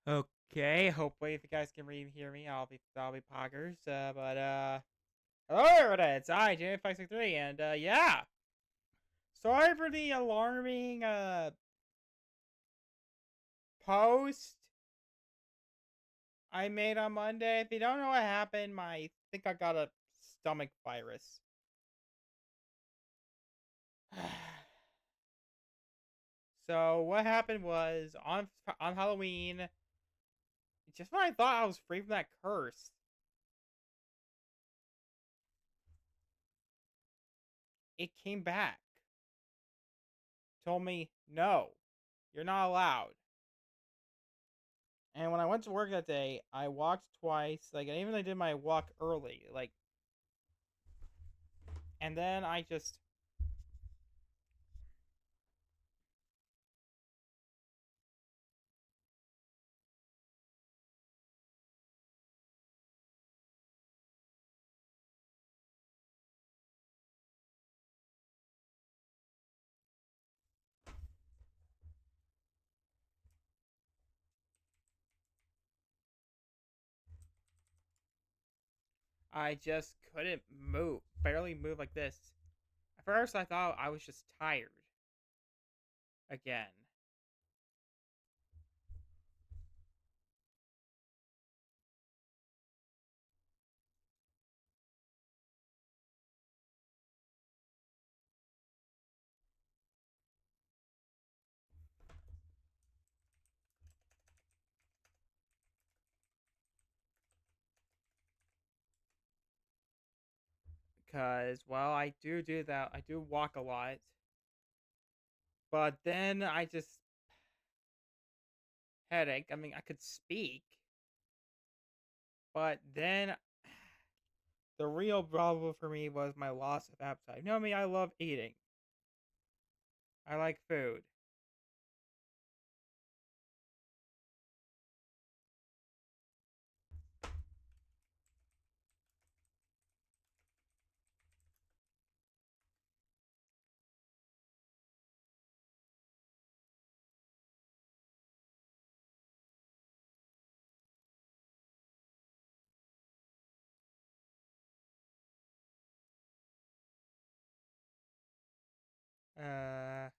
Okay, hopefully if you guys can hear me, I'll be poggers. Hello everybody, it's I, J563, and yeah. Sorry for the alarming post I made on Monday. If you don't know what happened, I think I got a stomach virus. So what happened was on Halloween, just when I thought I was free from that curse, it came back. Told me, no, you're not allowed. And when I went to work that day, I walked twice. And even I did my walk early. And then I just couldn't move, barely move like this. At first, I thought I was just tired again. Because, well, I do that. I do walk a lot. But then I just headache. I mean, I could speak. But then the real problem for me was my loss of appetite. You know me, I love eating. I like food. Uh,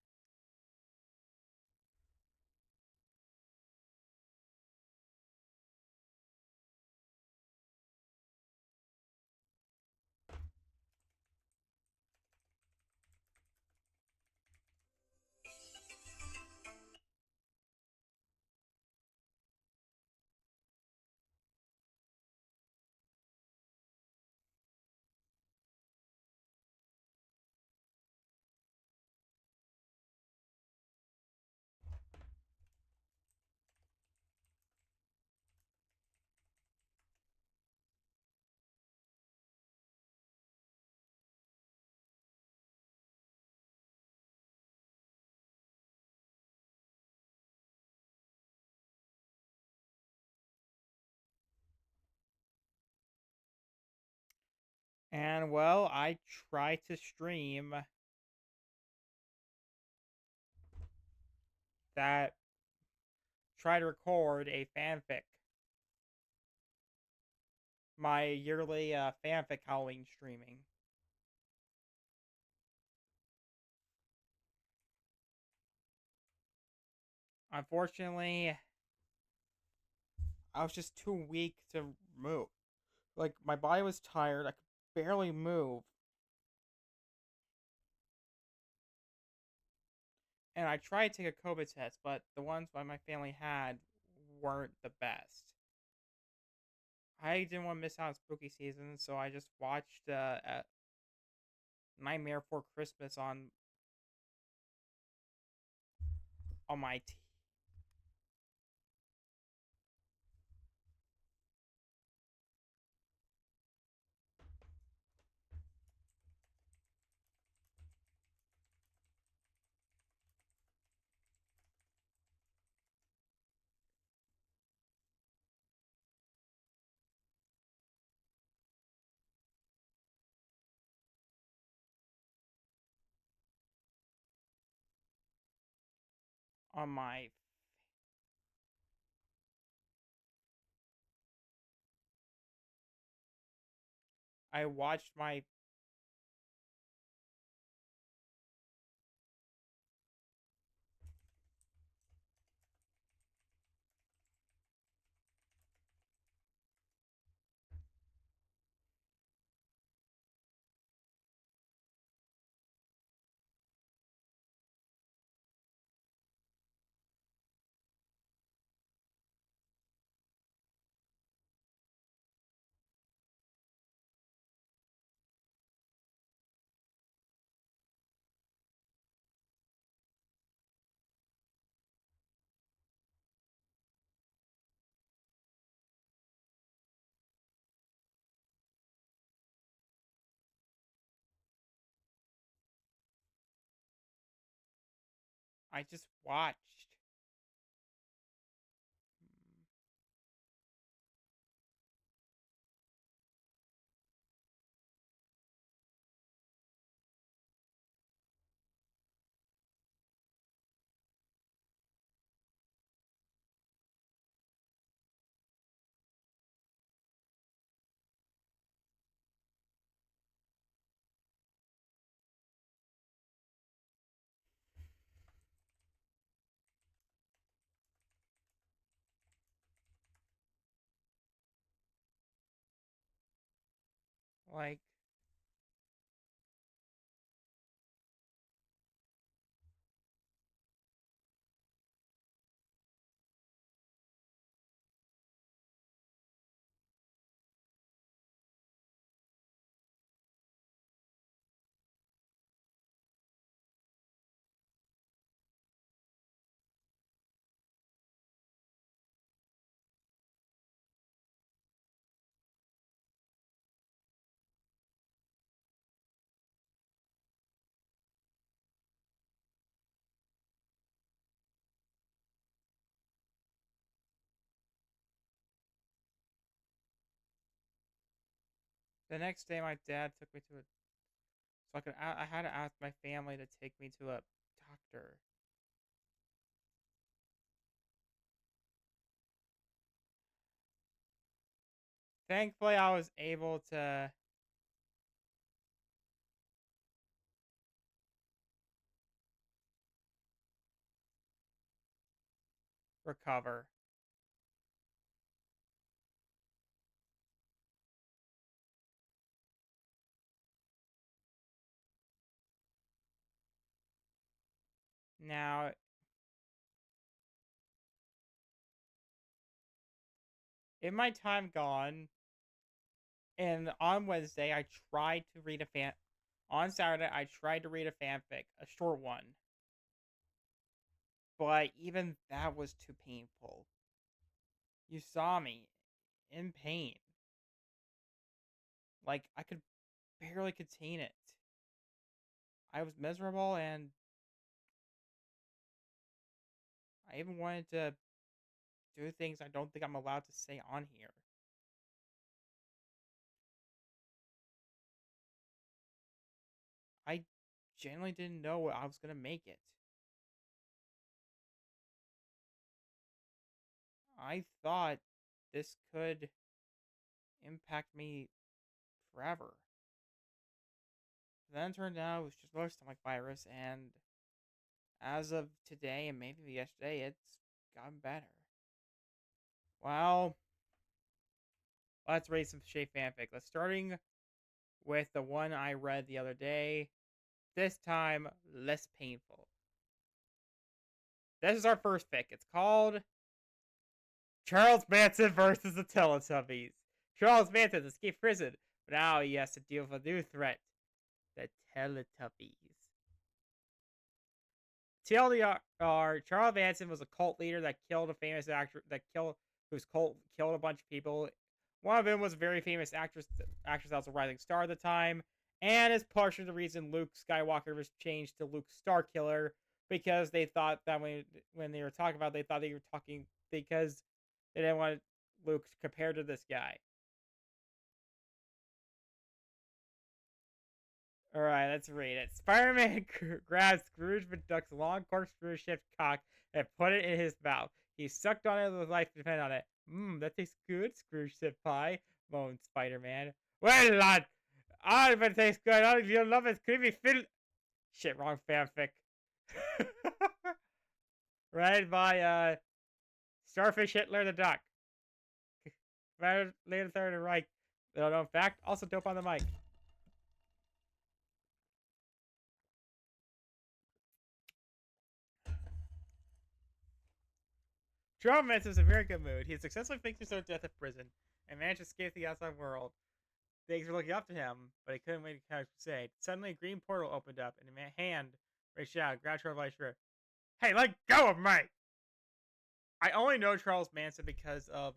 and well, I try to stream that try to record a fanfic, my yearly fanfic Halloween streaming. Unfortunately, I was just too weak to move. Like my body was tired, I could barely move, and I tried to take a COVID test, but the ones that my family had weren't the best. I didn't want to miss out on spooky season, so I just watched Nightmare Before Christmas on my on my I watched my I just watched. Like, the next day, my dad took me to a. So I had to ask my family to take me to a doctor. Thankfully, I was able to recover. Now, in my time gone, and on Wednesday, I tried to read a fan. On Saturday, I tried to read a fanfic, a short one, but even that was too painful. You saw me in pain. Like, I could barely contain it. I was miserable, and I even wanted to do things I don't think I'm allowed to say on here. I genuinely didn't know I was gonna make it. I thought this could impact me forever. Then it turned out it was just another stomach virus, and as of today and maybe yesterday, it's gotten better. Well, let's read some Shay fanfic. Let's starting with the one I read the other day. This time, less painful. This is our first fic. It's called Charles Manson versus the Teletubbies. Charles Manson escaped prison, but now he has to deal with a new threat: the Teletubbies. TLDR: Charles Manson was a cult leader that killed a famous actor whose cult killed a bunch of people. One of them was a very famous actress that was a rising star at the time, and is partially the reason Luke Skywalker was changed to Luke Starkiller, because they thought that when they were talking about it, they thought they were talking because they didn't want Luke compared to this guy. All right, let's read it. Spider-Man grabs Scrooge McDuck's long corkscrew-shaped cock and put it in his mouth. He sucked on it with life depended on it. That tastes good, Scrooge said pie, moaned Spider-Man. Well, lad, Ah, but it tastes good. Oh, you love it. Creepy fiddle. Shit, wrong fanfic. Read by Starfish Hitler the Duck. Later third and right. Little known fact. Also dope on the mic. Charles is in a very good mood. He successfully faked himself to death in prison and managed to escape the outside world. Things were looking up to him, but he couldn't wait to catch crusade. Suddenly, a green portal opened up, and a hand reached out, grabbed Charles by his shirt. Hey, let go of me! I only know Charles Manson because of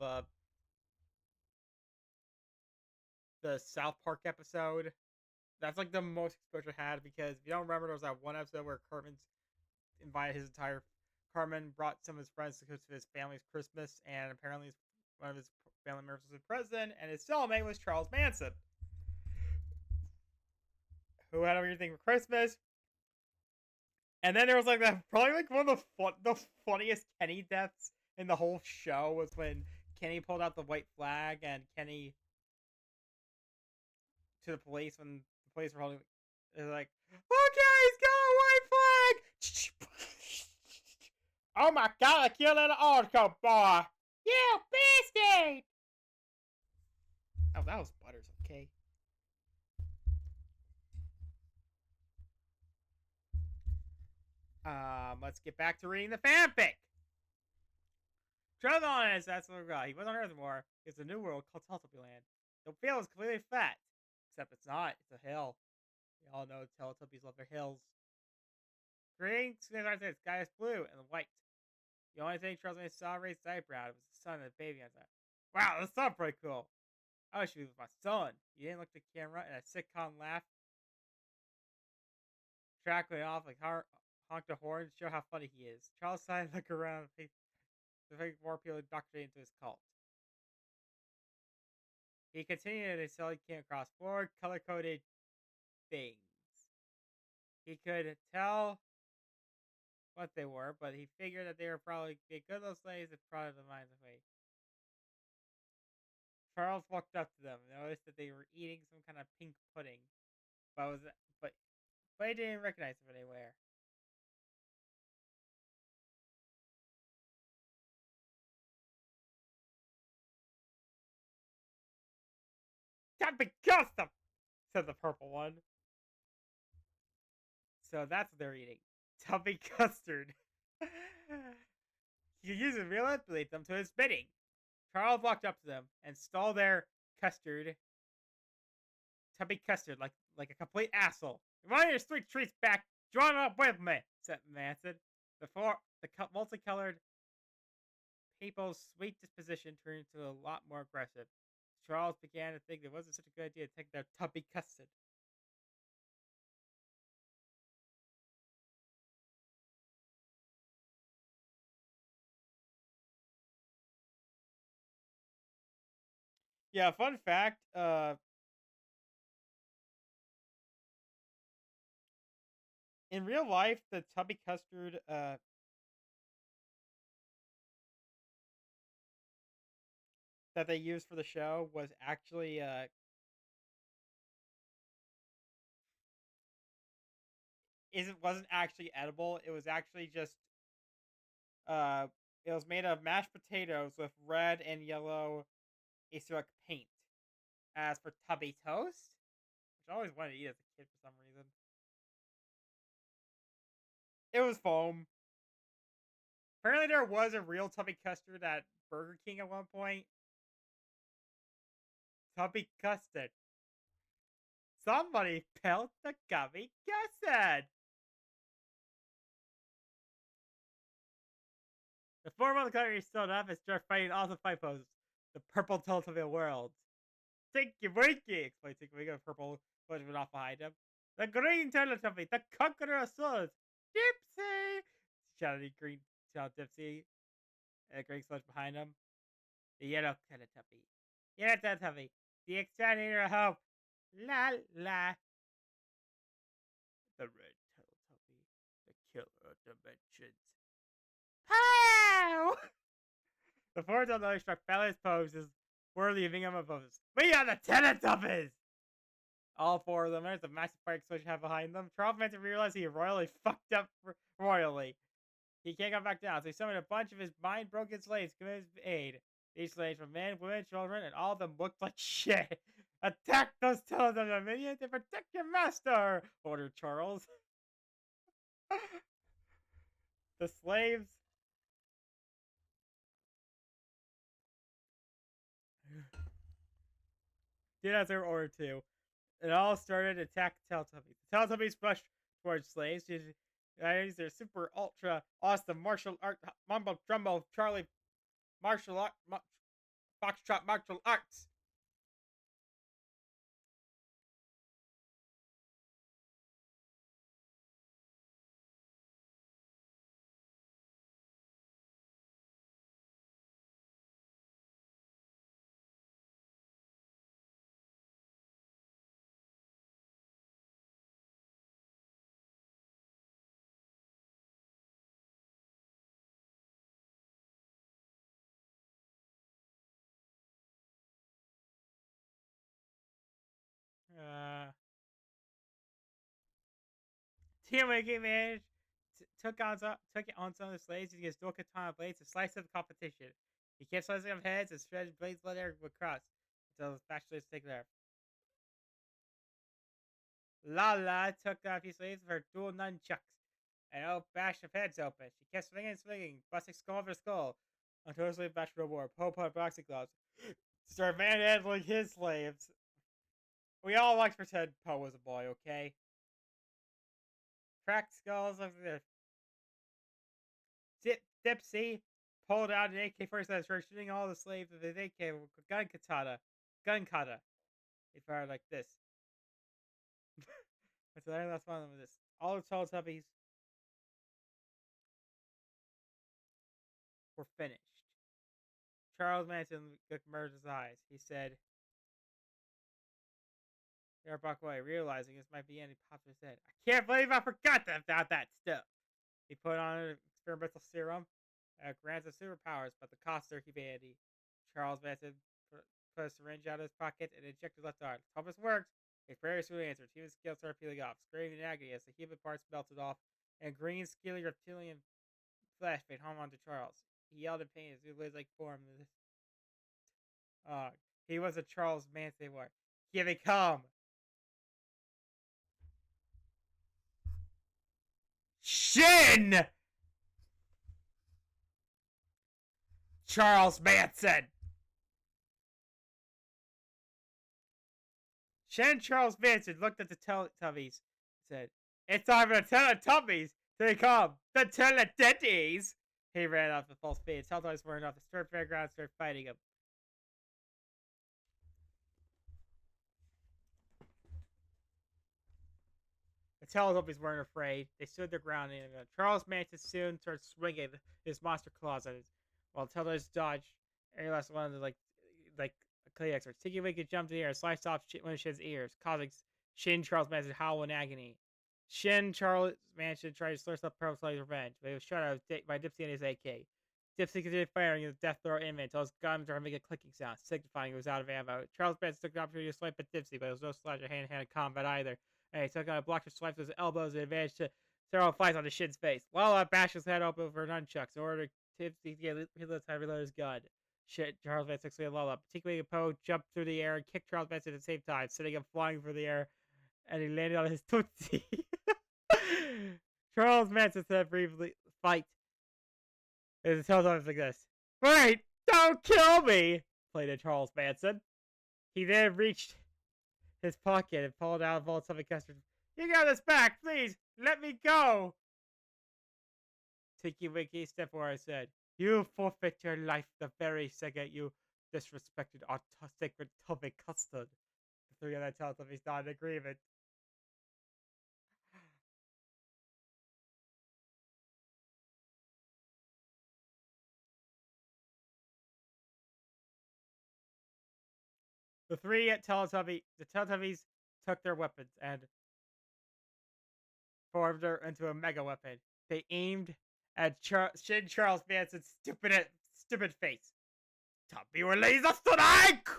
the South Park episode. That's like the most exposure I had because if you don't remember, there was that one episode where Cartman brought some of his friends to his family's Christmas, and apparently one of his family members was the president, and his cellmate was Charles Manson, who had a weird thing for Christmas. And then there was like that, probably like one of the funniest Kenny deaths in the whole show was when Kenny pulled out the white flag and Kenny to the police when the police were holding. They're like, "Okay, he's got a white flag." Oh my god! I killed an Arco boy. You bastard! Oh, that was Butters. Okay. Let's get back to reading the fanfic. Travel on is that's what we got. He wasn't on Earth anymore. It's a new world called Teletubby Land. The field is completely flat. Except it's not. It's a hill. We all know Teletubbies love their hills. Green, the sky is blue and white. The only thing Charles Manson saw raised his eyebrow was the sun and the baby on that. Wow, that's not pretty cool. I wish he was my son. He didn't look at the camera and a sitcom laugh. Track went off like honked a horn to show how funny he is. Charles sighed, look around, to think more people indoctrinated into his cult. He continued until he came across 4 color-coded things. He could tell what they were, but he figured that they were probably good little slaves that prodded the minds away. Charles walked up to them and noticed that they were eating some kind of pink pudding, but he didn't recognize them anywhere. Can't be custom, said the purple one. So that's what they're eating. Tubby custard. You use it real manipulate them to his bidding. Charles walked up to them and stole their custard. Tubby custard, like a complete asshole. You want your sweet treats back? Join up with me, said Manson. The multicolored people's sweet disposition turned into a lot more aggressive. Charles began to think it wasn't such a good idea to take their tubby custard. Yeah, fun fact, in real life, the tubby custard, that they used for the show was actually, wasn't actually edible. It was actually just, uh, it was made of mashed potatoes with red and yellow Easter paint. As for tubby toast, which I always wanted to eat as a kid for some reason, it was foam. Apparently, there was a real tubby custard at Burger King at one point. Tubby custard. Somebody pelt the tubby custard. The form of the country stood up and started fighting all the fight poses. The purple Teletubby world. Tinky Winky, explained Tinky Winky, with purple went off behind him. The green Teletubby, the conqueror of swords. Dipsy! Shouted green child Dipsy. And the green sludge behind him. The yellow Teletubby. Yellow Teletubby. The exterminator of hope. La la. The red Teletubby. The killer of dimensions. Pow! The fourth Teletubby struck balance poses worthy of Ingham poses. We are the Teletubbies! All four of them. There's a massive fire explosion happened behind them. Charles Manson realized he royally fucked up royally. He can't come back down, so he summoned a bunch of his mind-broken slaves to come in his aid. These slaves were men, women, children, and all of them looked like shit. Attack those television minions and protect your master, ordered Charles. The slaves did as they were ordered to. It all started to attack the Teletubbies. The Teletubbies rushed towards slaves. They used their super ultra awesome martial art mumbo jumbo Charlie martial art foxtrot martial arts. Uh, Teamwork managed took it on some of the slaves using his dual katana blades to slice up the competition. He kept slicing up heads and shredded blades let air across until the specialists take there. Lala took down a few slaves with her dual nunchucks and bashed of heads open. She kept swinging and swinging, busting skull for skull until her slave bashed no more. Poe put on boxing gloves. Started manhandling his slaves. We all like to pretend Poe was a boy, okay? Cracked skulls of the Dipsy pulled out an AK-47 and started shooting all the slaves with his AK with gun katana. Gun kata. He fired like this. That's the last one of this. All the Teletubbies were finished. Charles Manson merged his eyes. He said, "They back away, realizing this might be any popped his head. I can't believe I forgot about that stuff." He put on an experimental serum grants of superpowers, but the costs are humanity. Charles Manson put a syringe out of his pocket and injected his left arm. Thomas worked. His prayers soon answered. Human scales started peeling off, screaming in agony as the human parts melted off, and green, scaly reptilian flesh made home onto Charles. He yelled in pain as he was like formed. Uh, he was a Charles Manson war. Here they come! Shin! Charles Manson! Shin Charles Manson looked at the Teletubbies and said, "It's time for the Teletubbies to become the Teletubbies!" He ran off at full speed. The Teletubbies weren't off the start fairground and started fighting him. The Teletubbies weren't afraid. They stood their ground. And Charles Manson soon started swinging his monster claws at it, while the Teletubbies dodged every last one of the like clay experts. Tiki Winky jumped in the air and sliced off one of Shin's ears, causing Shin Charles Manson to howl in agony. Shin Charles Manson tried to slurp up Pearl's revenge, but he was shot out by Dipsy and his AK. Dipsy continued firing his death throw inmate until his gun started making a clicking sound, signifying he was out of ammo. Charles Manson took the opportunity to swipe at Dipsy, but it was no slouch of hand-to-hand combat either. And he took out a block of swipes with his elbows and advanced to several fights on the Shin's face. Lala bashed his head open with her nunchucks in order to Dipsy to get time to reload his gun. Shit, Charles Manson took Lala. Particularly Poe jumped through the air and kicked Charles Manson at the same time, sending him flying through the air, and he landed on his tootsie. Charles Manson said briefly, "Fight." It tells us like this. "Wait! Don't kill me!" pleaded Charles Manson. He then reached his pocket and pulled out a vault of something custard. "You got this back, please! Let me go!" Tinky Winky stepped where I said, "You forfeit your life the very second you disrespected our sacred tubby custard." The three of them tell us he's not in agreement. The Teletubbies took their weapons and formed her into a mega weapon. They aimed at Shin Charles Manson's stupid face. "Tubby will laser strike!"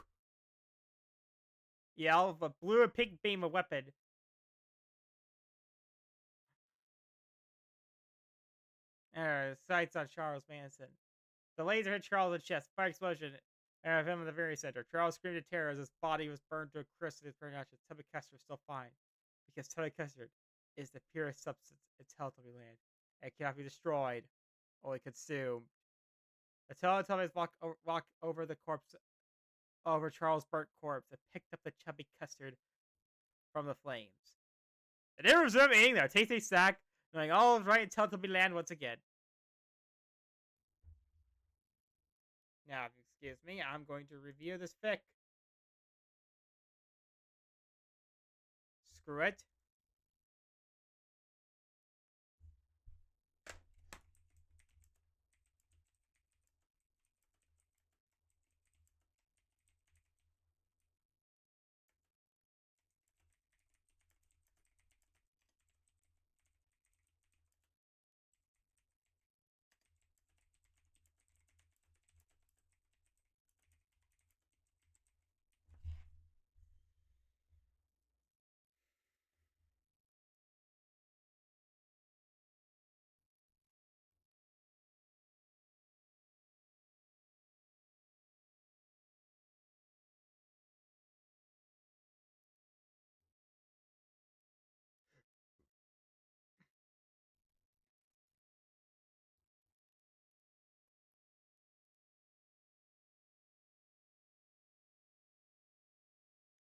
Yeah, a blue and pink beam of weapon. Sights on Charles Manson. The laser hit Charles in the chest. Fire explosion. Of him in the very center. Charles screamed in terror as his body was burned to a crisp in his burning ashes. Tubby Custard is still fine. Because Tubby Custard is the purest substance in Teletubby land. It cannot be destroyed, only consumed. The Teletubbies walk over the corpse, over Charles' burnt corpse, and picked up the chubby custard from the flames. They never resumed eating their tasty snack, knowing all is right in Teletubby land once again. Now, if you excuse me, I'm going to review this fic. Screw it.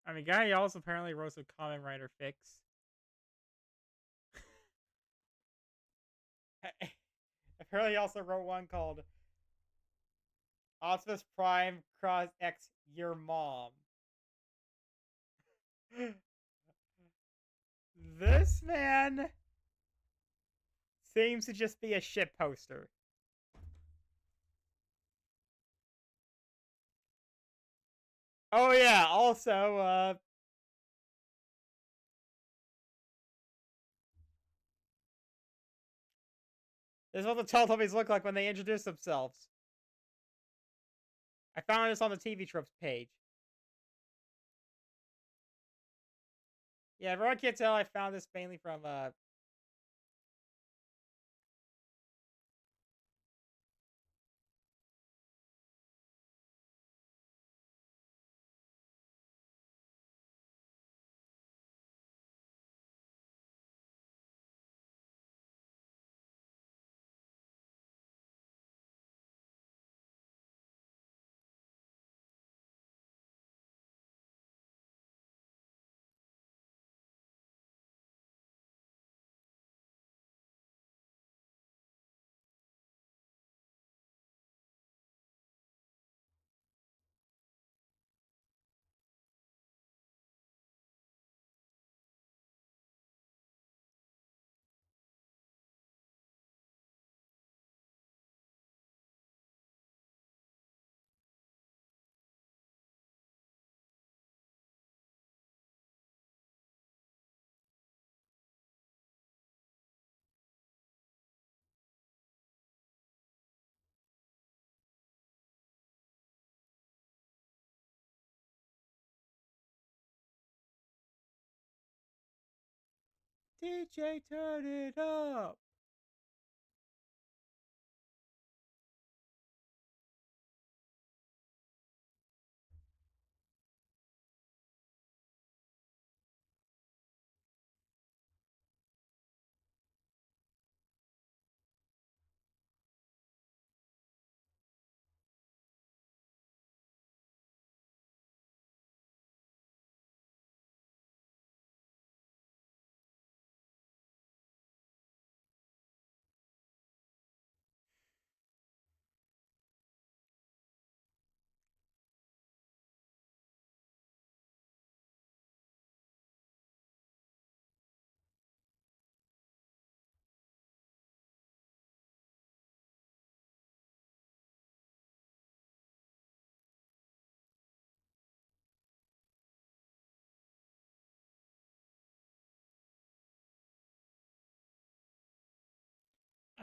I mean, guy also apparently wrote some Kamen Rider fics. Apparently, he also wrote one called Optimus Prime Cross X Your Mom. This man seems to just be a shit poster. Oh yeah, also, this is what the Teletubbies look like when they introduce themselves. I found this on the TV Tropes page. Yeah, everyone can't tell I found this mainly from, DJ, turn it up!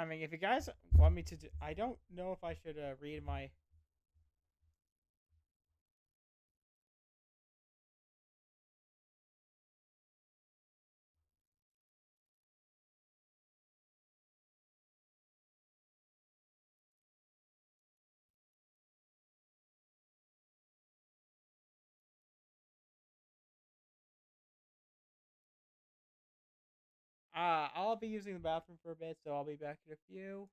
I mean, if you guys want me to do, I don't know if I should read my I'll be using the bathroom for a bit, so I'll be back in a few.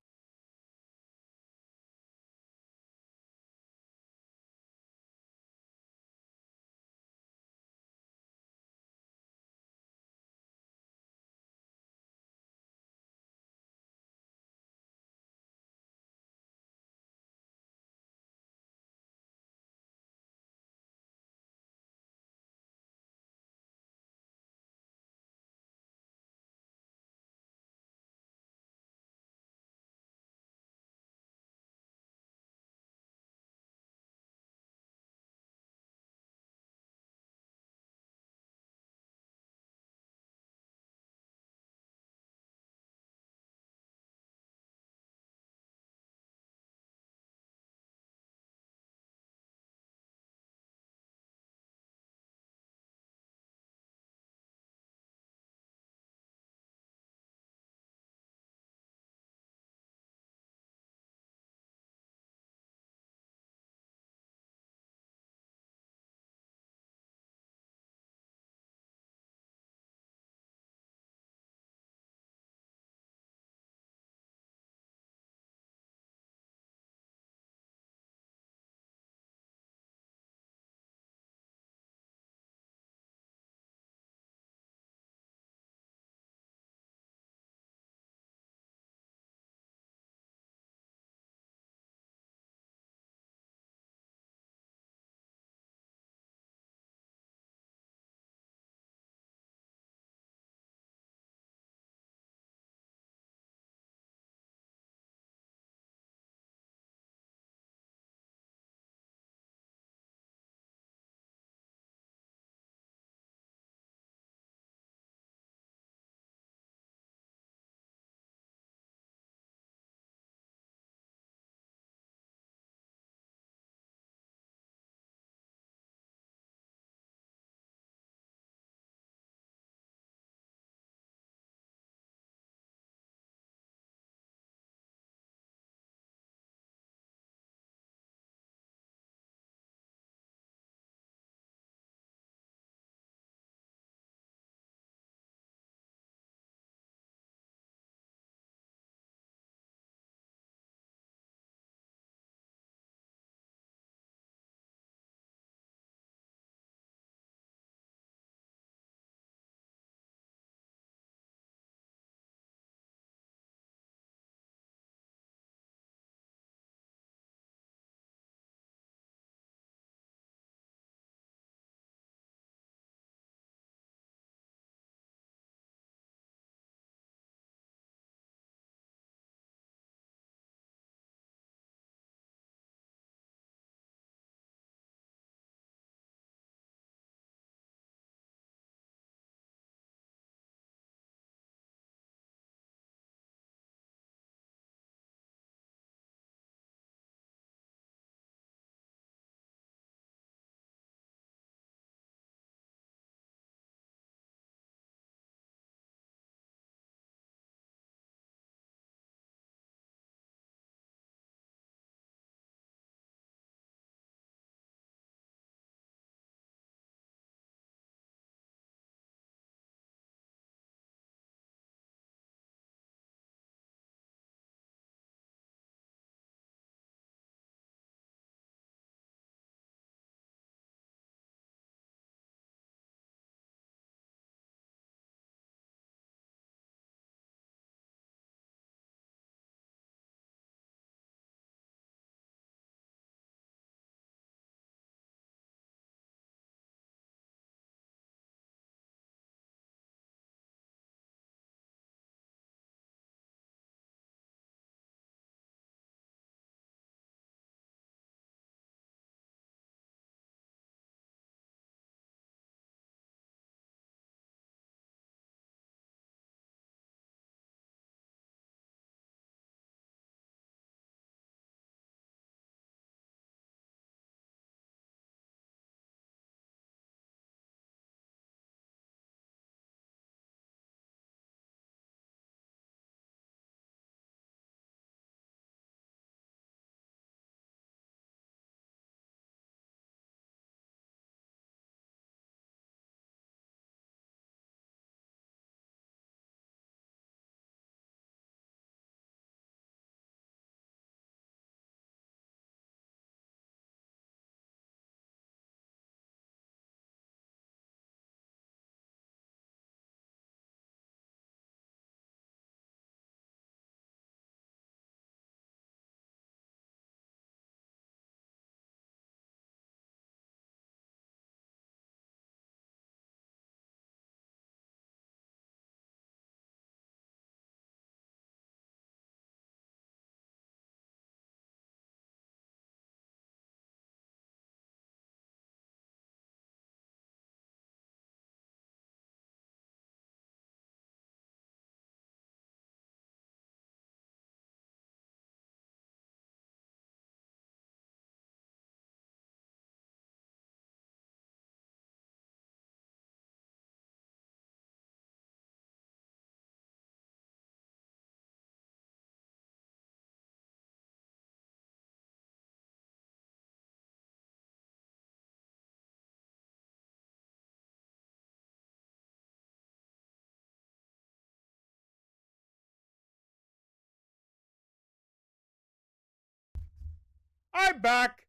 I'm back.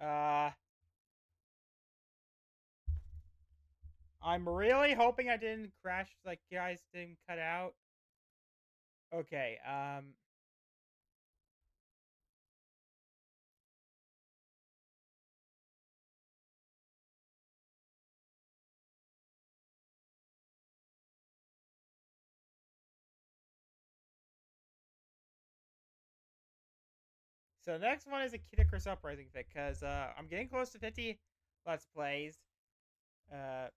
Uh, I'm really hoping I didn't crash. Like, you guys didn't cut out. Okay. So the next one is a Kid Icarus Uprising fic because I'm getting close to 50 Let's Plays. Uh,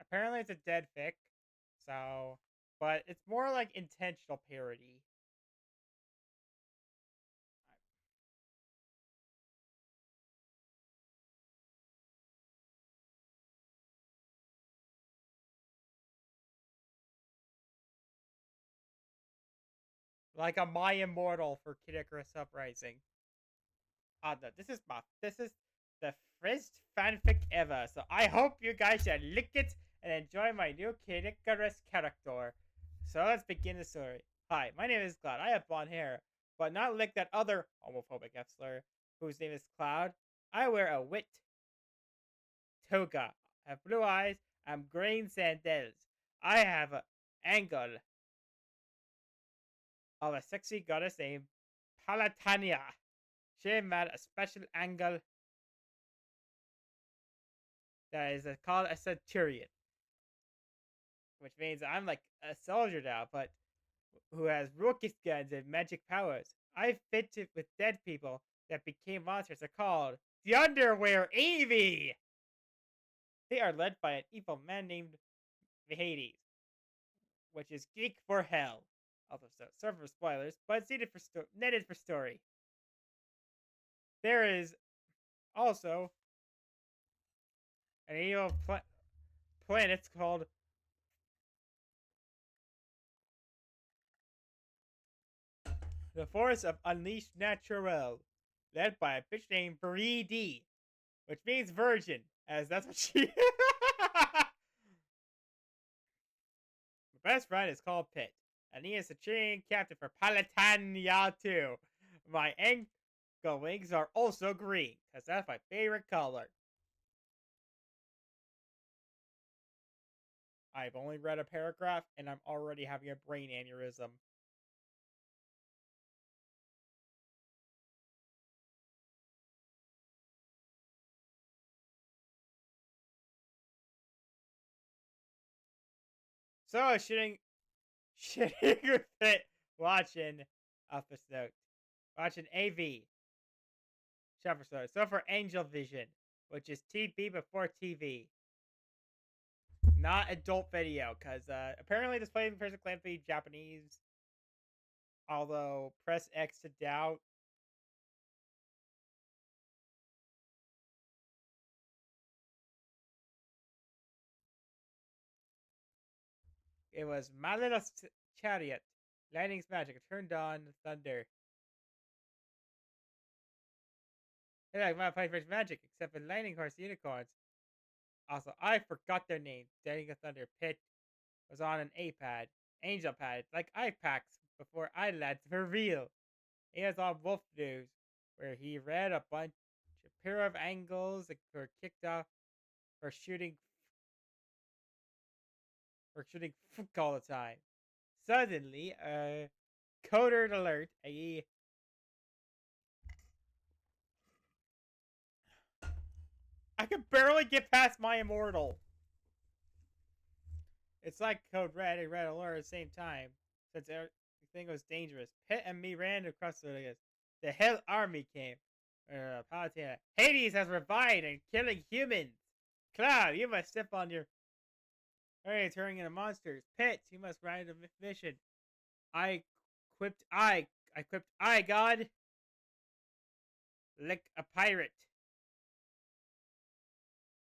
Apparently it's a dead fic, so but it's more like intentional parody. Like a My Immortal for Kid Icarus Uprising. No, this is the first fanfic ever, so I hope you guys shall lick it and enjoy my new Kid Icarus character. So let's begin the story. Hi, my name is Cloud. I have blonde hair, but not like that other homophobic F slur whose name is Cloud. I wear a wit toga, have blue eyes, and green sandals. I have an angle of a sexy goddess named Palatania. She made a special angle that is called a centurion, which means I'm like a soldier now, but who has rocket guns and magic powers. I fit with dead people that became monsters are called the Underwear Evie. They are led by an evil man named Hades, which is geek for hell. Also, sorry for spoilers, but it's needed for story. There is also an evil planet called the Force of Unleashed Natural, led by a bitch named Bree, which means virgin, as that's what she. My best friend is called Pitt, and he is the cheering captain for Palatania too. My ankle wings are also green, because that's my favorite color. I've only read a paragraph, and I'm already having a brain aneurysm. So, shitting with it, watching episode, watching AV, episode. So for Angel Vision, which is TB before TV. Not adult video, because apparently this playing person claimed to be Japanese. Although, press X to doubt. It was My Little Chariot. Lightning's magic. It turned on thunder. They like my first magic, except for lightning horse unicorns. Also, I forgot their names. Daring of Thunder Pit was on an A-pad. Angel pad, like iPads before iLads for real. He was on Wolf News, where he read a pair of angles that were kicked off for shooting all the time. Suddenly, coder alert, I could barely get past my immortal. It's like code red and red alert at the same time, since everything was dangerous. Pitt and me ran across the Hell Army came. Palatina. Hades has revived and killing humans. Cloud, you must step on your. Hey, turning into monsters. Pitt, you must ride a mission. I quipped I, God. Like a pirate.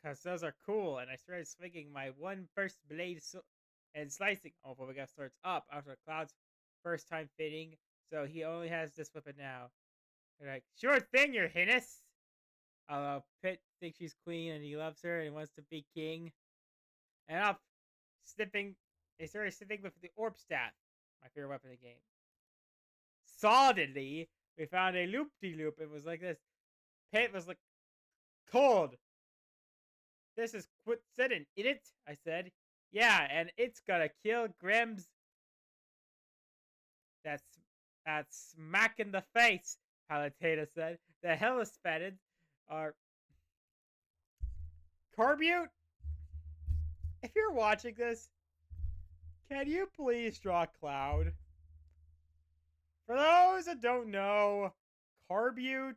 Because those are cool, and I started swinging my one first blade and slicing. Oh, but we got starts up after Cloud's first time fitting, so he only has this weapon now. They're like, sure thing, Your Highness. Pitt thinks she's queen and he loves her and wants to be king. And up, snipping. They started snipping with the orb staff, my favorite weapon in the game. Suddenly, we found a loop-de-loop. It was like this. Pitt was like, cold. This is quit sitting in it, I said. Yeah, and it's gonna kill Grimm's. That's smack in the face, Palatata said. The Hellispanids are Carbute. If you're watching this, can you please draw Cloud? For those that don't know, Carbute.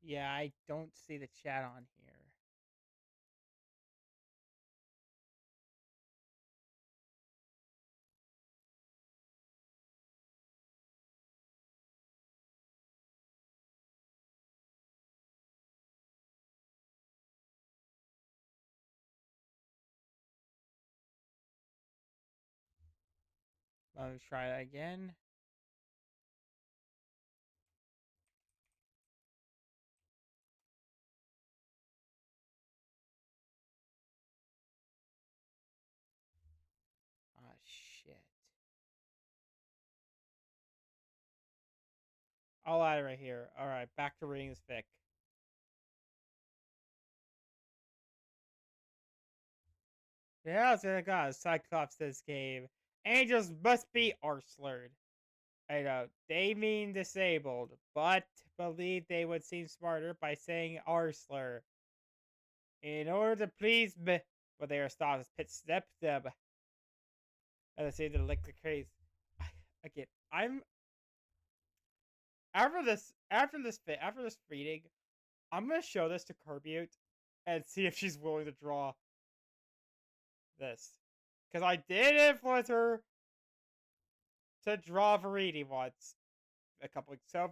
Yeah, I don't see the chat on here. Let me try that again. Ah, shit. I'll add it right here. Alright, back to reading this fic. Yeah, it's gonna go. Cyclops this game. Angels must be arslurred. I know. They mean disabled, but believe they would seem smarter by saying arslur. In order to please me, but they are stopped as Pit stepped them. And they say to lick the craze. Again, I'm after this reading, I'm gonna show this to Carbute and see if she's willing to draw this. Because I did influence her to draw Veriti once. A couple weeks. So,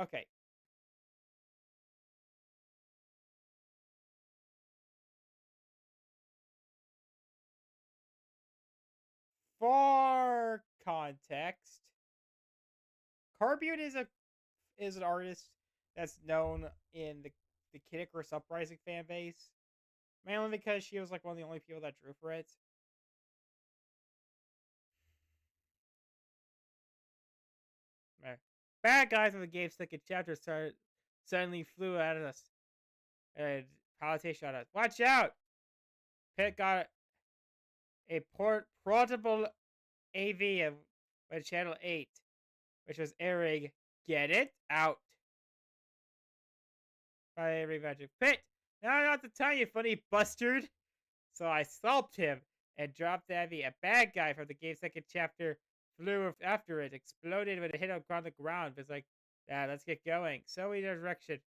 okay. For context, Carbute is an artist that's known in the Kid Icarus Uprising fan base, mainly because she was like one of the only people that drew for it. Bad guys in the game's second chapter suddenly flew at us and Palatay shot us. Watch out! Pitt got a portable AV with Channel 8, which was airing Get It Out by every magic Pitt. Now not to tell you, funny bustard. So I stopped him and dropped Abby. A bad guy from the game's second chapter flew after it, exploded when it hit on the ground. It's like, yeah, let's get going. So we direction.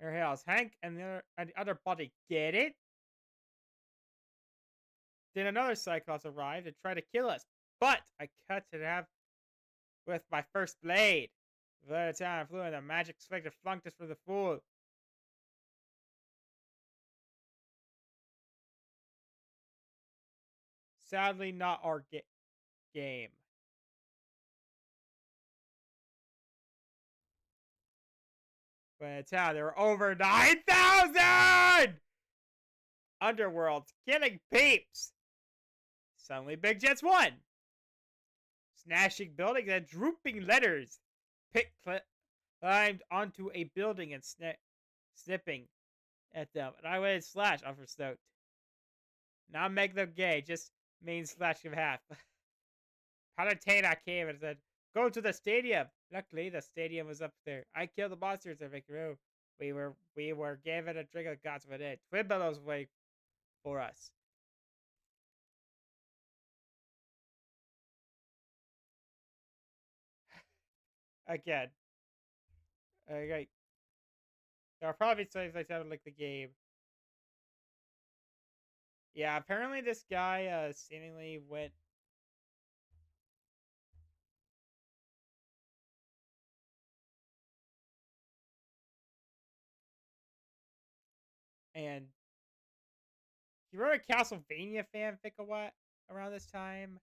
There else, Hank and the other body. Get it? Then another Cyclops arrived and tried to kill us, but I cut it half with my first blade. The time flew and the magic spectre flunked us for the fool. Sadly, not our game. But in town, there were over 9,000 underworlds killing peeps. Suddenly, Big Jets won. Smashing buildings and drooping letters. Pick climbed onto a building and snipping at them. And I went slash for stoked. Not make them gay, just mean slash in half. Palutena came and said, "Go to the stadium." Luckily, the stadium was up there. I killed the monsters and make room. We were given a drink of God's within. Twin Bellows wait for us. Again. Okay. There are probably times I sounded like the game. Yeah, apparently this guy seemingly went and he wrote a Castlevania fanfic a what around this time.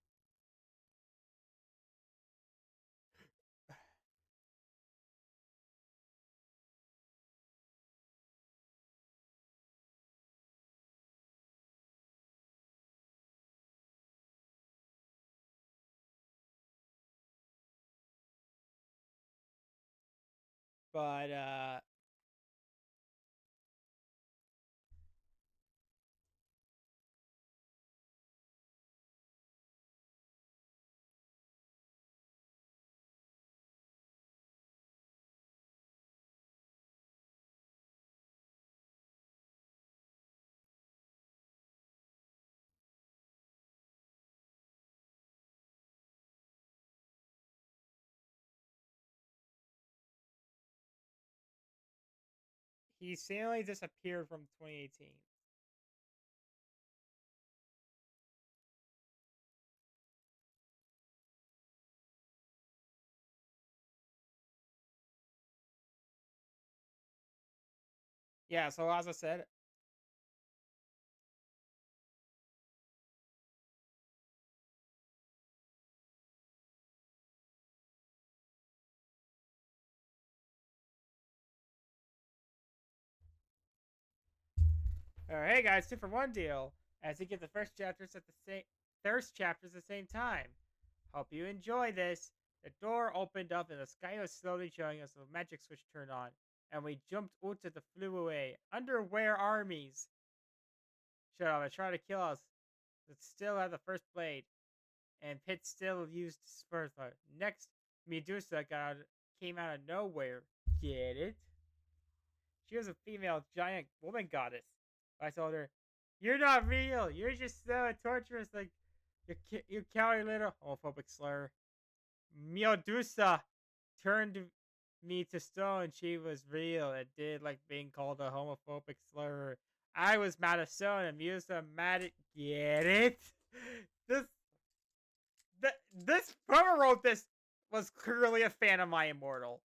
But he seemingly disappeared from 2018. Yeah, so as I said, hey guys, 2-for-1 deal. As you get the first chapters at the same time. Hope you enjoy this. The door opened up and the sky was slowly showing us a magic switch turned on, and we jumped out and flew away. Underwear armies showed up and tried to kill us, but still had the first blade, and Pitt still used Spurtha. Next, Medusa came out of nowhere. Get it? She was a female giant woman goddess. I told her, "You're not real. You're just so torturous, like you cowardly little homophobic slur." Medusa turned me to stone. She was real. It did like being called a homophobic slur. I was mad at stone and Musa mad at. Get it? This this whoever wrote this was clearly a fan of My Immortal.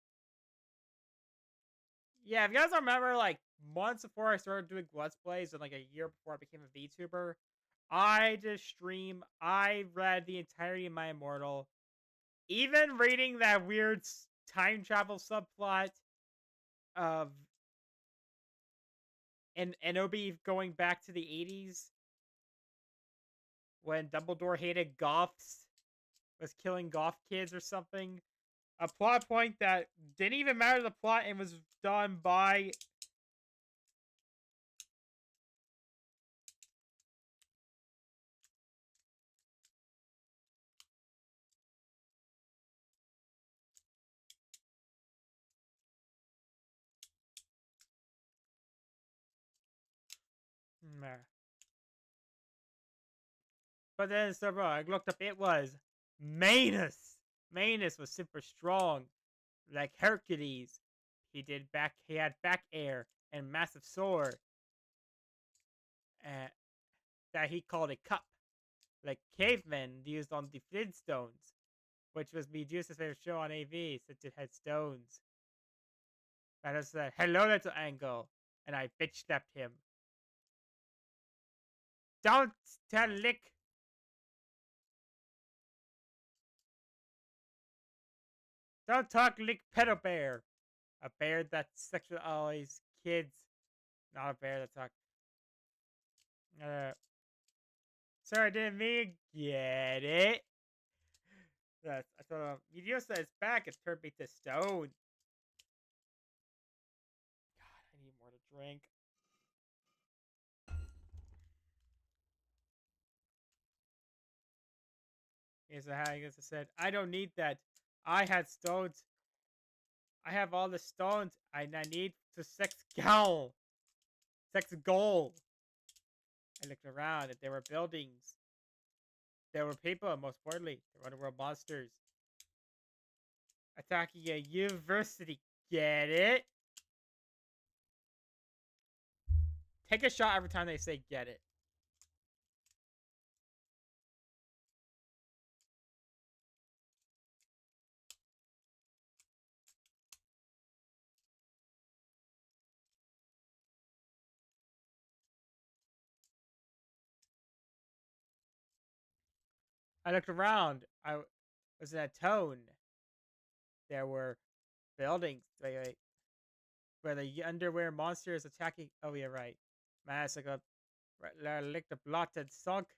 Yeah, if you guys remember, like months before I started doing Let's Plays and like a year before I became a VTuber, I did stream. I read the entirety of My Immortal. Even reading that weird time travel subplot of and Obi going back to the 80s when Dumbledore hated goths, was killing goth kids or something. A plot point that didn't even matter to the plot and was done by but then so I looked up it was Manus. Manus was super strong, like Hercules. He had back air and massive sword that he called a cup. like cavemen used on the Flintstones, which was Medusa's favorite show on AV since it had stones. And I said, "Hello, little Angle," and I bitch slapped him. Don't tell lick. Don't talk lick pedo bear. A bear that sexualizes kids. Not a bear that talks. Sorry, I didn't mean get it. Yes, I thought Medusa is back. It's turned me to stone. God, I need more to drink. Here's how I guess I said, I don't need that. I had stones. I have all the stones I need to sex goal. Sex goal. I looked around and there were buildings. There were people, and most importantly, there were underworld monsters attacking a university. Get it? Take a shot every time they say get it. I looked around. I was in a tone. There were buildings. Wait, where the underwear monster is attacking. Oh, yeah, right. Massacre. Licked the blotted sunk.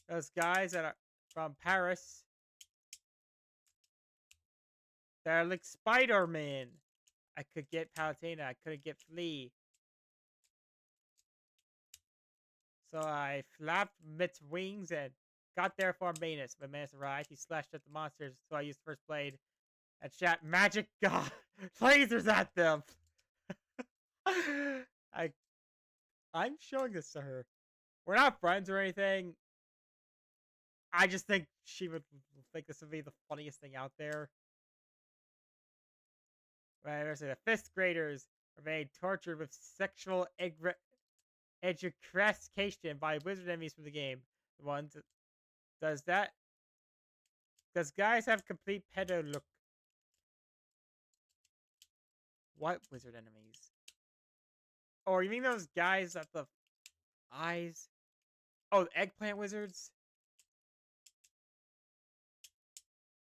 Those guys that are from Paris. They're like Spider-Man. I could get Palutena. I couldn't get Flea. So I flapped its wings and got there for Manus. When Manus arrived, he slashed at the monsters, so I used the first blade and shot magic god lasers at them. I I'm showing this to her. We're not friends or anything. I just think she would think this would be the funniest thing out there. Right, the fifth graders are being tortured with sexual education by wizard enemies from the game. The ones does that? Does guys have complete pedo look? What wizard enemies? Oh, you mean those guys at the eyes? Oh, the eggplant wizards?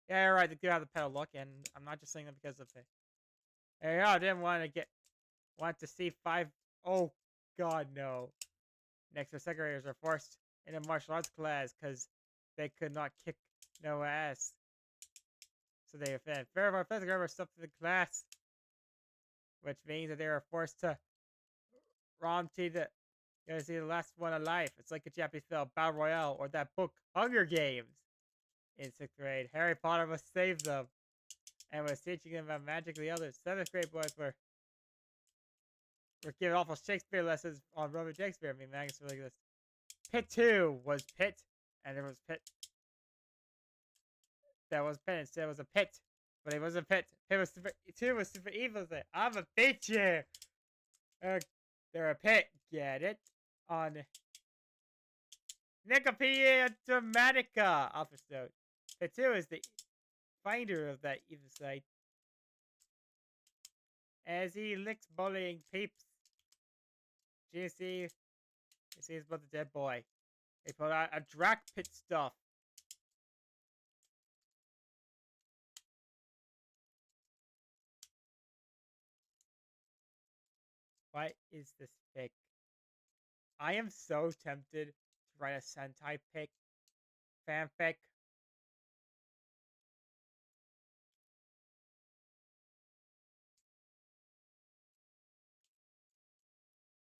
Yeah, you're right. They do have the pedo look, and I'm not just saying that because of it. Hey, I didn't want to see five. Oh, God, no. Next, the second graders are forced in a martial arts class because they could not kick no ass. So they offend. Fair of our fifth graders stepped to the class, which means that they are forced to rom to the you gotta see the last one alive. It's like a Japanese film, Battle Royale, or that book, Hunger Games. In sixth grade, Harry Potter must save them and was teaching them about magic. The others, seventh grade boys were given awful Shakespeare lessons on Roman Shakespeare. I mean, Magnus like this. Pit 2 was Pit, and there was Pit. That was Pit. Instead, it was a Pit, but it was a Pit. Pit was super, 2 was super evil. I'm a bitch here. They're a Pit. Get it? On Nicopedia Dramatica. Office note. Pit 2 is the finder of that evil site. As he licks bullying peeps. GC sees about the dead boy. They put out a Drac Pit stuff. What is this pic? I am so tempted to write a Sentai pic fanfic.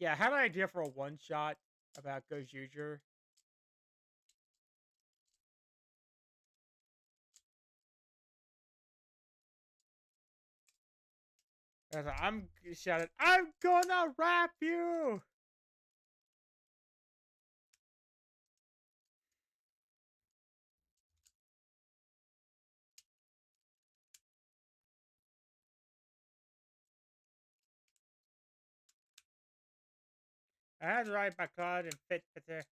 Yeah, I had an idea for a one shot about Gojuger. I'm shouting, I'm gonna rap you! I had to ride my cloud and fit there.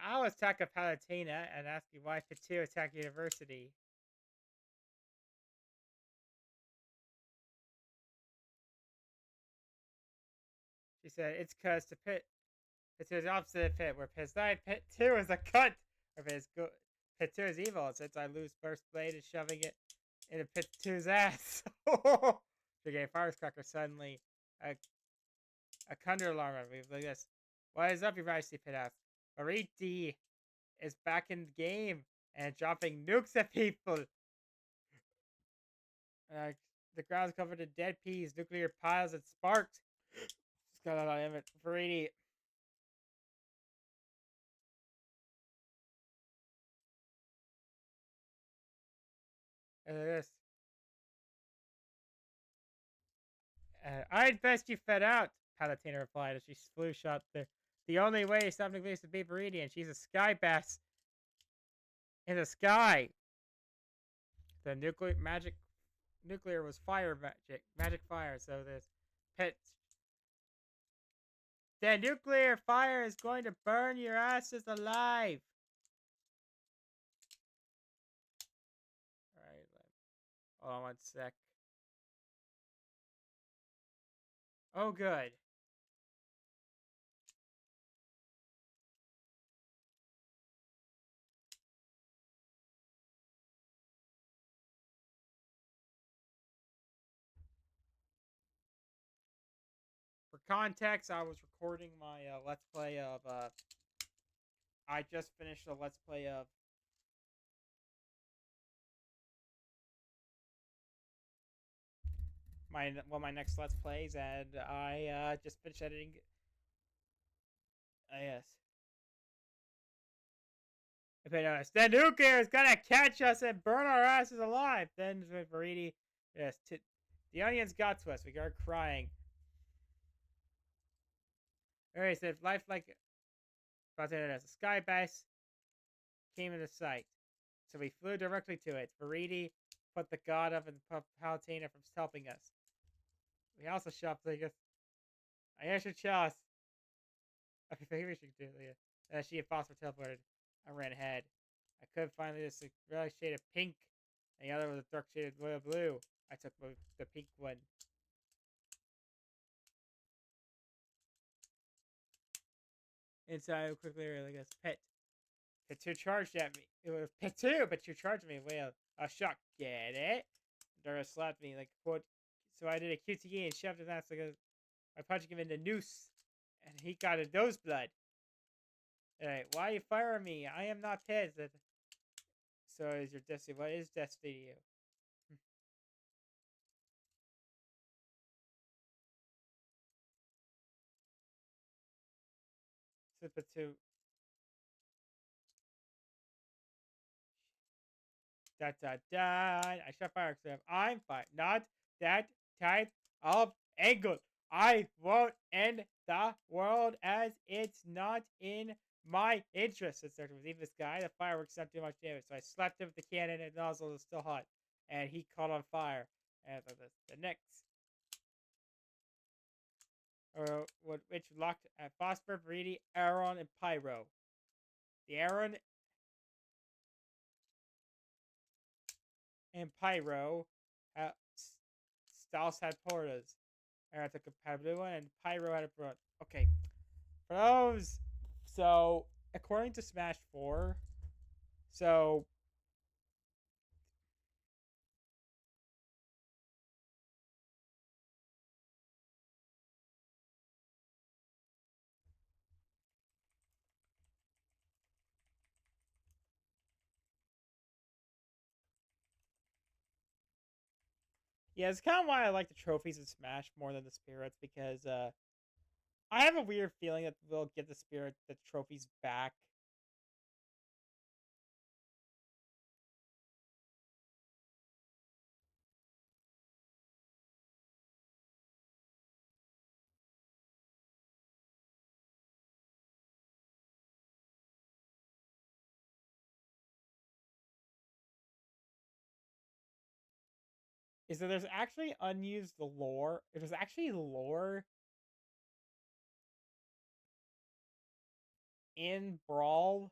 I was attack Palatina and ask you why Pitu attack University. She said it's cause to pit. It's the opposite of pit, where pit 2 is a cunt. Or pit 2 is evil, since I lose first blade and shoving it into pit two's ass. She gave Firecracker suddenly a thunder alarm. We look at this. What is up, your Majesty? Pit asks. Mariti is back in the game and dropping nukes at people. Uh, the ground's covered in dead peas, nuclear piles, and sparks. Just got out of it. Mariti. And this. I'd best you fed out, Palatina replied as she flew shot there. The only way something leaves to be Viridian. She's a sky bass in the sky. The nuclear was fire magic fire. So this pit. The nuclear fire is going to burn your asses alive. All right, hold on one sec. Oh, good. For context, I was recording my let's play of. I just finished a let's play of my next let's plays, and I just finished editing. Yes. If I notice, the nuclear is gonna catch us and burn our asses alive. Then Veriti, yes, the onions got to us. We got crying. Alright, said life like a sky base came into sight. So we flew directly to it. Veriti put the god up and Palatina from helping us. We also shot the I answered chalice. Okay, maybe we should do it. She and Phosphor teleported. I ran ahead. I could find this relic shade of pink, and the other was a dark shade of royal blue. I took the pink one. Inside, quickly, like a pet. Pit 2 charged at me. It was Pit 2, but you charged me. Well, I was shocked. Get it? Dara slapped me like quote. So I did a QTE and shoved his ass like by punching him in the noose, and he got a nose blood. Alright, why are you firing me? I am not pissed. So is your destiny? What is destiny to you? Super 2. Da da da. I shot fire except I'm fine. Not that type of angle. I won't end the world as it's not in my interest. It started with even this guy. The fireworks not too much damage, so I slapped him with the cannon, and the nozzle was still hot, and he caught on fire. And the next, which locked at Phosphor, Brady, Aaron, and Pyro. The Aaron and Pyro uh, Stas had portas. Aaron took a blue one, and Pyro had a broad. Okay, for those. So, according to Smash 4, so yeah, it's kind of why I like the trophies in Smash more than the spirits because I have a weird feeling that we'll get the trophies back. is that there's actually unused lore. There's actually lore in Brawl.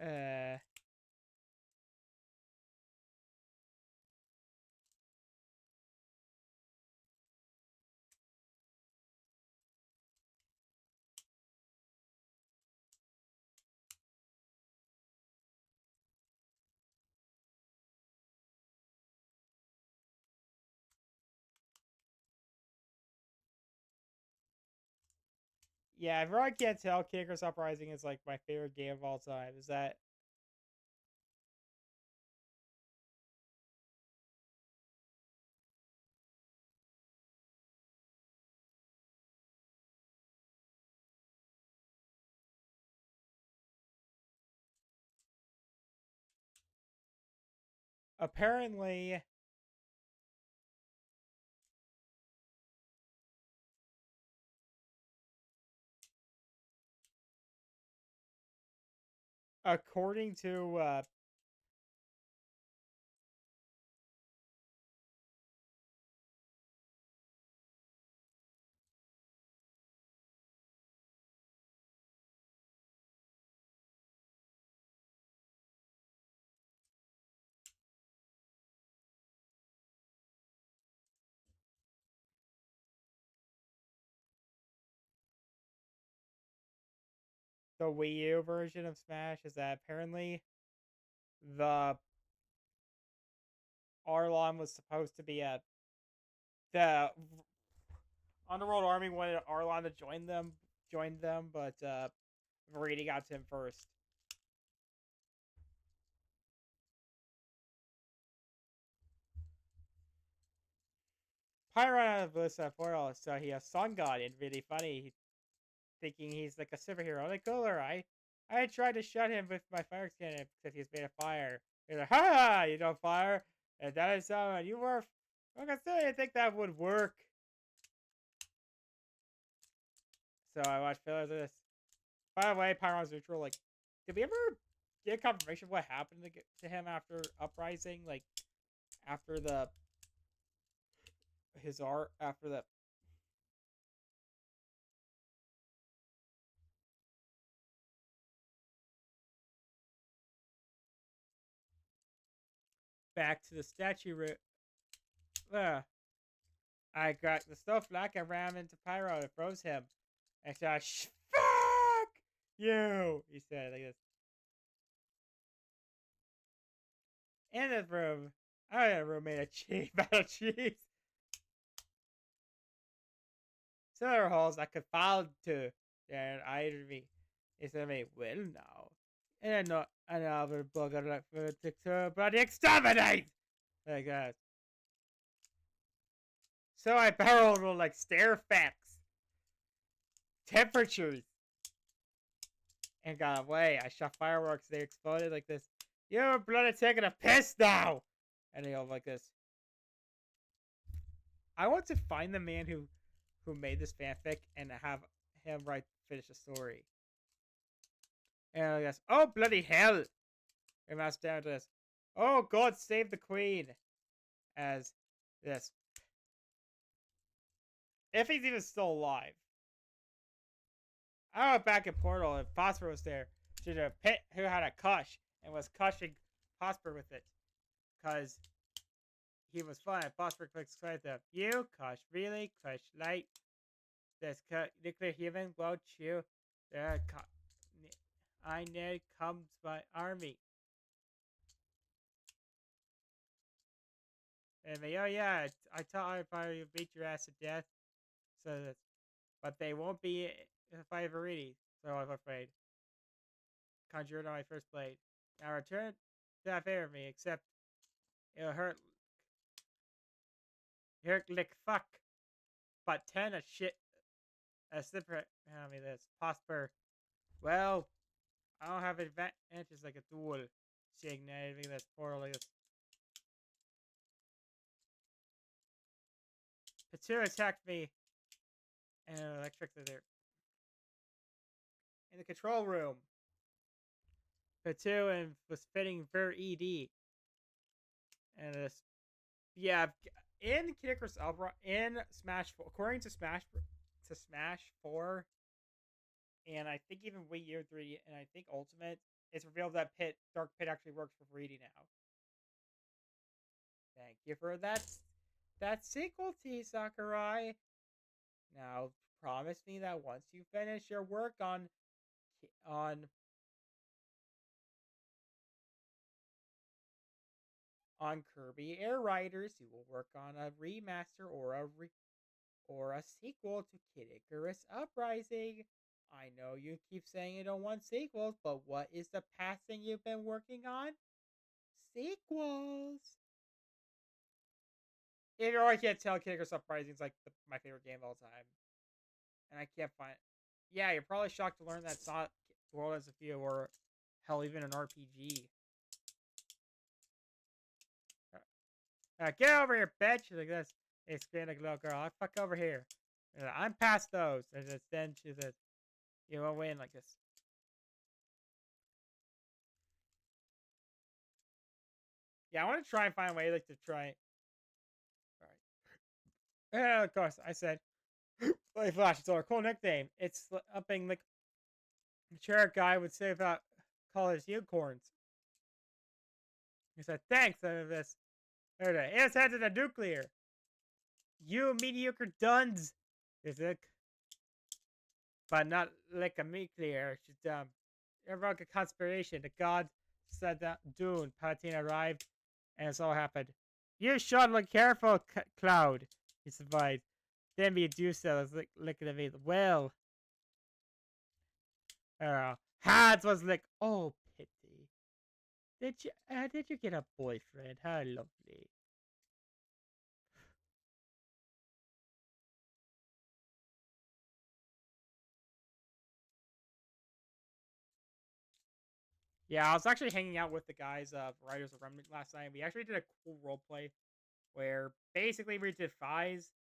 Uh, yeah, if I can't tell, Kickers Uprising is like my favorite game of all time. Is that apparently according to the Wii U version of Smash, is that apparently the Arlon was supposed to be a the Underworld Army wanted Arlon to join them, but Verity got to him first. Pyron out of Bliss at Portal, so he has Sun God and really funny, thinking he's like a superhero. Like cooler, I tried to shut him with my fire cannon because he's made of fire. He's like, ha! You don't fire, and that is how you were. Okay, so I think that would work. So I watched fillers of this. By the way, Pyron's neutral. Like, did we ever get confirmation of what happened to him after Uprising? Like, after the his art, after the back to the statue route. I got the stuff like I ran into Pyro and froze him. And so, fuck you, he said like this. In this room, I had a room made of cheese, out of cheese. Cellar holes I could fall to. And I entered me. He said to me, well now. And I know another bugger like for to bloody exterminate! Like that. So I barreled with like stair facts, temperatures, and got away. I shot fireworks, they exploded like this. You're bloody taking a piss now! And they go like this. I want to find the man who made this fanfic and have him finish the story. And I guess, oh bloody hell! And mouse down to this. Oh God, save the queen! As this. If he's even still alive. I went back in Portal and Phosphor was there. She's a pit who had a cush and was cushing Phosphor with it. Because he was fun. And Phosphor clicks with him. You cush, really? Cush light. This nuclear human won't you? I need comes my army. And they, oh yeah, I thought I'd probably beat your ass to death. So that, but they won't be if I ever ready. So I'm afraid. Conjured on my first blade. Now return to that favor me, except it'll hurt like fuck. But 10 a shit a slipper. I mean this. Prosper. Well, I don't have advantages like a duel. She ignited this portal like this. Patu attacked me and electric there. In the control room. Patu and was fitting very ED. And this, yeah, in Kid Icarus Uprising, in Smash 4, according to Smash 4, and I think even Wii U 3, and I think Ultimate, it's revealed that Dark Pit actually works for Greedy now. Thank you for that sequel, T Sakurai. Now, promise me that once you finish your work on on Kirby Air Riders, you will work on a remaster or a sequel to Kid Icarus Uprising. I know you keep saying you don't want sequels, but what is the past thing you've been working on? Sequels. If you already can't tell, Kid Icarus Uprising is like my favorite game of all time, and I can't find. Yeah, you're probably shocked to learn that it's not World as a Few or hell even an RPG. Get over here, bitch! Like this. They scream like a little girl. I fuck over here. I'm past those. And then she says, "You won't win like this." Yeah, I want to try and find a way like to try. All right. Of course, I said, "Like Flash, it's our cool nickname. It's upping like the chair guy would say about college unicorns." He said, "Thanks for this." It's head to the nuclear. You mediocre duns. Is it? But not like a nuclear. She's Evoke a conspiration. The god said that Dune. Palpatine arrived, and so happened. You should look careful, Cloud. He survived. Then be a deuce that was looking at me. Well, Hans was like, oh pity. Did you get a boyfriend? How lovely. Yeah, I was actually hanging out with the guys of Riders of Remnant last night. We actually did a cool role play where basically we did Fies,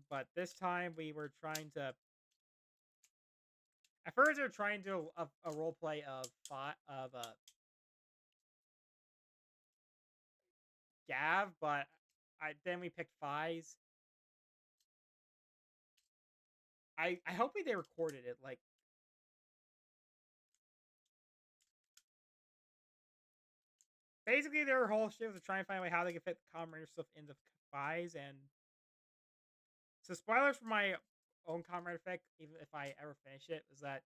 but this time we were trying to. At first, we were trying to do a role play of Gav, but then we picked Fies. I hope they recorded it. Like, basically, their whole shit was to try and find a way how they could fit the Kamen Rider stuff into Fies, and so spoilers for my own Kamen Rider fic, even if I ever finish it, is that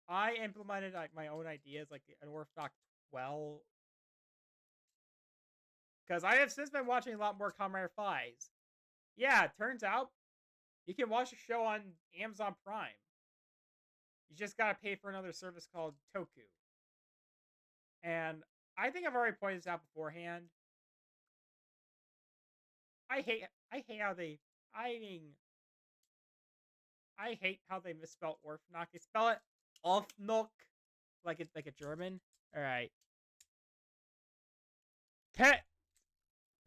I implemented like my own ideas, like an Orthodox 12, because I have since been watching a lot more Kamen Rider Fies. Yeah, it turns out you can watch the show on Amazon Prime. You just gotta pay for another service called Toku. And I think I've already pointed this out beforehand. I hate how they I mean I hate how they misspell Orphanok. They spell it Orphanok like it's like a German. Alright.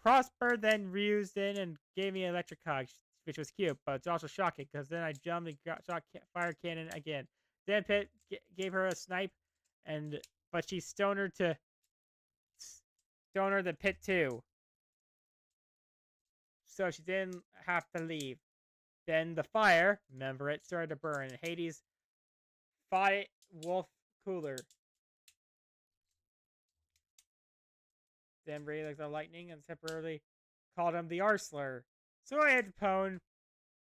Prosper then reused in and gave me an electric cog, which was cute, but it's also shocking because then I jumped and shot fire cannon again. Then Pit gave her a snipe, but she stoner the Pit too, so she didn't have to leave. Then the fire, remember it, started to burn, and Hades fought it wolf cooler. Then breathed like the lightning and temporarily called him the Arsler. So I had to pwn.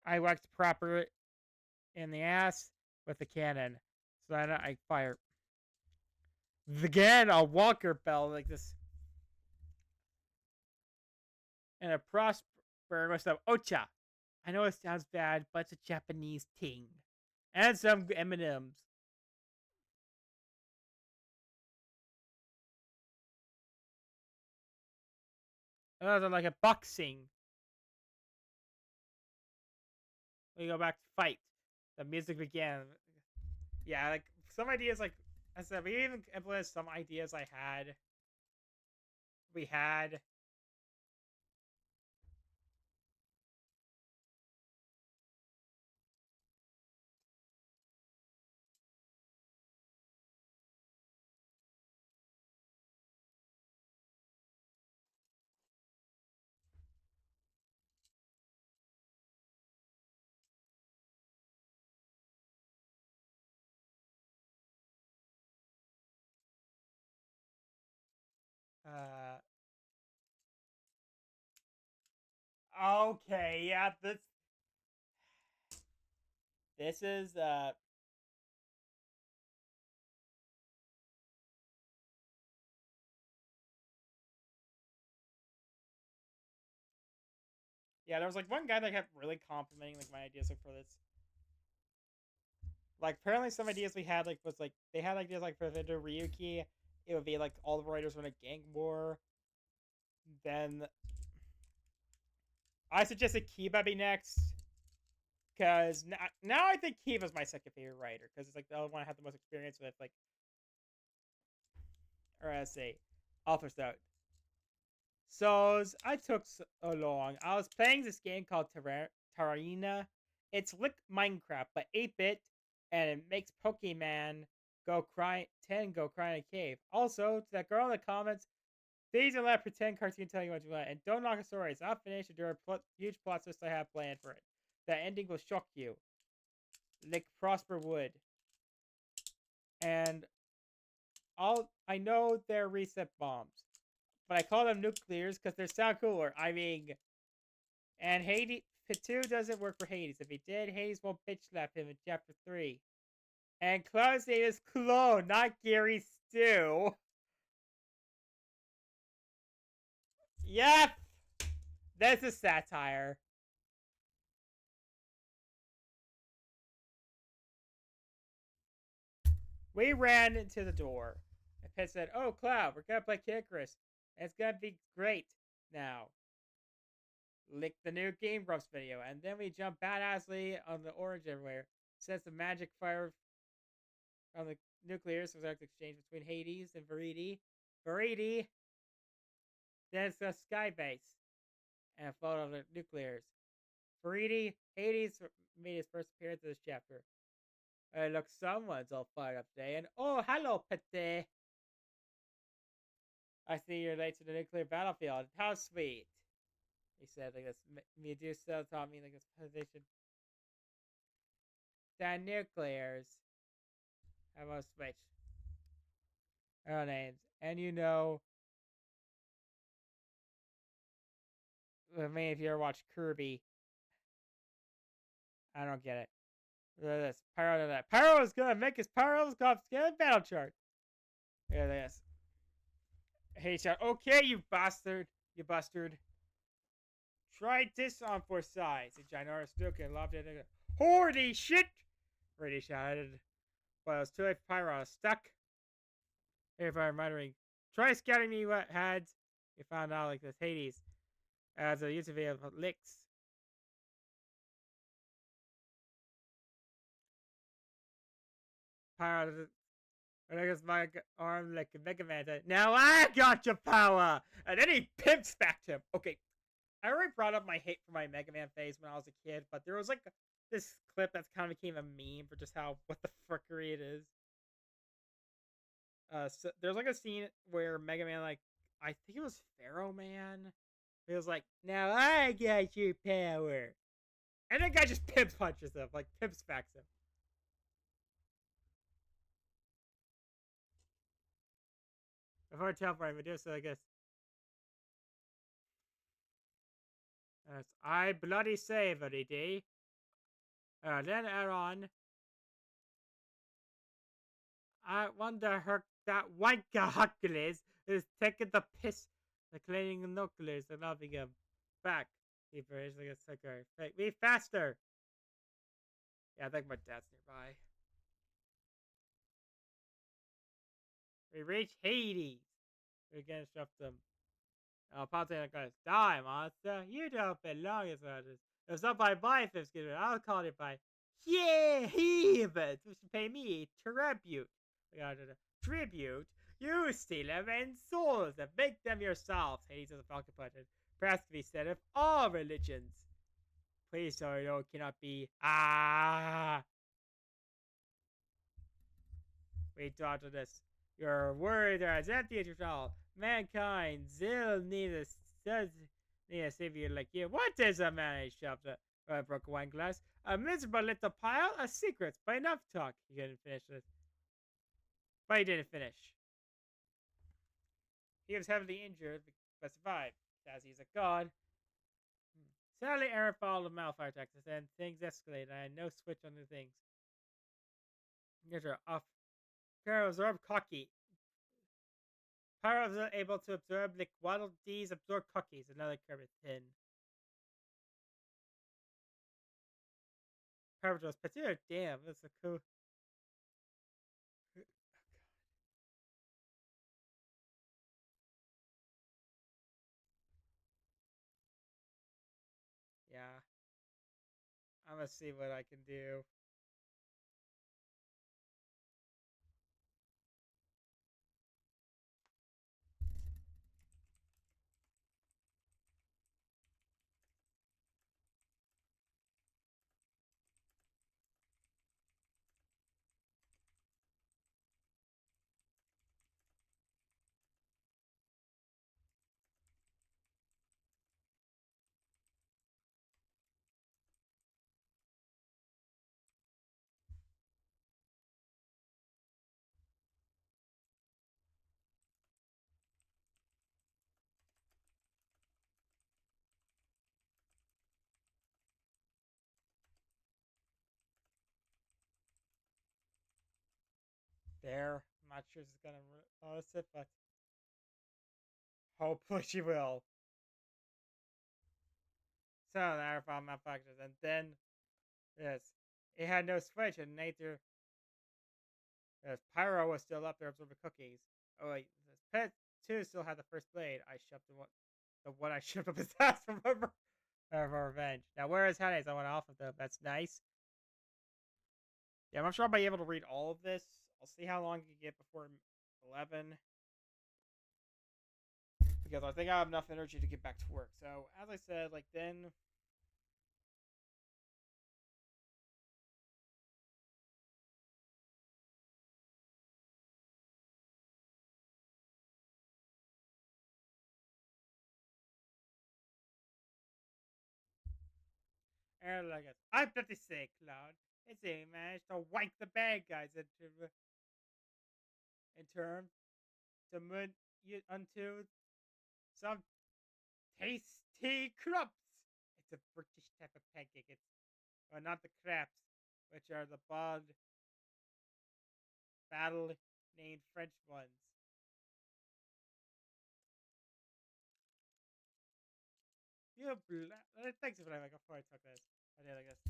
I whacked proper in the ass with the cannon. So then I fire. Again, a Walker bell like this. and a prosper with some ocha. I know it sounds bad, but it's a Japanese thing. And some M&Ms. Another like a boxing. We go back to fight. The music began. Yeah, like some ideas, like I said, we even implemented some ideas I had. We had. Uh, okay, yeah, this is yeah. There was like one guy that kept really complimenting like my ideas like for this. Like apparently some ideas we had like was like they had ideas like for Vindo Ryuki, it would be like all the writers were in a gang war. Then I suggested Kiba be next because now I think Kiba's my second favorite writer because it's like the other one I had the most experience with. Like, or let's see, author note. So I took so long. I was playing this game called Tarina. It's like Minecraft but 8-bit, and it makes Pokemon go cry in a cave. Also, to that girl in the comments, please don't let pretend cartoon tell you what you want, and don't knock a story. It's not finished, and there are huge plot twists I have planned for it. The ending will shock you, like Prosper would. And I know they're reset bombs, but I call them nuclears because they sound cooler. I mean, and Hades, Pitu doesn't work for Hades. If he did, Hades won't bitch slap him in chapter 3. And Cloud's name is Clone, not Gary Stew. Yep, that's a satire. We ran into the door. And Pit said, "Oh, Cloud, we're gonna play Kid Icarus. And it's gonna be great now." Lick the new Game Grumps video, and then we jump badassly on the orange everywhere. Sets the magic fire on the nuclears, so there's an exchange between Hades and Veridi. Veridi, then it's the sky base, and a photo of the nuclears. Veridi, Hades made his first appearance in this chapter. Look, someone's all fired up today, and oh, hello, Pete. I see you're late to the nuclear battlefield. How sweet. He said, like this. Medusa taught me, like, this position. The nuclears have a switch. Our names. And you know, I mean, if you ever watched Kirby, I don't get it. Look at this. Pyro to that. Pyro is gonna make his Pyro's Cops get a battle chart. Look at this. Hey, shout. Okay, you bastard. You bastard. Try this on for size. A ginormous duke and lobbed it. Holy shit! Brady shouted. But I was too late for Pyro. I was stuck. If I'm muttering, try scattering me what heads. You found out like this Hades. As a YouTube video of licks. Pyro. And I guess my arm like a Mega Man. Now I got your power! And then he pimps back him. Okay, I already brought up my hate for my Mega Man phase when I was a kid, but there was like this clip that's kind of became a meme for just how what the frickery it is. So there's like a scene where Mega Man, like, I think it was Pharaoh Man. He was like, "Now I got your power," and the guy just pimp punches him, like pimp smacks him. Before teleporting Medusa, I guess. I bloody savory day. Then Aaron, I wonder her that wanker Hercules is taking the piss, the cleaning nuclears and loving him. back. He like a sucker. Be faster. Yeah, I think my dad's nearby. We reach Hades. We can shove them. Pontiac goes, die, monster. You don't belong as much as. If somebody buys this, I'll call it by. Yeah, heathens, which should pay me tribute. Tribute? You steal them and souls and make them yourselves. Hades is a falcon button. Perhaps to be said of all religions. Please, sorry, no, it cannot be. Ah! We talked to this. Your words are as empty as your soul. Mankind still needs a savior like you. What is a man? He shoved a broken wine glass. A miserable little pile of secrets, but enough talk. He couldn't finish this. But he didn't finish. He was heavily injured, but survived. As he's a god. Sadly, Aaron followed the malfire tactics, and things escalated. I had no switch on the things. Here's are off. Carol absorb cocky. Pyro was able to absorb like Waddle Dee's absorb cookies, another Kermit pin. Pyro was Petir, damn, that's a cool. Yeah. I'm gonna see what I can do. There. I'm not sure she's gonna notice it, but hopefully she will. So there I found my factors, and then yes, it had no switch, and later yes, Pyro was still up there absorbing cookies. Oh wait, this Pet 2 still had the first blade. I shoved the one I shoved up his ass for revenge. Now where is Hades? I went off of them. That's nice. Yeah, I'm not sure I'll be able to read all of this. I'll see how long I can get before 11. Because I think I have enough energy to get back to work. So, as I said, like, then. And like, I'm 56, Cloud. It's a managed to wank the bad guys in term to move you unto some tasty crups. It's a British type of pancake. It's well, not the crepes, which are the bald, battle named French ones. You thanks for like before I took this. I did like this.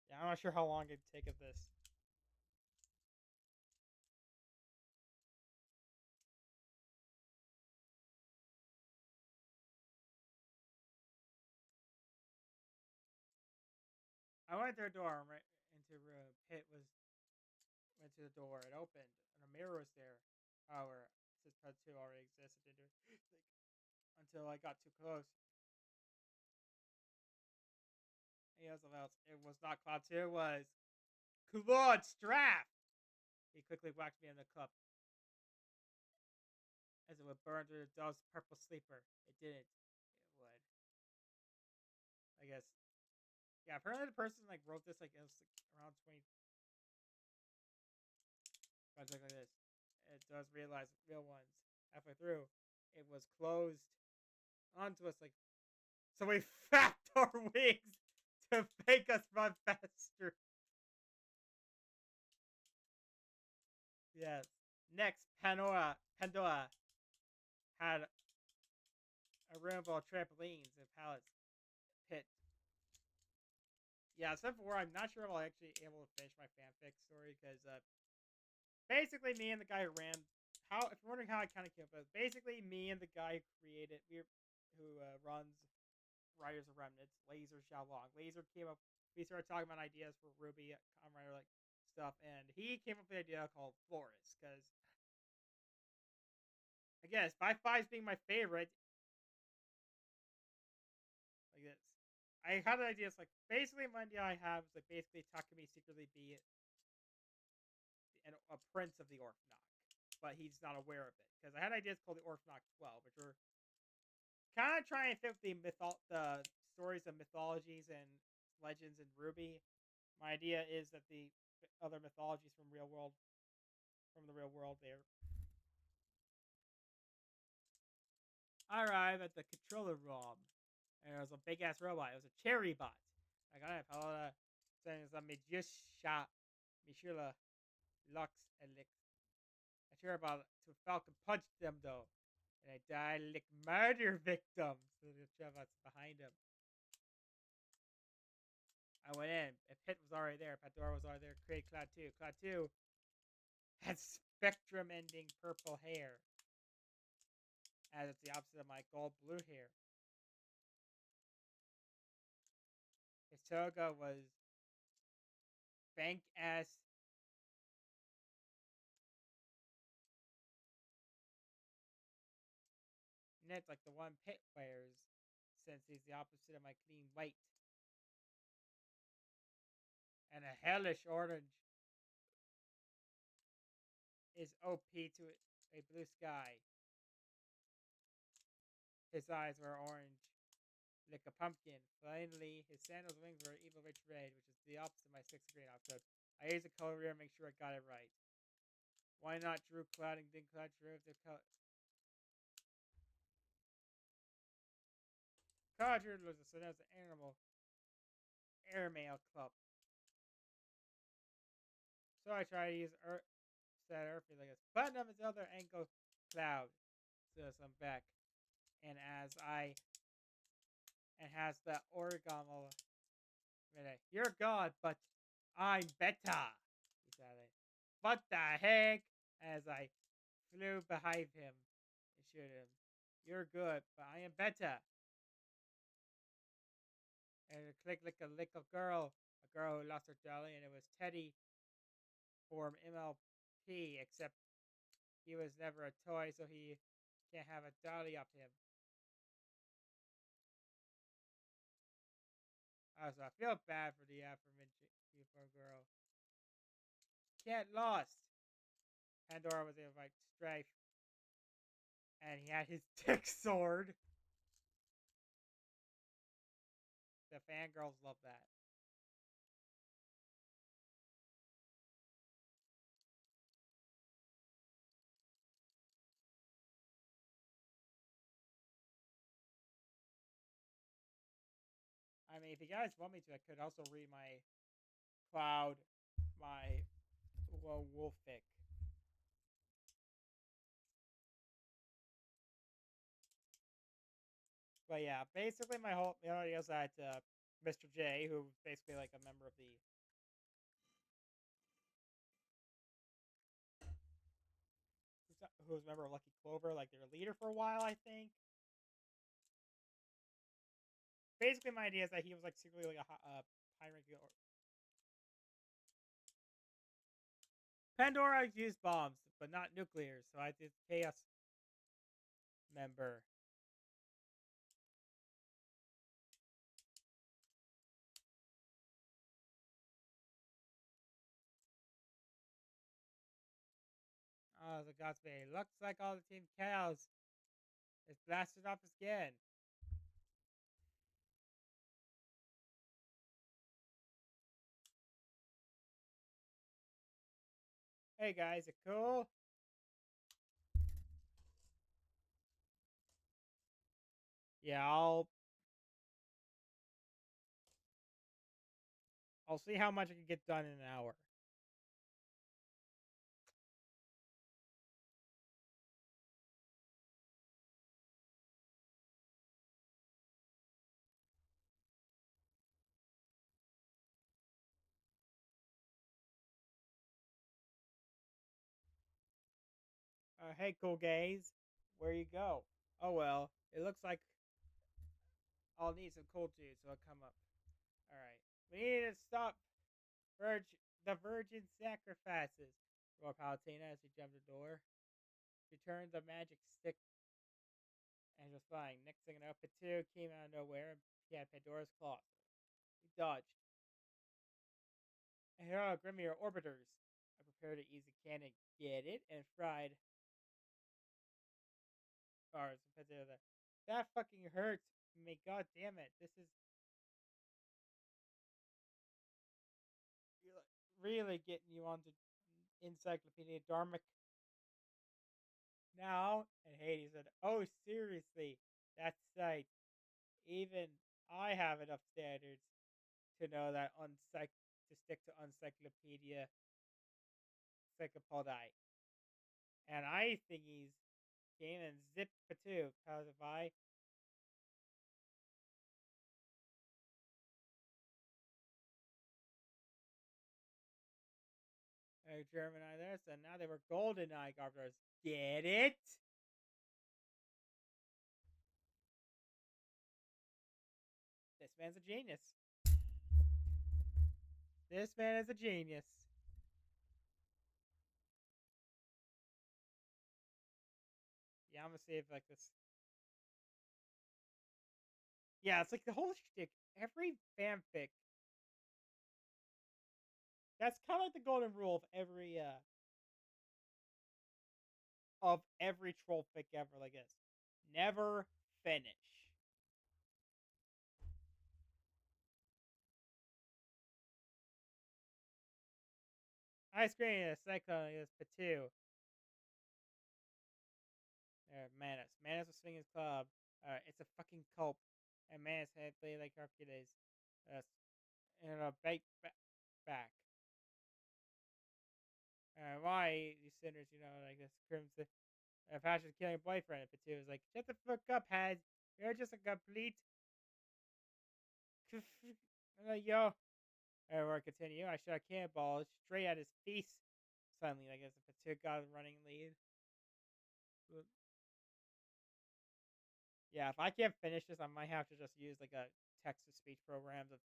Yeah, I'm not sure how long it'd take of this. I went to a door right into a room. Pit was went to the door. It opened, and a mirror was there. However, since Pet 2 already existed, like, until I got too close. He has something else. It was not Cloud 2. It was Claude Straff. He quickly whacked me in the cup as it would burn through the dog's purple sleeper. It didn't. It would. I guess. Yeah, apparently the person like wrote this like it was like, around 20. Like this. It does realize real ones. Halfway through, it was closed onto us like so we flapped our wings to make us run faster. Yes. Next, Pandora had a room full of trampolines and pallets pit. Yeah, except for I'm not sure if I'll actually able to finish my fanfic story because basically me and the guy who ran how if you're wondering how I kind of came up with it, basically me and the guy who created who runs Writers of Remnants, Laser Xiaolong. Laser came up. We started talking about ideas for Ruby, Comrade, like stuff, and he came up with an idea called Florist because I guess by fives being my favorite, like this. I had an idea. It's like basically my idea I have is like basically Takumi secretly be a prince of the Orphanok, but he's not aware of it because I had ideas called the Orphanok 12, which were kind of trying to fit the stories of mythologies and legends in Ruby. My idea is that the other mythologies from the real world, there. I arrive at the controller room, and there was a big ass robot. It was a cherry bot. I got it. Paola saying it's a Medusa, Michela, Lux, and Lick. I cherry bot to Falcon punch them though, and I died like murder victims. So the cherry bot's behind him. I went in. If Pit was already there, Pandora was already there. Create Cloud 2. Cloud 2 had spectrum ending purple hair, as it's the opposite of my gold blue hair. His toga was bank ass. Knit like the one Pit wears, since he's the opposite of my clean white. And a hellish orange is OP to a blue sky. His eyes were orange, like a pumpkin. Finally, his sandals' wings were evil rich red, which is the opposite of my sixth grade episode. I used a color reader to make sure I got it right. Why not Drew Cloud and then Cloud Drew the color? Cloud Drew was a son of an animal airmail club. So I tried to use said Earthy like this. Button of his other ankle Cloud. So I'm back. And as I and has the origami. You're God, but I'm better. He said it. What the heck? As I flew behind him and shoot him. You're good, but I am better. And it clicked like a little girl. A girl who lost her dolly, and it was Teddy from MLP, except he was never a toy, so he can't have a dolly up him. So I feel bad for the aforementioned uniform girl. Can't lost. Pandora was able to fight Strife, and he had his dick sword. The fangirls love that. I mean, if you guys want me to, I could also read my Cloud, my wolf fic. But yeah, basically my whole idea is that Mr. J, who basically like a member of the who was a member of Lucky Clover, like their leader for a while, I think. Basically, my idea is that he was like secretly like a high ranking. Pandora used bombs, but not nuclear, so I did Chaos member. Oh, the Godspeed. Looks like all the Team Chaos is blasted off again. Hey guys, it cool? Yeah, I'll see how much I can get done in an hour. Hey, cool gaze. Where you go? Oh well, it looks like I'll need some cold juice, so I'll come up. All right, we need to stop the virgin sacrifices. Roared Palatina as he jumped the door. She turned the magic stick and was flying. Next thing you know, Patu came out of nowhere and he had Pandora's claws. He dodged. And here are Grimmier orbiters. I prepared an easy cannon. Get it? And fried bars. That fucking hurts me. God damn it. This is really getting you onto Encyclopedia Dharmic now. And Hades said, "Oh, seriously? That's like, even I have enough standards to know that to stick to Encyclopedia Psychopodite. And I think he's gaining zip too, because if I German eye there, so now they were golden eye goblins. Get it? This man's a genius. This man is a genius. Yeah, I'm gonna see if like this. Yeah, it's like the whole shtick. Every fanfic. That's kind of like the golden rule of every troll fic ever. Like this, never finish. Ice cream, a cyclone is Patu. Manus. Manus was swinging his club. It's a fucking cult. And Manus had played like Hercules. And a back. Why, you sinners, like this crimson. Passion killing boyfriend. Patu was like, shut the fuck up, head. You're just a complete. Yo. We're continue. I shot a cannonball straight at his face. Suddenly, I guess, if Patu got a running lead. Yeah, if I can't finish this, I might have to just use like a text to speech program to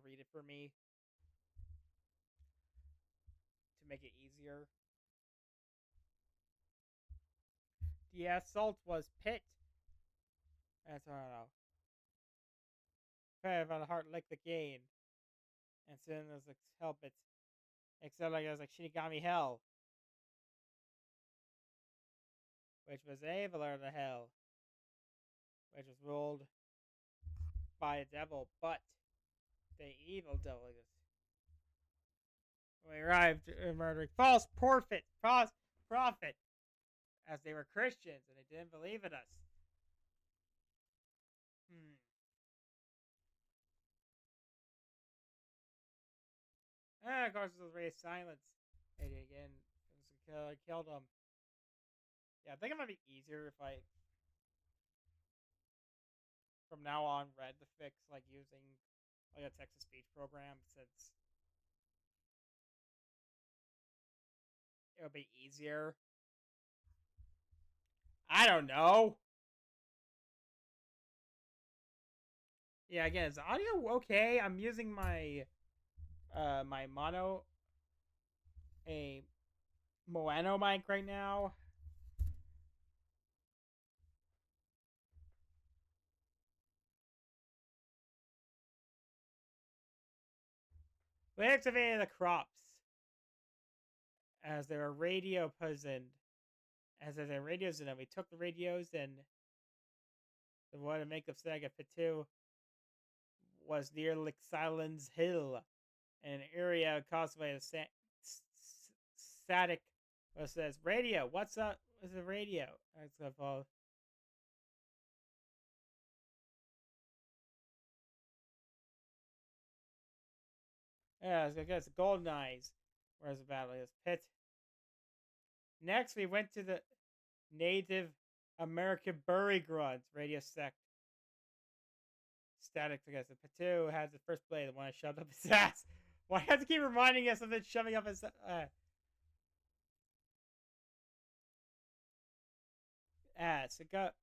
read it for me to make it easier. The assault was pit. That's I don't know. Kind of the heart like the gain. And soon it was like help it. Except like it was like Shinigami Hell. Which was abler to hell. Which was ruled by a devil, but the evil devil is. We arrived murdering false prophet, as they were Christians and they didn't believe in us. Of course, it was raised silence. And again, it was a killer. I killed him. Yeah, I think it might be easier if I, from now on, read the fix like using like a text to speech program, since it'll be easier. I don't know. Yeah, again, is audio okay? I'm using my a Moano mic right now. We activated the crops as they were radio positioned. As their radios in them, we took the radios and the one to make of Saga Patu was near Lixilan's Hill, an area caused by a static. What says radio? What's up? What's the radio? That's all. Yeah, I guess Golden Eyes. Where's the battle is Pit. Next, we went to the Native American Bury Grunts radio sect. Static, I guess. Patu has the first play, the one I shoved up his ass. Why do you have to keep reminding us of it shoving up his ass. It got,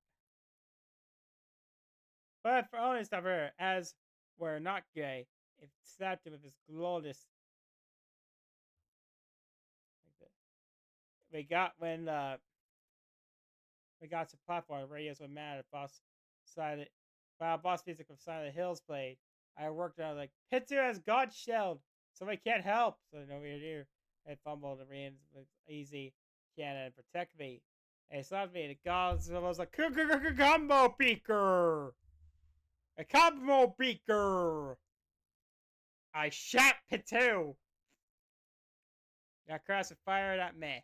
but for honest of her, as were not gay, it slapped him with his glorious. Like we got when we got to platform, radios were mad at Boss Silent. While Boss music of Silent Hills played, I worked on like Pitsu has got shelled, so I can't help. So no weird here. I fumbled the reins with easy cannon and protect me. And he slapped me. The gods was a combo beaker. A combo beaker. I shot Pitsu. Got cross and fired at me.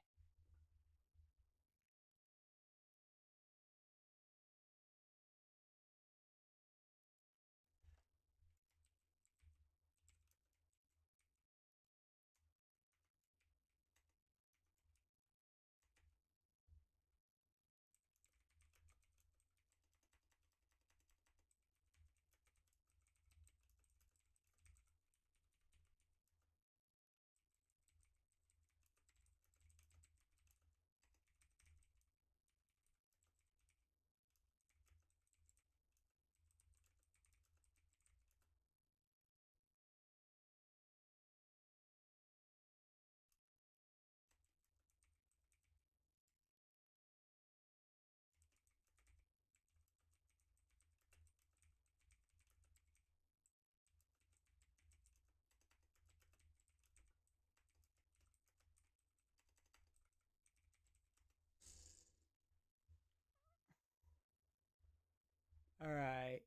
All right.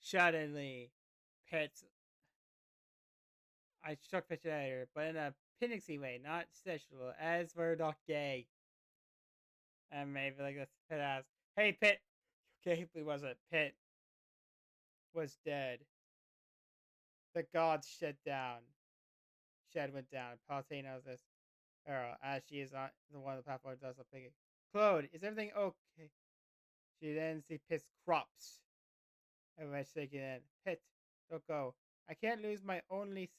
Suddenly, Pitts. I struck Pitch at her, but in a panicky way, not sexual, as we're not gay. And maybe like this Pitt asked, "Hey Pitt, okay, he wasn't. Pitt was dead. The gods shut down. Shed went down. Palpatine knows this. Arrow, as she is not the one the platform does the picking. Claude, is everything okay?" She then sees Pitt's crops. Everyone shaking in. Pitt, don't go. I can't lose my only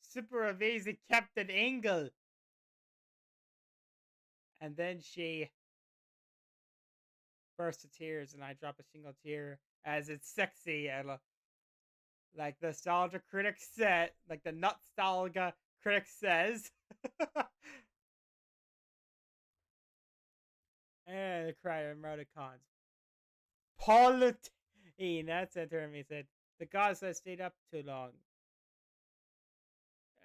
super amazing Captain Angle. And then she bursts to tears, and I drop a single tear as it's sexy and like the nostalgia critic said, like the nostalgia critic says. And the cry of emoticons. Palatine, that's it. He said the gods that stayed up too long.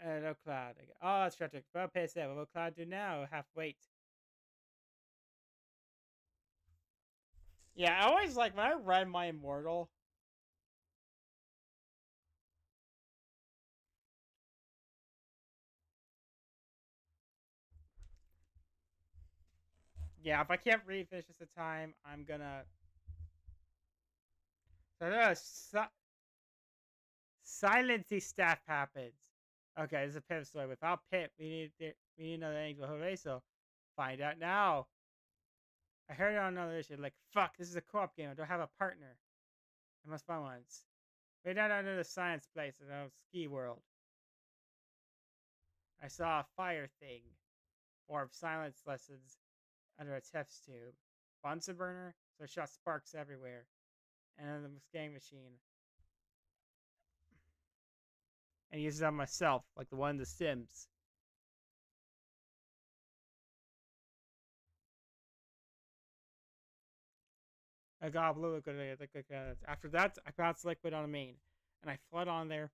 No Cloud. Oh, that's tragic. Well, pay said, what will Cloud do now? Half wait. Yeah, I always like when I read my Immortal. Yeah, if I can't read finish this at time, I'm gonna. So silency stuff happens. Okay, this is a Pip story. Without Pip, we need another angel. Hooray! So find out now. I heard it on another issue. Like fuck, this is a co-op game. I don't have a partner. I must find one. Way down under the science place in a ski world. I saw a fire thing, or silence lessons under a test tube. Bunsen burner, so it shot sparks everywhere. And the scanning machine. And uses it on myself, like the one in The Sims. I got blue liquid. After that, I pounced liquid on a main, and I fled on there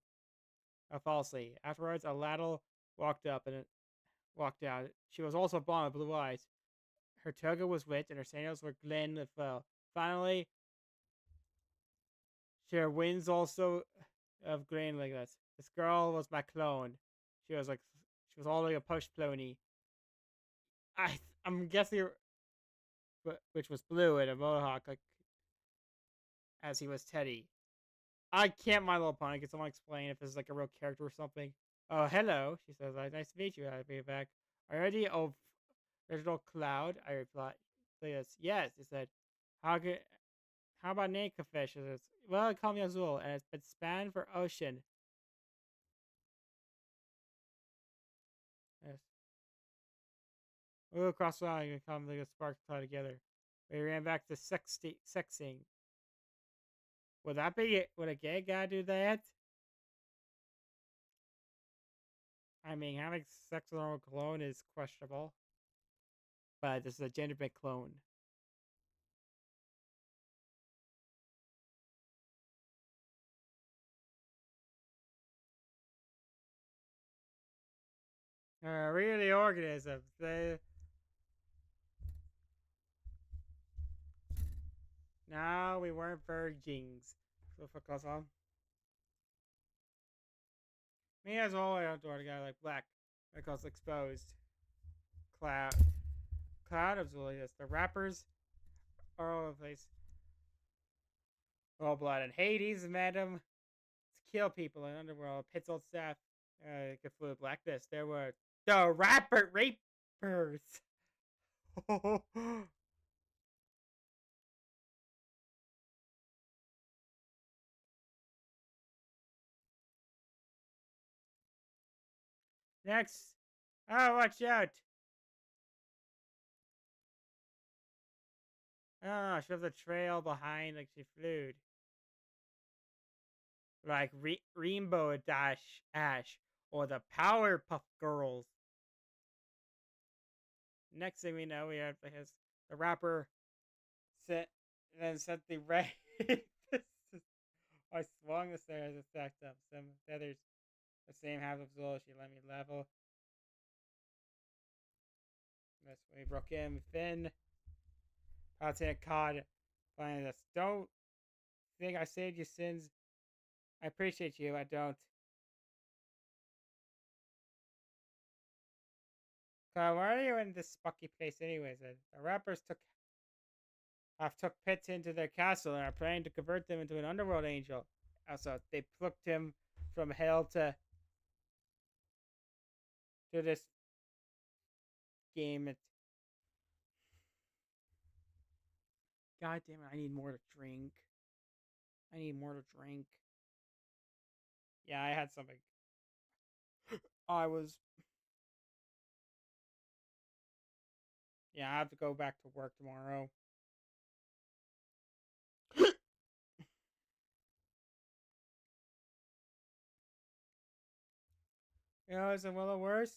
falsely. Afterwards, a ladle walked up and walked out. She was also blonde with blue eyes. Her toga was wet, and her sandals were glen as well. Finally, she had wings also of grain like this. This girl was my clone. She was all like a push plony. I'm guessing, which was blue and a mohawk, like as he was Teddy. I can't My Little Pony. Can someone explain if this is like a real character or something? Oh, hello, she says. Nice to meet you. I'll be back. Already of original Cloud? I replied. Yes, he said. How could, how about Naked Fish? He says, well, call me Azul, and it's been spanned for ocean. Yes. We'll across the line and come like a spark tie together. We ran back to sexing. Would that be it? Would a gay guy do that? I mean, having sex with a clone is questionable, but this is a gender bent clone. Really organisms. No, we weren't virgins. So fuck us on. Me as well, I outdoor the guy like black because exposed. Cloud. Cloud absolutely is. The rappers are all over the place. All blood and Hades, madam. To kill people in underworld. Pit's old staff. Cthulhu Blacklist. There were the rapper rapers. Next. Oh, watch out. Oh, she left a trail behind like she flew. Like Rainbow Dash Ash or the Powerpuff Girls. Next thing we know, we have the rapper set then set the red. I swung the stairs and stacked up some feathers. The same half of Zola. She let me level. That's when we broke in. Finn. I'll say a cod. Finding this. Don't think I saved your sins. I appreciate you. I don't. Why are you in this spucky place anyways? The rappers have took Pitts into their castle and are planning to convert them into an underworld angel. Also, they plucked him from hell to this game. God damn it! I need more to drink. I need more to drink. Yeah, I had something. I was. Yeah, I have to go back to work tomorrow. You know, it's a little worse.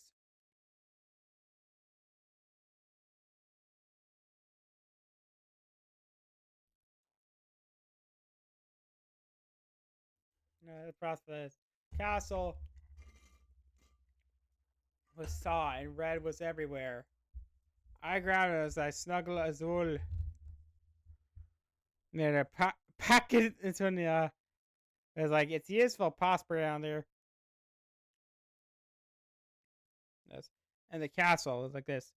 The process. Castle was saw and red was everywhere. I grabbed it as I snuggled Azul near the packet into the. It's like it's useful prosper down there. Yes. And the castle is like this.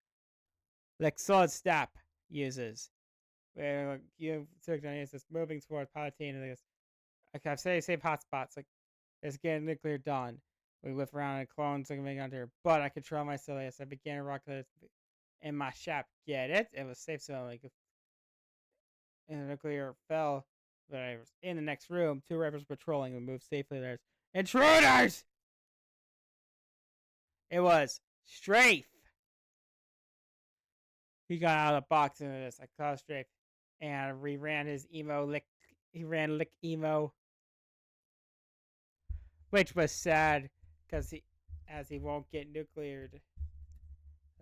Like solid step uses. Where like, you took on this moving towards Palatine and this like I've said same hotspots, like it's getting nuclear dawn. We whip around and clones like under here. But I control myself as I began to rock in my shop. Get it? It was safe zone like and the nuclear fell. But I was in the next room. Two rebels patrolling and moved safely. There's intruders. It was Strafe. He got out of the box into this. I called Strafe, and we ran his emo lick. He ran lick emo, which was sad because he won't get nucleared.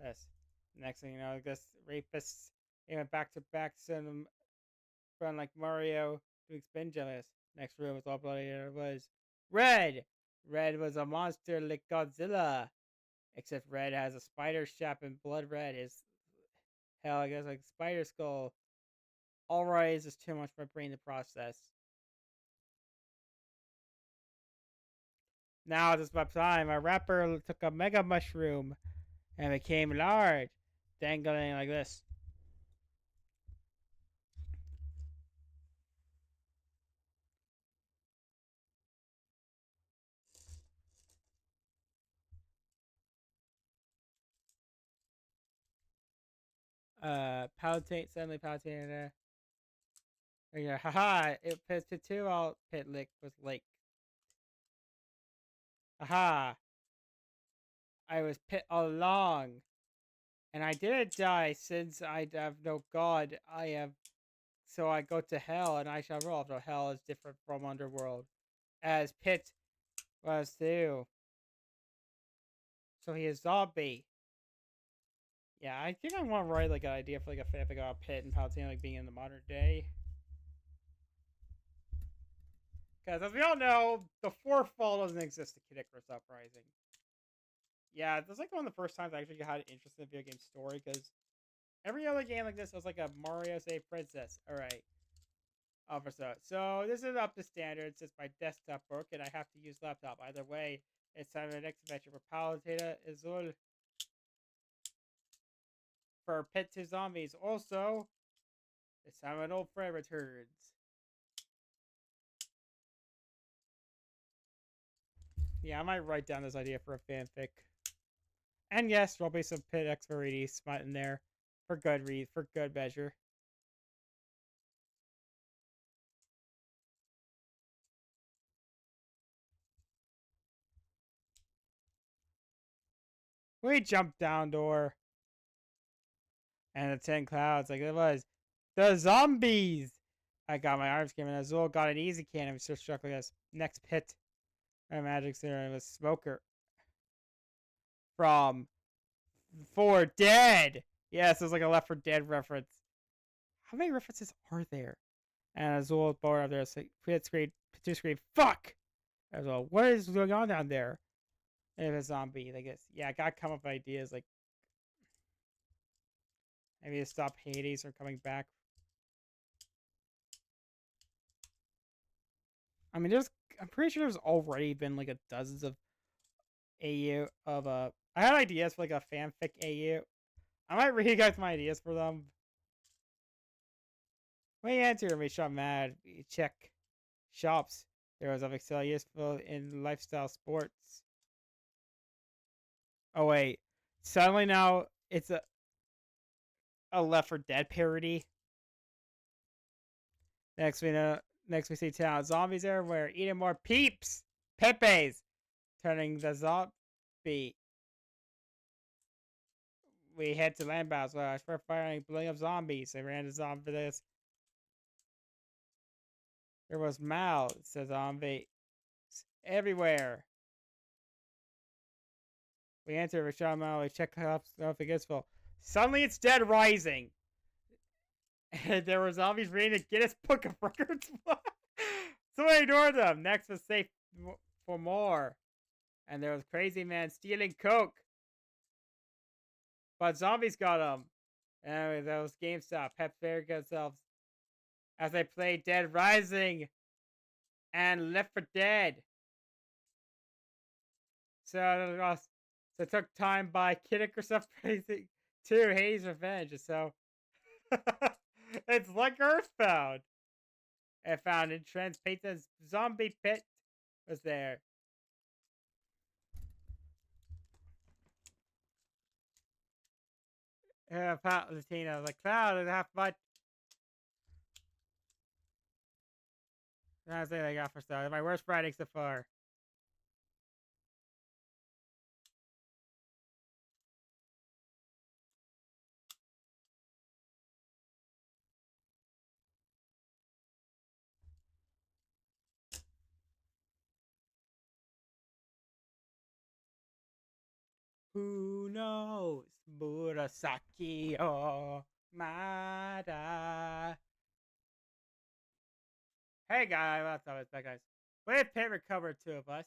Yes. Next thing you know, this rapist he went back to back, some run like Mario doing spin jumps. Next room was all bloody. It was Red. Red was a monster like Godzilla, except Red has a spider shap and blood red is hell. I guess like spider skull. All right, is just too much for my brain to process. Now it's about time. A rapper took a mega mushroom and became large, dangling like this. Palpate suddenly palpate. Yeah, haha! It pit to two all pit lick with lake. Aha! I was pit all along. And I didn't die since I have no god. I have. So I go to hell and I shall rule. Although hell is different from underworld. As Pit was too. So he is zombie. Yeah, I think I want to write like an idea for like a fanfic about Pit and Palpatine like being in the modern day. Because as we all know, the fourth fall doesn't exist in Kid Icarus Uprising. Yeah, this is like one of the first times I actually had an interest in the video game story because every other game like this was like a Mario Save Princess. Alright. So this is up to standard since my desktop work and I have to use laptop. Either way, it's time for the next adventure for Palutena Azul for Pit to Zombies. Also, it's time an old friend returns. Yeah, I might write down this idea for a fanfic. And yes, there'll be some Pit X480 smut in there for good measure. We jumped down door and the 10 clouds like it was the zombies. I got my arms came in. Azul got an easy cannon. So struck like this. Next Pit. My magic serum was Smoker from For Dead. Yes, it was like a Left 4 Dead reference. How many references are there? And Azul board up there. So Pit screamed. Pit screamed. Fuck. Azul, what is going on down there? And a zombie, I guess. Yeah, I gotta come up with ideas like maybe to stop Hades from coming back. I mean, I'm pretty sure there's already been like a dozens of AU of I had ideas for like a fanfic AU. I might read you guys my ideas for them. When you enter, we shop mad. We check shops. There was a Excel useful in lifestyle sports. Oh wait, suddenly now it's a Left 4 Dead parody. Next we know. Next we see town zombies everywhere, eating more peeps, Pepe's, turning the zombie. We head to Landbows where I was firing, blowing up zombies. I ran to zombie for this. There was Mal, says zombie everywhere. We enter Rashad Mal, we check up if it gets full. Suddenly it's Dead Rising. And there were zombies reading the Guinness Book of Records. So I ignored them. Next was safe for more. And there was Crazy Man stealing Coke. But zombies got him. Anyway, that was GameStop. Pep Fair themselves as they played Dead Rising and Left 4 Dead. So it took time by Kid Icarus Uprising to Hades Revenge. So it's like Earthbound. I found in Trent's Pizza's zombie pit was there. Latina like Cloud and half much. That's what I got for stuff. My worst Friday so far. Who knows? Murasaki o Mada. Hey guys, what's up? It's back, guys. We have Pit recovered two of us.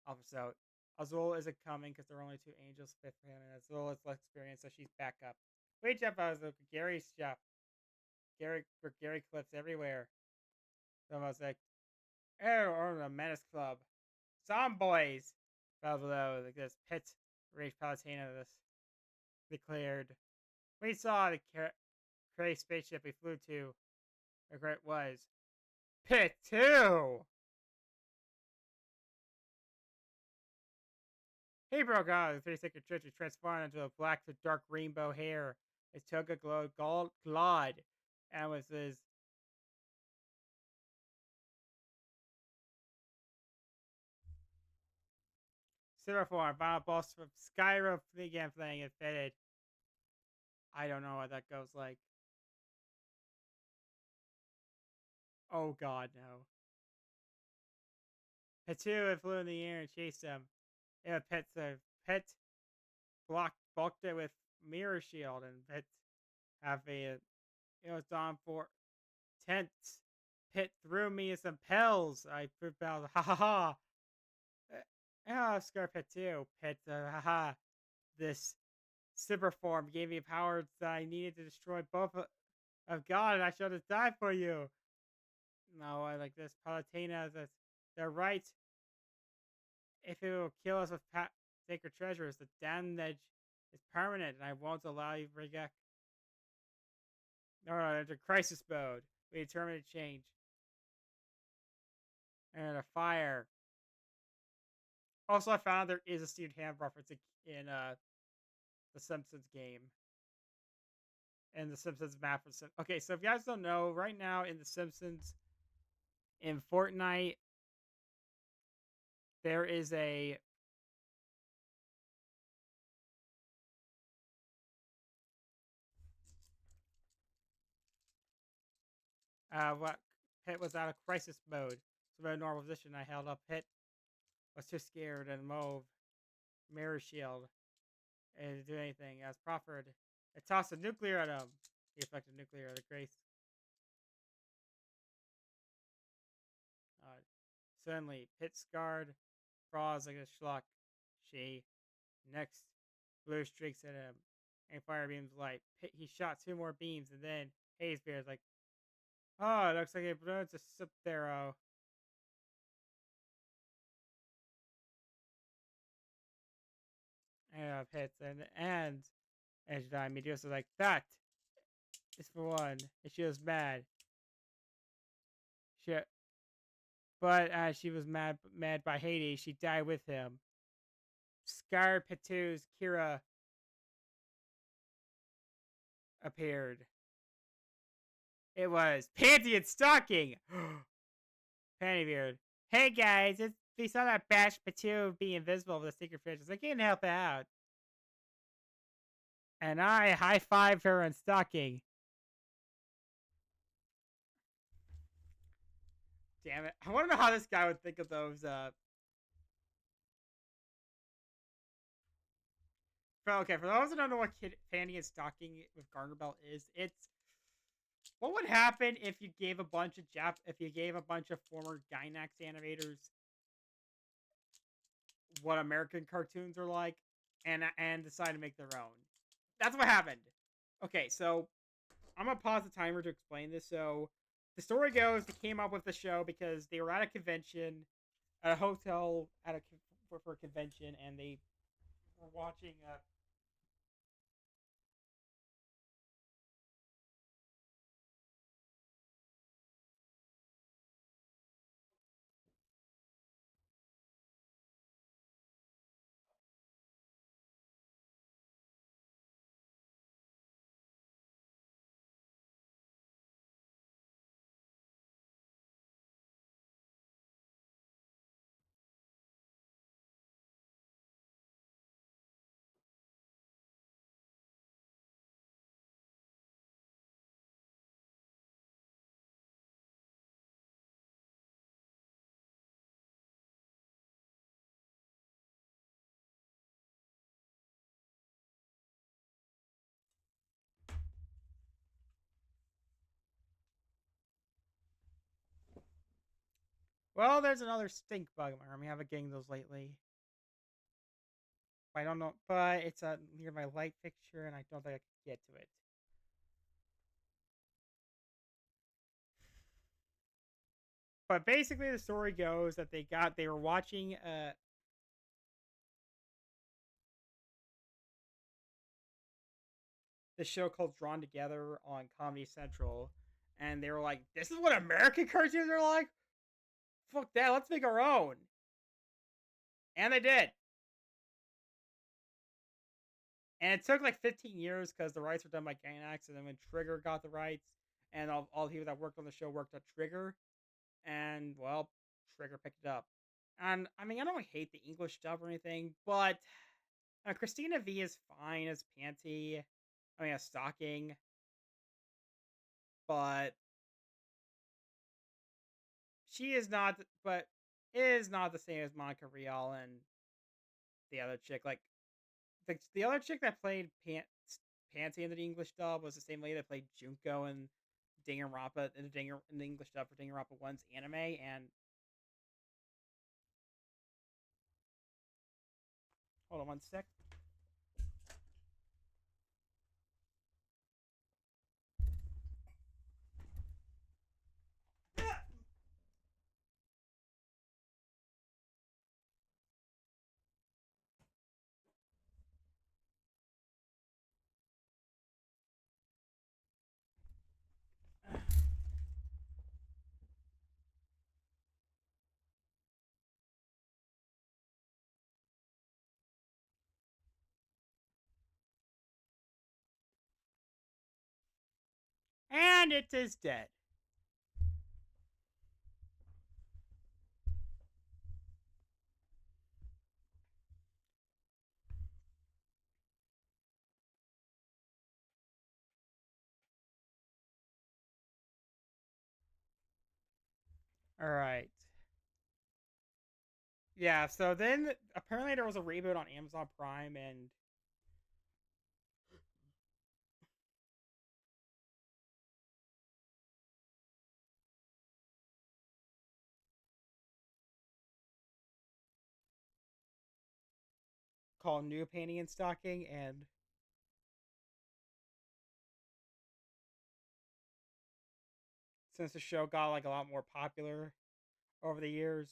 Also, Azul isn't coming because there are only two angels fit for him, and Azul is less experienced, so she's back up. We jump out of Gary's shop. Gary clips everywhere. So I was like, oh, or the Menace Club. Zomboys! Fell below, like this Pit Rage Palatina this declared. We saw the crazy spaceship we flew to. Where it was. Pit 2! He broke out of the 3-second trench and transformed into a black to dark rainbow hair. His toga glowed glod, and was his silver form, final boss from Skyrim began playing and fitted. I don't know what that goes like. Oh god, no. Petu flew in the air and chased him. Yeah, Pet bulked it with mirror shield, and Pet have a it was on for tents. Pit threw me some pills. I pooped out. Ha ha ha. Oh, Scar Pit too. Pit. Ha ha. This super form gave me powers that I needed to destroy both of God, and I should have died for you. No, I like this. Palutena, they're right. If it will kill us with sacred treasures, the damage is permanent, and I won't allow you to reject. No, enter crisis mode. We determine to change. And a fire. Also, I found out there is a Steve Ham reference in the Simpsons game. And the Simpsons map. Okay, so if you guys don't know, right now in the Simpsons, in Fortnite, there is a what Pit was out of crisis mode. So in a normal position, I held up Pit was too scared and move mirror shield and do anything as proffered. It tossed a nuclear at him. The effective nuclear, the grace. Uh, Suddenly, Pit scarred, froze like a schluck. She next blue streaks at him, and fire beams light. Pit, he shot two more beams, and then Haze Bear's like, "Oh, it looks like it blew into sub arrow." And hits and Medusa was like, "That is for one." And she was mad. She, but as she was mad by Hades, she died with him. Scar Petu's Kira appeared. It was Panty and Stocking. Pantybeard. Hey guys, we saw that Bash Petu be invisible with a secret fishes. I can't help out. And I high fived her in Stocking. Damn it! I want to know how this guy would think of those. Okay, for those that don't know what Fanny and Stocking with Garter Belt is, it's what would happen if you gave a bunch of former Gynax animators what American cartoons are like, and decide to make their own. That's what happened. Okay, so I'm gonna pause the timer to explain this. So the story goes, they came up with the show because they were at a convention, at a hotel, for a convention, and they were watching. Well, there's another stink bug in my room. I haven't getting those lately. I don't know, but it's near my light fixture, and I don't think I can get to it. But basically, the story goes that they were watching the show called Drawn Together on Comedy Central, and they were like, "This is what American cartoons are like. Fuck that, let's make our own." And they did. And it took like 15 years because the rights were done by Gainax, and then when Trigger got the rights, and all the people that worked on the show worked at Trigger, and well, Trigger picked it up. And I mean, I don't hate the English dub or anything, but Christina V is fine as Panty. I mean, a stocking, but she is not. But it is not the same as Monica Rial and the other chick. Like the other chick that played Pansy in the English dub was the same lady that played Junko in Danganronpa in the English dub for Danganronpa 1's anime. And hold on one sec. And it is dead. All right. Yeah. So then apparently there was a reboot on Amazon Prime and called New Painting and Stocking, and since the show got like a lot more popular over the years,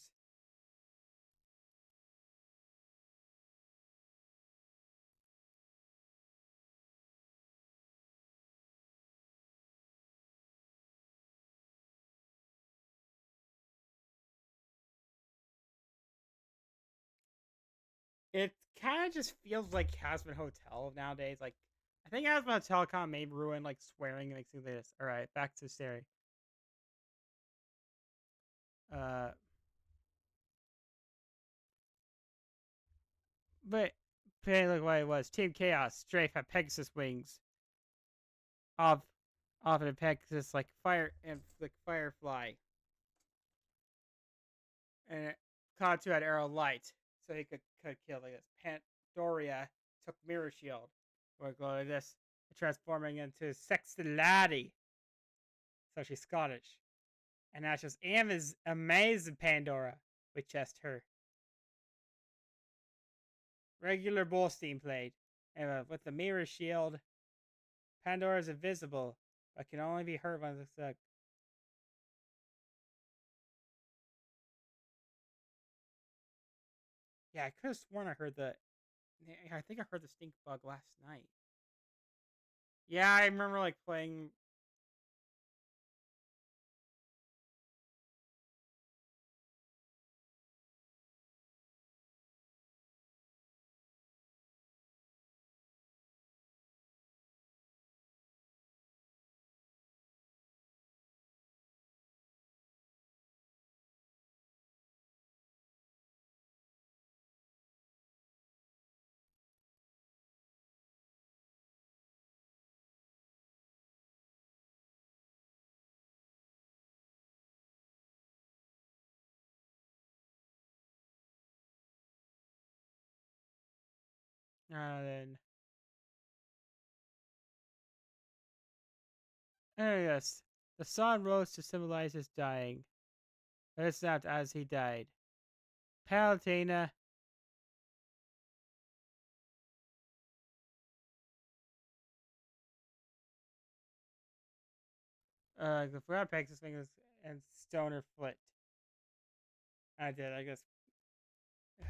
it kind of just feels like Hazbin Hotel nowadays. Like I think Hazbin Hotel kind of made ruin like swearing and mixing this. All right, back to Sari. Uh, but hey, look what it was. Team Chaos strafe had Pegasus wings off off of Pegasus like fire and like Firefly, and Katu had arrow light, so he could kill like this. Pandoria took mirror shield. We're going to this transforming into sexy laddie. So she's Scottish. And now she's amazing Pandora with just her. Regular Bolstein played. And with the mirror shield, Pandora is invisible, but can only be hurt when it's yeah, I could have sworn I heard the. I think I heard the stink bug last night. Yeah, I remember like playing. Then. Oh, yes. The sun rose to symbolize his dying. But it's not as he died. Palatina. The Brown Pegasus fingers and Stoner Foot. I did, I guess.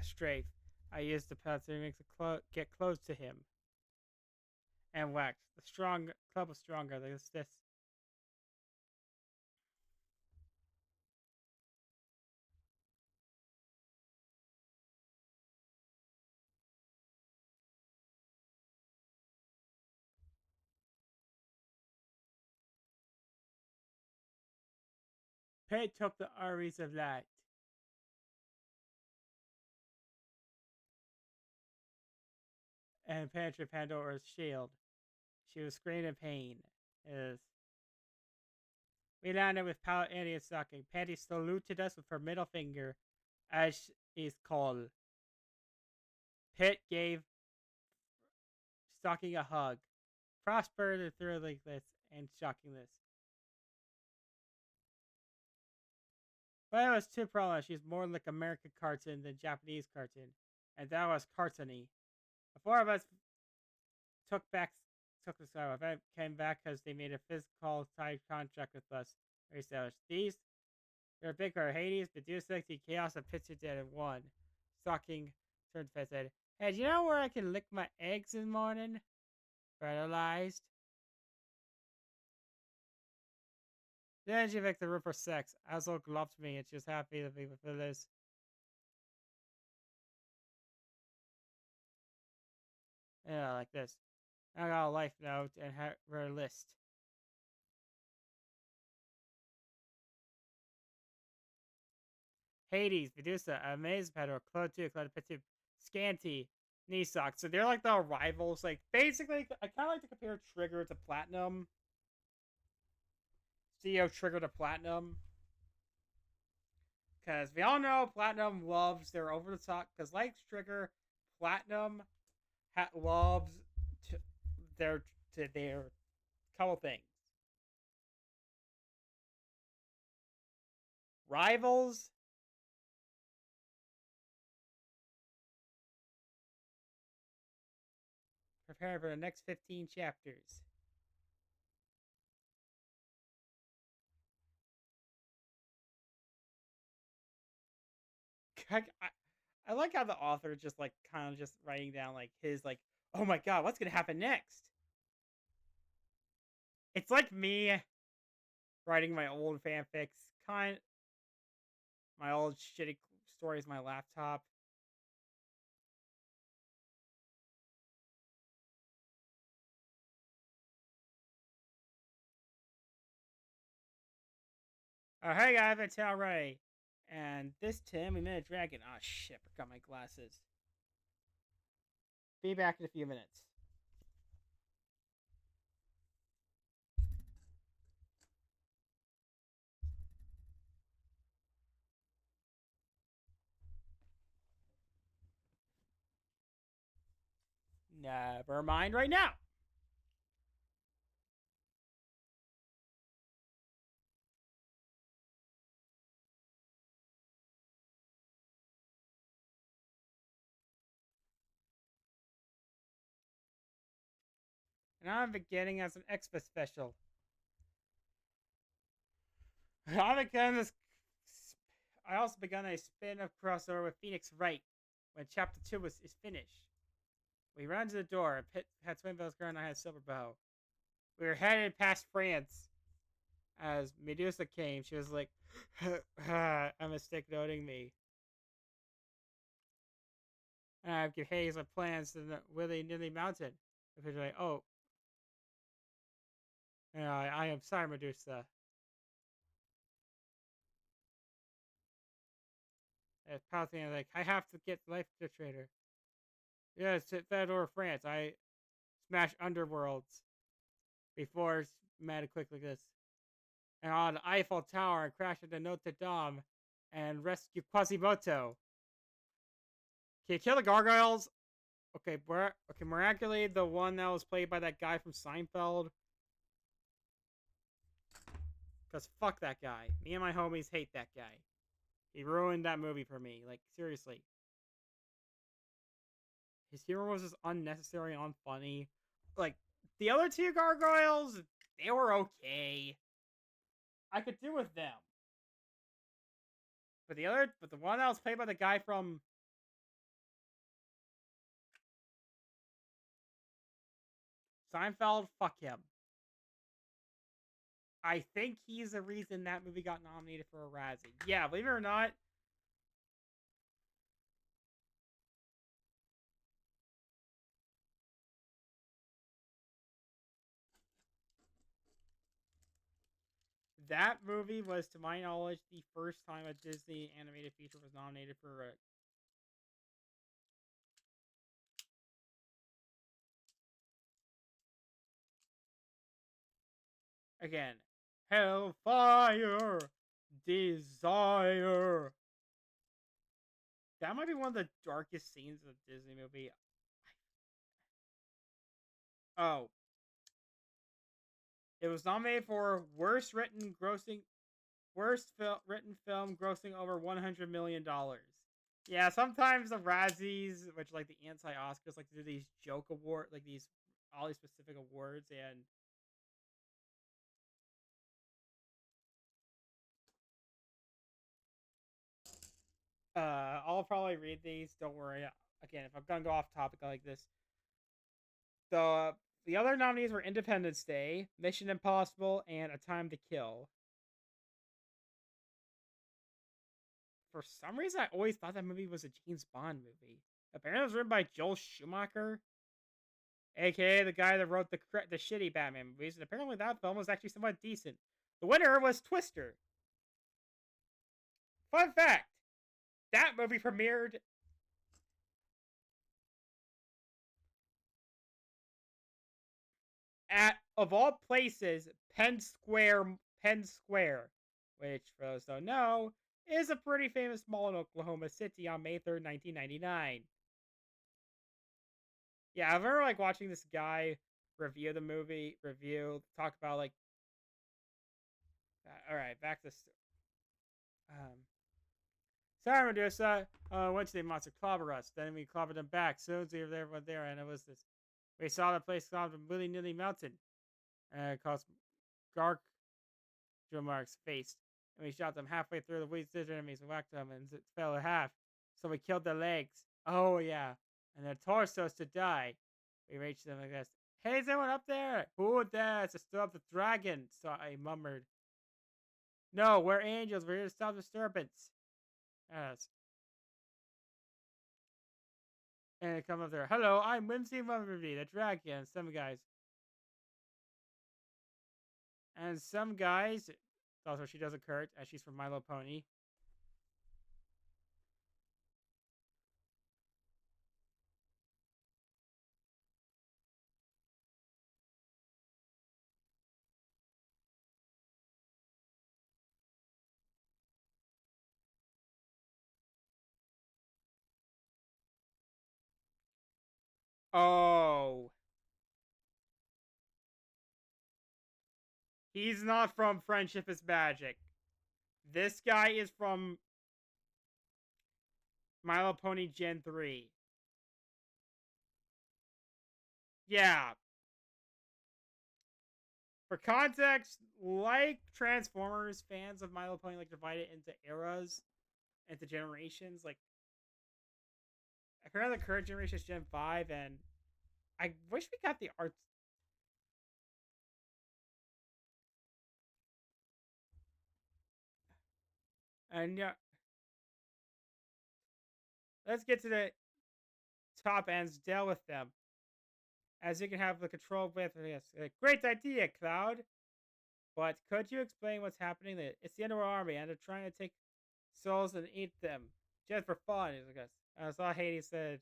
Strafe. I used the Palatina to get close to him. And wax. The strong club was stronger. This. Pei took the Aries of Light and penetrated Pandora's shield. She was screaming in pain. Is we landed with Pal Andy sucking. Patty saluted us with her middle finger, as is called. Pitt gave Stocking a hug. Prospered through like this and shocking this. But it was two problems. She's more like American cartoon than Japanese cartoon. And that was cartoony. The four of us took back took this out. Came back because they made a physical side contract with us. We established these. They're bigger. Hades, Medusa, the Chaos, and Pizza Dead in one. Stocking turned to Pet said, "Hey, do you know where I can lick my eggs in the morning? Fertilized." Then she picked the room for sex. Azul loved me and she was happy to be with this. Yeah, like this. I got a life note and her list. Hades, Medusa, Amaze Pedal, Claude 2, Claude Petit, Scanty, Knee Socks. So they're like the rivals. Like, basically, I kind of like to compare Trigger to Platinum. CEO Trigger to Platinum. Because we all know Platinum loves their over the top. Because, like Trigger, Platinum loves to their couple things. Rivals. Prepare for the next 15 chapters. I like how the author just like kind of just writing down like his like, oh my god, what's gonna happen next? It's like me writing my old fanfics, my old shitty stories, my laptop. Oh hey guys, it's Al Ray, and this time we met a dragon. Oh shit, I forgot my glasses. Be back in a few minutes. Never mind right now. And I'm beginning as an extra special. I began this. I also begun a spin-off crossover with Phoenix Wright when Chapter 2 is finished. We ran to the door, and Pitt had Swinville's girl and I had Silver Bow. We were headed past France. As Medusa came, she was like, a mistake noting me. And I give Hades my plans to the willy-nilly mountain. If it's like, oh, I am sorry, Medusa. As Palpatine, like, I have to get life to the trader. Yes, to Theodore, France. I smash underworlds before mad quick like this. And on the Eiffel Tower and crash into Notre Dame and rescue Quasimodo. Can you kill the gargoyles? Okay, miraculously the one that was played by that guy from Seinfeld. Because fuck that guy. Me and my homies hate that guy. He ruined that movie for me. Like, seriously. His humor was just unnecessary and unfunny. Like, the other two gargoyles, they were okay. I could do with them. But the one that was played by the guy from Seinfeld, fuck him. I think he's the reason that movie got nominated for a Razzie. Yeah, believe it or not. That movie was, to my knowledge, the first time a Disney animated feature was nominated for a. Again, Hellfire, Desire. That might be one of the darkest scenes of a Disney movie. Oh, it was nominated for written film grossing over $100 million. Yeah, sometimes the Razzies, which like the anti-Oscars, like to do these joke award, like these all these specific awards, and I'll probably read these. Don't worry. Again, if I'm gonna go off topic like this, the other nominees were Independence Day, Mission Impossible, and A Time to Kill. For some reason, I always thought that movie was a James Bond movie. Apparently, it was written by Joel Schumacher, aka the guy that wrote the shitty Batman movies, and apparently that film was actually somewhat decent. The winner was Twister. Fun fact: that movie premiered at, of all places, Penn Square, which for those who don't know is a pretty famous mall in Oklahoma City on May 3rd, 1999. Yeah, I remember like watching this guy review the movie, talk about like, all right, back to um, sorry, Medusa. Went to the monster clobber us. Then we clobbered them back. Soon as we were there, and it was this. We saw the place called Willy Nilly Mountain. And it caused Gark Mark's face. And we shot them halfway through the weeds, scissor enemies, and whacked them, and it fell in half. So we killed their legs. Oh, yeah. And their torsos to die. We reached them like this. Hey, is anyone up there? Who dares to stop the dragon? So I murmured. No, we're angels. We're here to stop disturbance. Yes. And they come up there. Hello, I'm Whimsy Mummerby, the dragon. Some guys. Also, she does a Kurt, as she's from Milo Pony. Oh. He's not from Friendship is Magic. This guy is from Milo Pony Gen 3. Yeah. For context, like Transformers, fans of Milo Pony like divide it into eras, into generations. Like, apparently the current generation is Gen 5, and I wish we got the arts. And yeah, let's get to the top ends, deal with them. As you can have the control with this. Great idea, Cloud. But could you explain what's happening? It's the Underworld Army, and they're trying to take souls and eat them. Just for fun, I guess. I saw Hades said.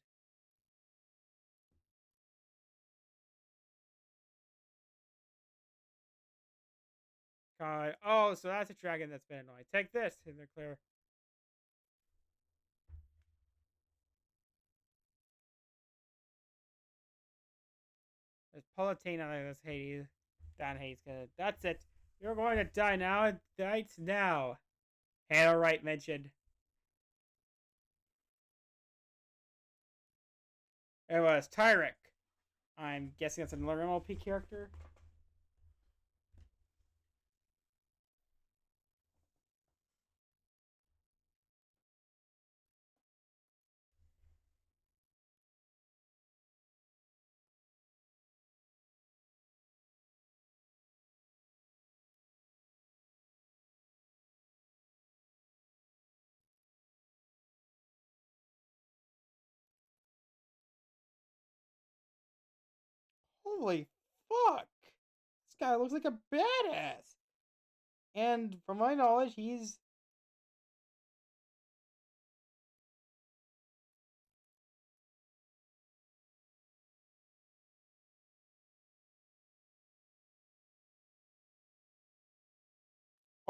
God, oh, so that's a dragon that's been annoying. Take this, and they're clear. There's Palatine on this Hades. Down Hades. That's it. You're going to die now. Right now. Hannah Wright mentioned. It was Tyrek. I'm guessing that's another MLP character. Holy fuck! This guy looks like a badass. And from my knowledge, he's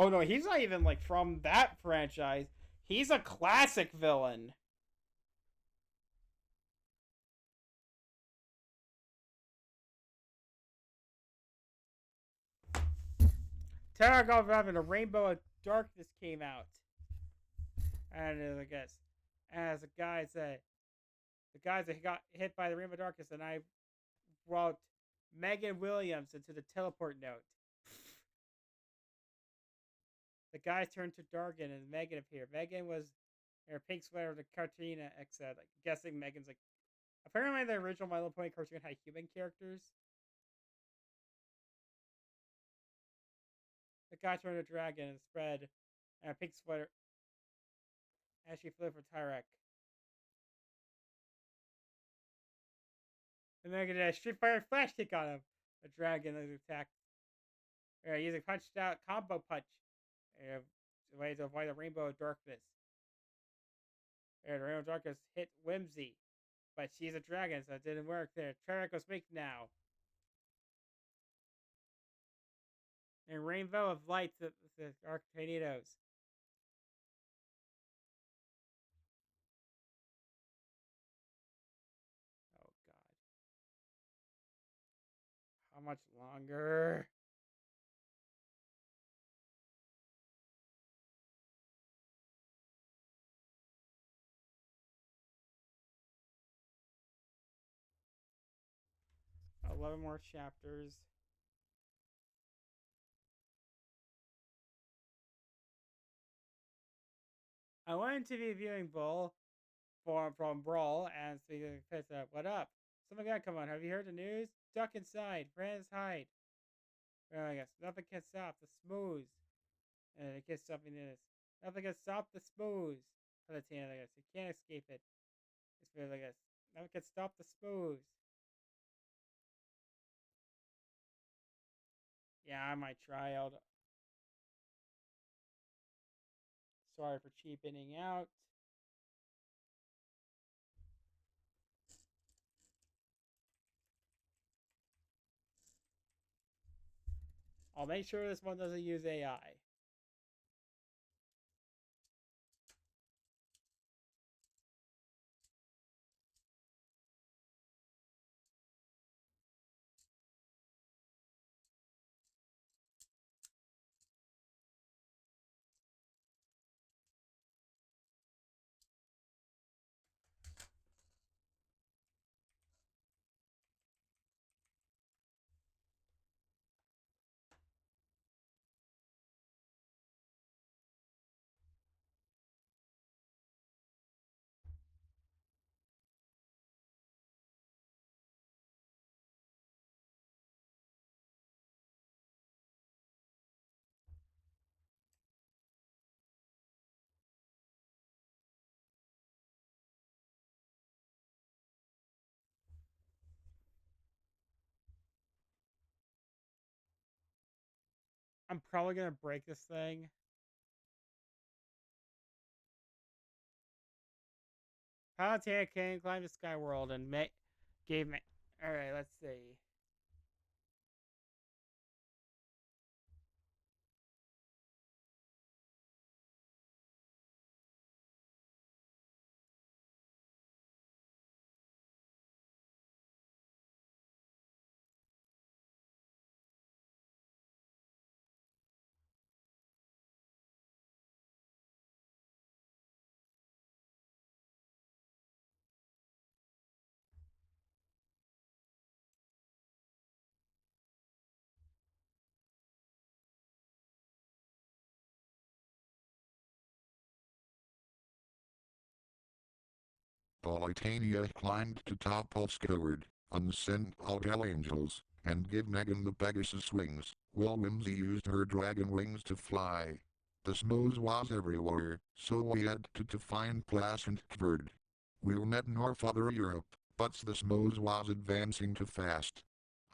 Oh no, he's not even like from that franchise. He's a classic villain. Tarkov Revan, a Rainbow of Darkness came out. And I guess, as the guy said, the guys that got hit by the Rainbow of Darkness, and I wrote Megan Williams into the teleport note. The guys turned to Dargan and Megan appeared. Megan was in her pink sweater with a cartoon X said, like, guessing Megan's like, apparently the original My Little Pony cartoon had human characters. The guy turned to a dragon and spread a pink sweater as she flew for Tyrek. And Megan did a Street Fighter flash kick on him. The dragon attacked. Using punched out combo punch. Way to avoid the Rainbow of Darkness. The Rainbow of Darkness hit Whimsy. But she's a dragon, so it didn't work there. Tyrek was weak now. And Rainbow of Lights, the Arcanitos. Oh god. How much longer? $11 more chapters. I wanted to be viewing Bull from Brawl and speaking of Piss Up. What up? Something got come on. Have you heard the news? Duck inside. Friends hide. I guess nothing can stop the smooth. And it gets something in this. Nothing can stop the smooth. For the team, I guess. You can't escape it. It's really, I guess. Nothing can stop the smooth. Yeah, I might try out. Sorry for cheapening out. I'll make sure this one doesn't use AI. I'm probably gonna break this thing. Palutena can climb the sky world and gave me. Alright, let's see. Politania climbed to topple Skyward, unsent all angels, and give Megan the Pegasus wings, while Whimsy used her dragon wings to fly. The snows was everywhere, so we had to find Pleasant Bird. We met North other Europe, but the snows was advancing too fast.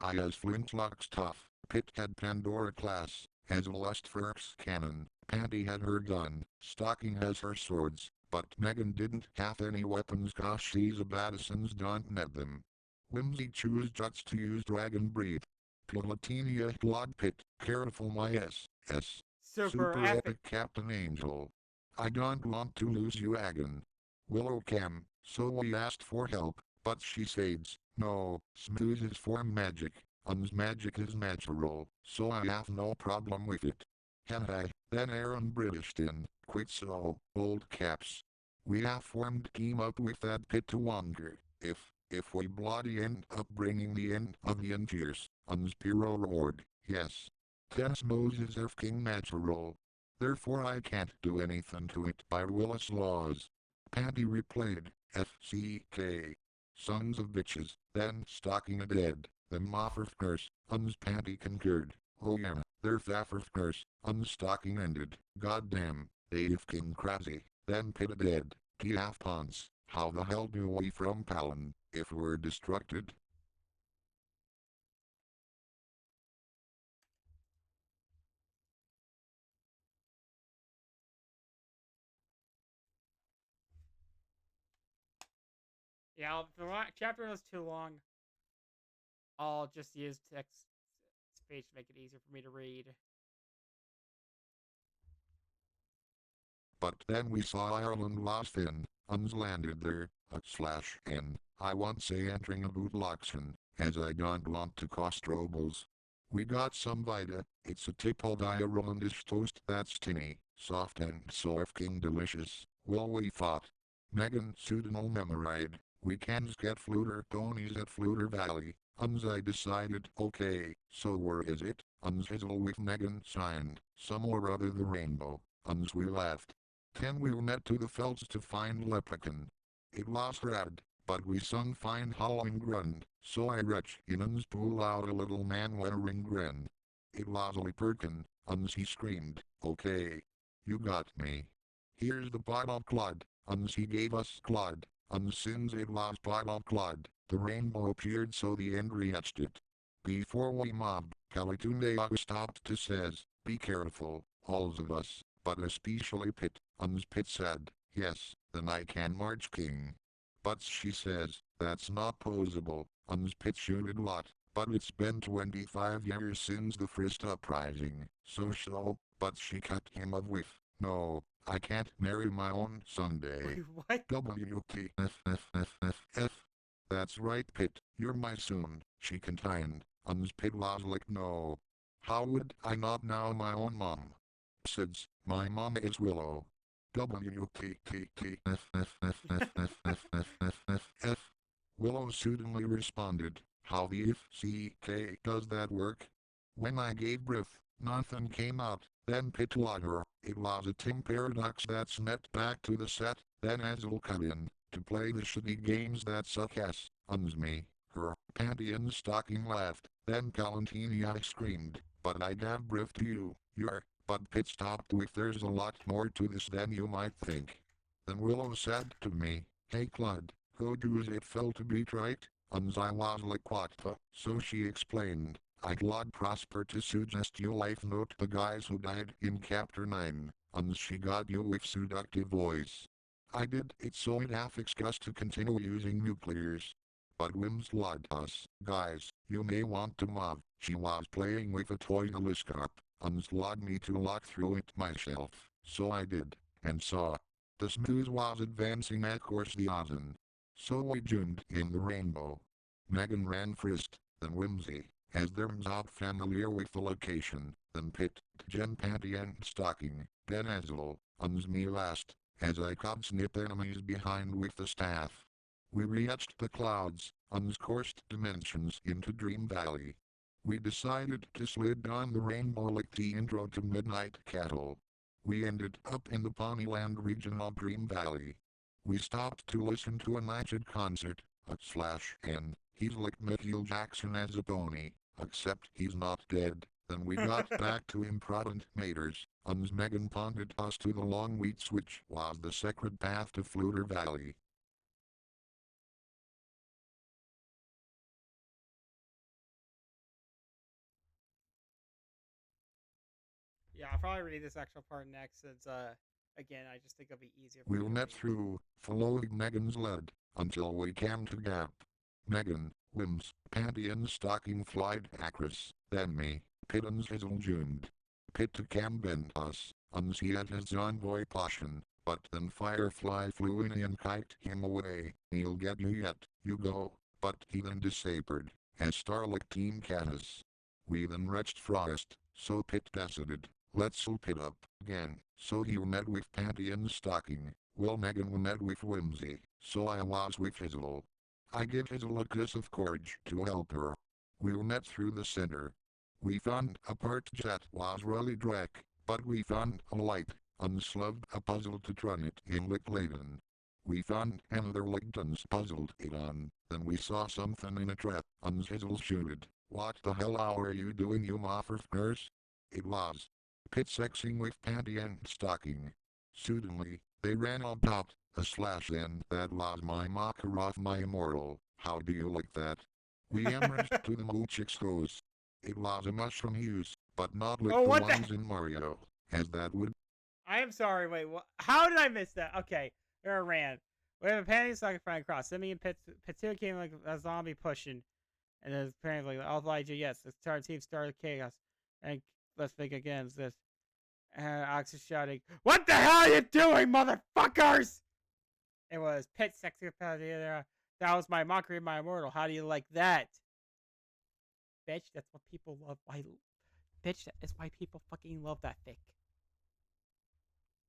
I as Flintlock's tough, Pit had Pandora class, as Lustfurk's cannon, Panty had her gun, Stocking has her swords, but Megan didn't have any weapons cause she's a Badison's don't net them. Whimsy choose just to use dragon breed. Platinia Glod Pit, careful my S. Super Super epic. epic Captain Angel. I don't want to lose you again. Willow came, so we asked for help, but she says, no, smooth is for magic, and magic is natural, so I have no problem with it. And then Aaron Britished in, quick so, old caps. We have formed team up with that pit to wonder, if we bloody end up bringing the end of the Angiers, and Spiro roared, yes. Tense Moses of King Natural. Therefore I can't do anything to it by Willis laws. Panty replayed, FCK. Sons of bitches, then stalking a dead, them offer curse, uns Panty concurred. Oh yeah, their faffer curse, uns stalking ended, goddamn, they if King Krabsy, then pit a dead, Tiaf Pons, how the hell do we from Palin, if we're destructed? Yeah, if the chapter was too long, I'll just use text speech to make it easier for me to read. But then we saw Ireland lost in, uns landed there, /n. I won't say entering a bootlockson, as I don't want to cost troubles. We got some Vita, it's a tippled Irelandish toast that's tinny, soft and king delicious, well we thought. Megan Sudanal memoride, we cans get fluter ponies at Fluter Valley, uns I decided okay, so where is it, uns hizzle with Megan signed, somewhere other the rainbow, uns we left. Then we met to the felds to find Leprechaun. It was rad, but we sung fine howling grund, so I retch in uns pull out a little man wearing grin. It was Leprechaun, uns he screamed, okay. You got me. Here's the bottle Claude, uns he gave us Claude, uns since it was bottle Claude, the rainbow appeared so the end reached it. Before we mobbed, Calitunde stopped to says, be careful, alls of us, but especially Pitt. Pit said, yes, then I can march king. But she says, that's not possible. Pit shooted lot, but it's been 25 years since the first uprising, so, but she cut him off with, no, I can't marry my own Sunday. Wait, what? WTFFFFF. That's right Pit, you're my son, she contained. Pit was like no. How would I not know my own mom? Besides, my mom is Willow. WTTTFFFFFFFF. Willow suddenly responded, how the FCK does that work? When I gave birth, nothing came out, then pit lager, it was a Tim paradox that snapped back to the set, then Azel cut in, to play the shitty games that suck ass, uns me, her, panty and stocking laughed, then Calentini I screamed, but I gave birth to you, you're, but Pit stopped with there's a lot more to this than you might think. Then Willow said to me, hey Claude, who does it feel to be right? Uns I was like what the, so she explained, I Claude Prosper to suggest you life note the guys who died in chapter 9, uns she got you with seductive voice. I did it so it affects us to continue using nuclears. But Wims lied us, guys, you may want to mob, she was playing with a toy telescope. Unslid me to lock through it myself, so I did, and saw. The smooth was advancing at course the Ozen. So we joined in the rainbow. Megan ran first, then Whimsy, as them's out familiar with the location, then Pit, Jen Panty and Stocking, then Azel, uns me last, as I could snip enemies behind with the staff. We reached the clouds, uns coursed dimensions into Dream Valley. We decided to slid down the rainbow like the intro to Midnight Cattle. We ended up in the Ponyland region of Dream Valley. We stopped to listen to a magic concert, /n. He's like Michael Jackson as a pony, except he's not dead. Then we got back to Imprudent Maters, uns Megan pointed us to the long wheats which was the sacred path to Fluter Valley. Yeah, I'll probably read this actual part next since, again, I just think it'll be easier for We me to met read. through, following Megan's lead, until we came to Gap. Megan, Wims, Panty and Stocking flied across, then me, Pittons Hizzle juned. Pit to Cambin us, he had his envoy potion, but then Firefly flew in and kite him away. He'll get you yet, you go, but he then disabled, as Starlight Team Catus. We then reached Frost, so Pit decided, let's loop it up again, so he met with Panty and Stocking, well Megan met with Whimsy, so I was with Hazel. I give Hazel a kiss of courage to help her. We met through the center. We found a part that was really dark, but we found a light, unsloved a puzzle to turn it in like Laden. We found another Lightons puzzled it on, then we saw something in a trap, Hazel shooted. What the hell are you doing, you motherfuckers? It was Pit sexing with Panty and Stocking. Suddenly, they ran on top, a slash and that was my marker of my immortal. How do you like that? We emerged to the Moochic's hose. It was a mushroom use, but not like Oh, the what the? ones in Mario, as that would. I am sorry. Wait, what? How did I miss that? Okay, there ran. We have a panic stocking flying across. Then me and Pitu came like a zombie pushing, and then apparently like, I'll oblige you. Yes, let's start team start chaos, and let's think again. This. Alex is shouting, "What the hell are you doing, motherfuckers?" It was Pit sexy there. That was my mockery of my immortal. How do you like that? Bitch, that's what people love. Bitch, that is why people fucking love that fic.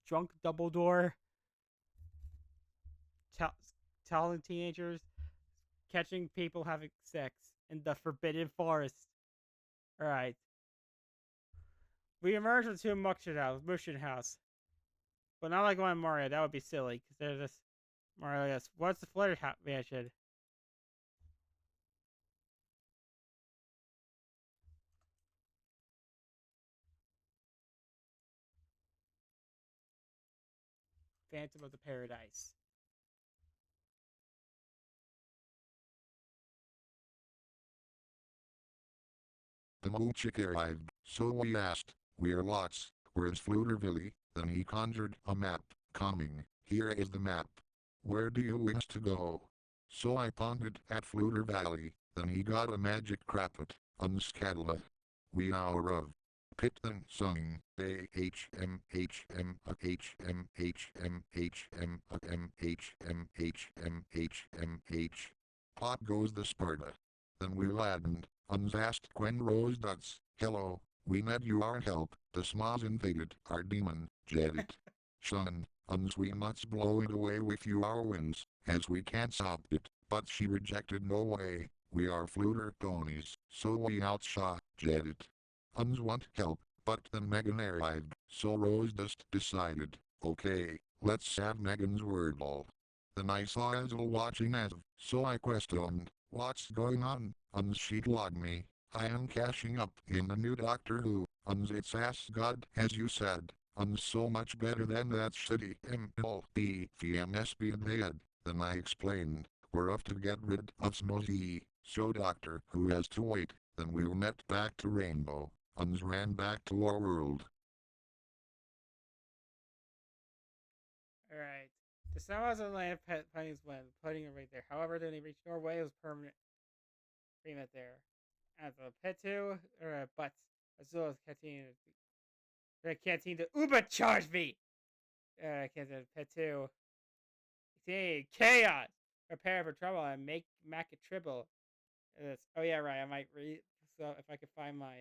Drunk Dumbledore, telling teenagers, catching people having sex in the Forbidden Forest. Alright. We emerged into a mushroom house. But not like one in Mario, that would be silly, because they're just Mario, yes. What's the flitter mansion? Phantom of the Paradise. The Moochic arrived, so we asked, "Where lots, where's Fluterville?" Then he conjured a map, coming, here is the map. Where do you wish to go? So I pointed at Fluter Valley, then he got a magic crapet, unscatula. We hour of Pit then sung A H M H M H M H M H M M H M H M H M H. Pot goes the Sparta. Then we landed, asked Gwen Rose Duds, hello, we need your help, the Smas invaded our demon, Jedit. Shun, we must blow it away with your winds, as we can't stop it, but she rejected no way, we are fluter ponies, so we outshot Jedit. Want help, but then Megan arrived, so Rose just decided, okay, let's have Megan's word all. Then I saw Hazel watching as, so I questioned, what's going on? She told me, I am cashing up in the new Doctor Who, it's Ask God as you said, so much better than that shitty MLB VMSB in the head. Then I explained, we're off to get rid of Smozzy, so Doctor Who has to wait, then we'll net back to Rainbow, ran back to our world. Alright. The sun was on land pennies when putting it right there. However, then he reached Norway, it was permanent agreement there. As a Petu, or but as well as canteen, the canteen to Uber charge me. Canteen Petu. See, chaos. Prepare for trouble and make Mac a tribble. Oh yeah, right. I might read. So if I could find my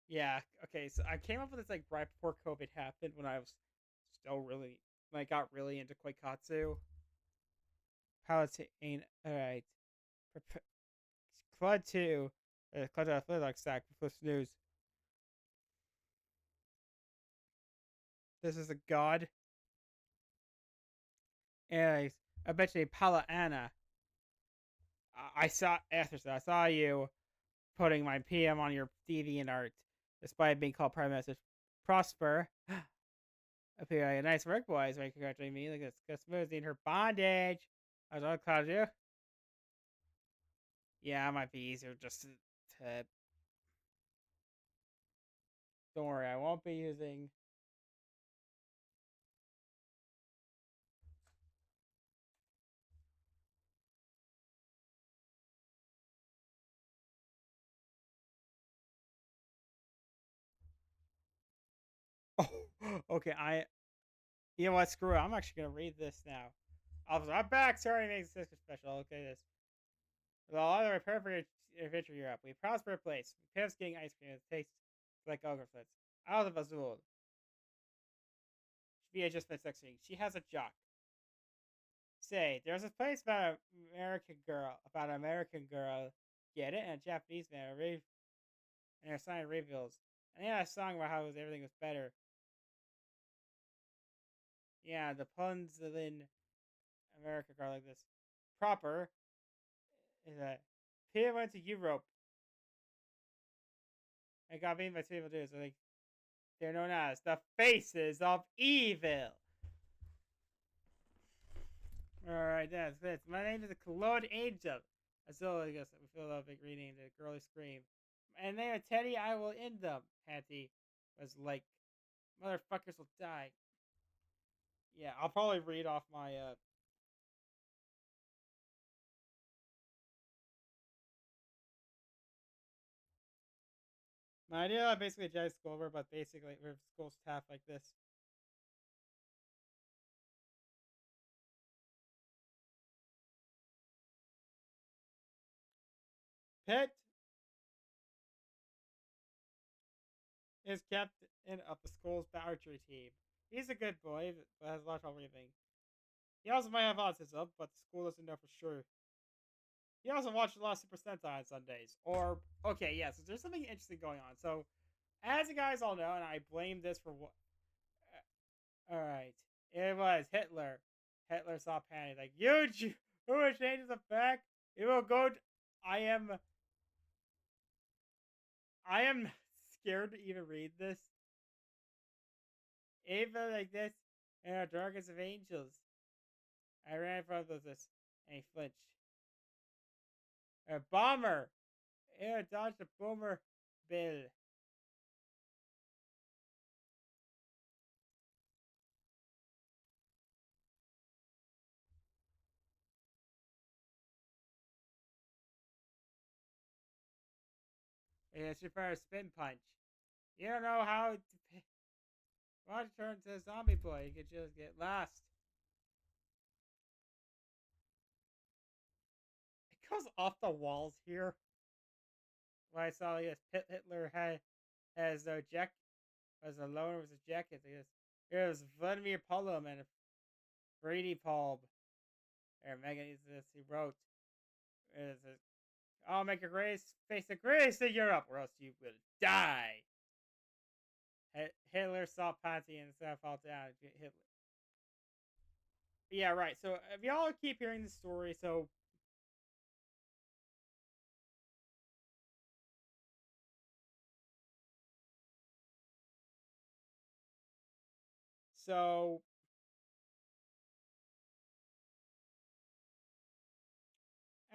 yeah, okay, so I came up with this like right before COVID happened when I was still really when I got really into Koikatsu. Palatine alright. Clud 2. Clud Athletic Stack before snooze. This is a god. Anyways, eventually Pala Anna. I saw after that I saw you putting my PM on your deviant art, despite being called prime message. Prosper. Appear like a nice work, boys. Right, congratulating me. Look at this. Smoothing her bondage. I was on Cloud you. Yeah, it might be easier just to. Don't worry, I won't be using. Oh, okay. You know what? Screw it. I'm actually gonna read this now. I'm back. Sorry, makes this special. Okay, this. With all other perfect adventure Europe, we prosper a place. We piss getting ice cream. It tastes like Ogreflitz. Out of Azul. She just been sexing. She has a jock. Say, there's a place about an American girl, get it, and a Japanese man, and her sign reveals. And they had a song about how everything was better. Yeah, the puns in America are like this. Proper is that Peter went to Europe and got beaten by two evil dudes. So like they're known as the faces of evil. Alright, that's it. My name is Claude Angel. So I guess we feel a big reading the girly scream. And they are Teddy, I will end them. Patty was like, motherfuckers will die. Yeah, I'll probably read off my idea of basically a giant school over, but basically with school staff like this. Pitt is captain of the school's archery team. He's a good boy, but has a lot of trouble breathing. He also might have autism, but the school doesn't know for sure. He also watched a lot of Super Sentai on Sundays. Or, okay, yes, there's something interesting going on. So, as you guys all know, and I blame this for what. Alright, it was Hitler. Hitler saw panic. Like, huge! Who will change the fact? It will go. I am. I am scared to even read this. Even like this, in our darkest of angels. I ran in front of this, and he flinched. A bomber! Air dodged a boomer bill. It's your first spin punch. You don't know how to watch turn to a zombie boy. You could just get lost. It goes off the walls here. When I saw this Hitler had has no jacket, was alone with his jacket. It was Vladimir Pullum and Brady Palm. Or Megan is this he wrote. Is I'll make a race face the greatest in Europe, or else you will die. Hitler saw Patty and stuff fall down. Hitler. Yeah, right. So if y'all keep hearing the story, so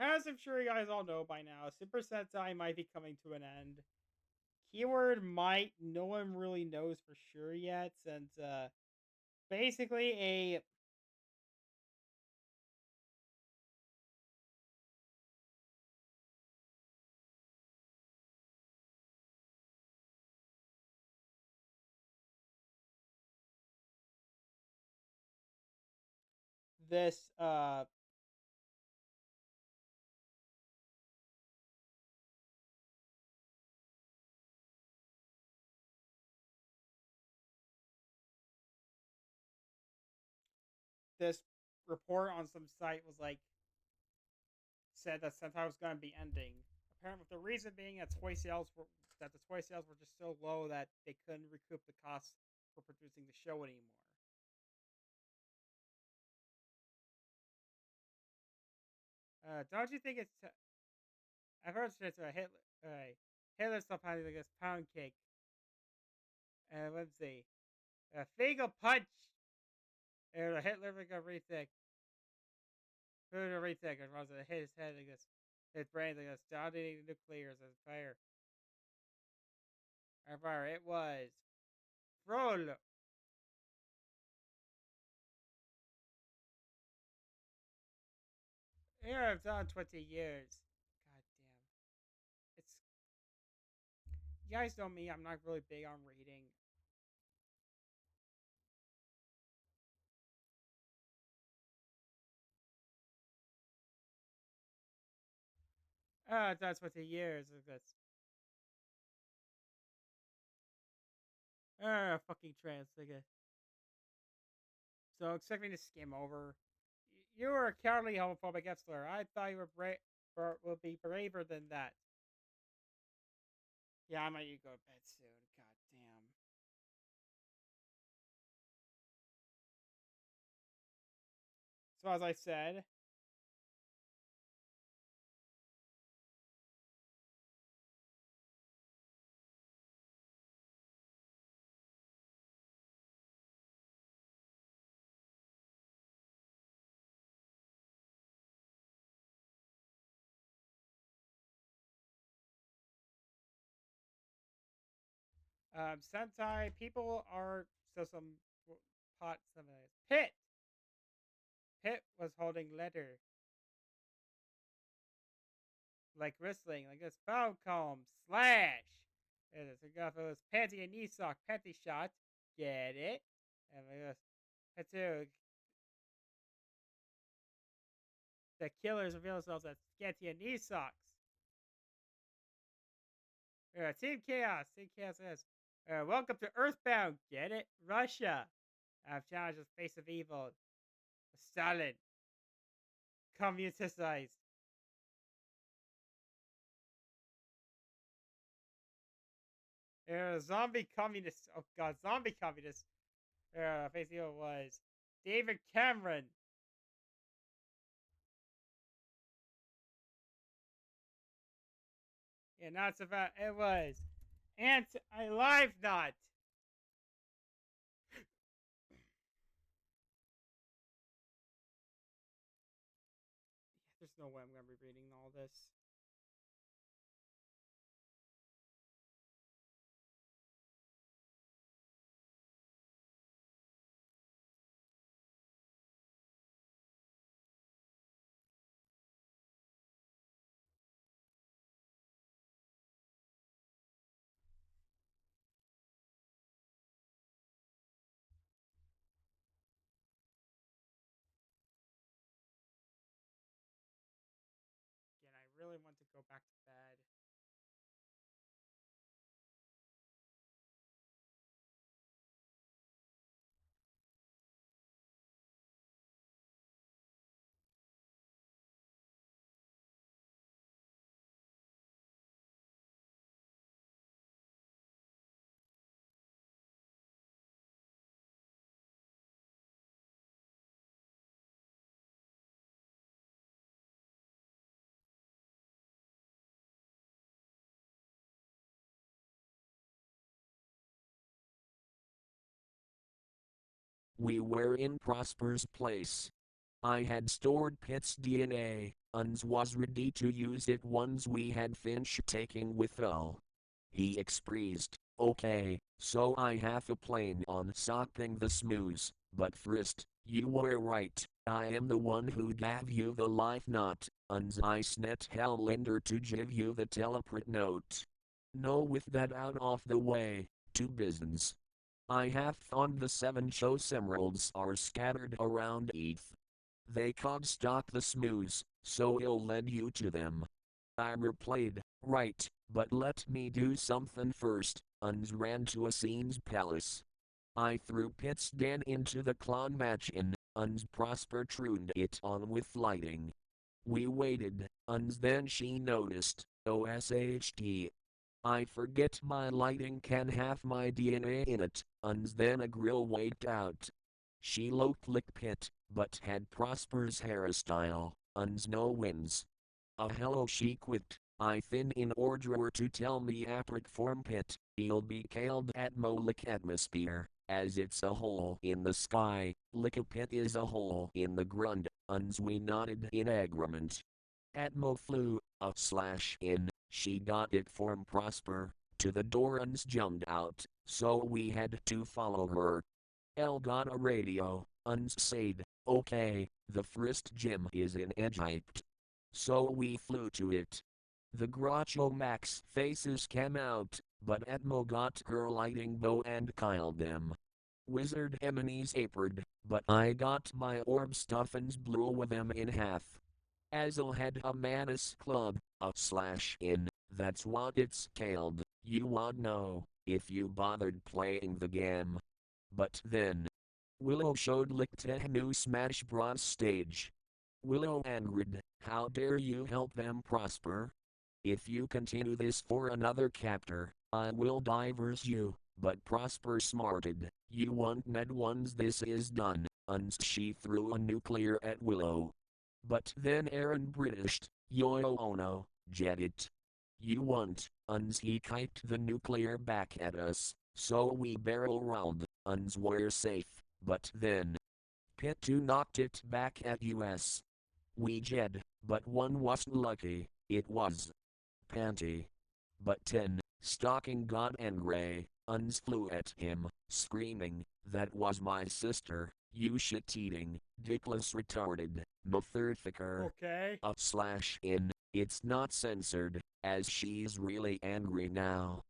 as I'm sure you guys all know by now, Super Sentai might be coming to an end. Keyword might, no one really knows for sure yet, since basically a this this report on some site was like said that Sentai was going to be ending. Apparently, the reason being that the toy sales were just so low that they couldn't recoup the costs for producing the show anymore. Don't you think it's? I've heard it's a Hitler. Hitler stuff having like this pound cake. Let's see, a Fagel punch. And a Hitler like a rethink. Who to retake it runs hit his head like this. His brain like this. Detonating nuclears as fire. And fire. It was. Roll. Here I've done 20 years. God damn. It's. You guys know me. I'm not really big on reading. I've done 20 years of this. Fucking trans nigga. So expect me to skim over. You were a cowardly homophobic Epstein. I thought you would be braver than that. Yeah, I might need to go to bed soon. God damn. So as I said, Sentai people are so some pot something. Pit was holding letter like wrestling like this. Bow comb slash. And it's a it was panty and knee sock panty shot. Get it? And this tattoo. The killers reveal themselves as scanty and knee socks. Team Chaos. Team Chaos says, welcome to Earthbound. Get it? Russia. I've challenged the face of evil. Stalin. Communicized. Zombie communist. Oh god, zombie communist. Face of evil was David Cameron. Yeah, not so bad. It was Live Not. There's no way I'm gonna be reading all this. Again, I really want to go back to bed. We were in Prosper's place. I had stored Pitt's DNA, uns was ready to use it once we had finished taking with all. He expressed, okay, so I have a plan on stopping the smooze, but first, you were right, I am the one who gave you the life knot, uns I snet Hellender to give you the teleport note. No, with that out of the way, to business. I have found the 7 chose emeralds are scattered around ETH. They can't stop the smooze, so I'll lead you to them. I replied, right, but let me do something first, uns ran to Asene's palace. I threw Pitt's den into the clone mansion, uns Prosper tuned it on with lighting. We waited, uns then she noticed, OSHT. I forget my lighting can have my DNA in it, uns then a grill waked out. She looked like Pitt, but had Prosper's hairstyle, uns no wins. Hello she quit, I thin in order to tell me apric form Pitt, He'll be killed at Moloch atmosphere, as it's a hole in the sky, Lickapit is a hole in the ground, uns we nodded in agreement. Atmo flew, /in, she got it from Prosper, to the door uns jumped out, so we had to follow her. El got a radio, uns said, okay, the first gym is in Egypt. So we flew to it. The Groucho Max faces came out, but Atmo got her lighting bow and killed them. Wizard enemies appeared, but I got my orb stuffins blew with them in half. Azel had a Manus club, /in, that's what it's called, you would know, if you bothered playing the game. But then, Willow showed licked a new Smash Bros. Stage. Willow angered, how dare you help them prosper? If you continue this for another chapter, I will diverse you, but Prosper smarted, you want med once this is done, uns she threw a nuclear at Willow. But then Aaron Britished, yo oh no, jet it. You want, uns he kiked the nuclear back at us, so we barrel rolled, uns were safe, but then Pit 2 knocked it back at us. We jed, but one wasn't lucky, it was Panty. But 10, Stalking got angry, uns flew at him, screaming, that was my sister, you shit eating, dickless retarded, no third thicker, Okay. /in, it's not censored, as she's really angry now.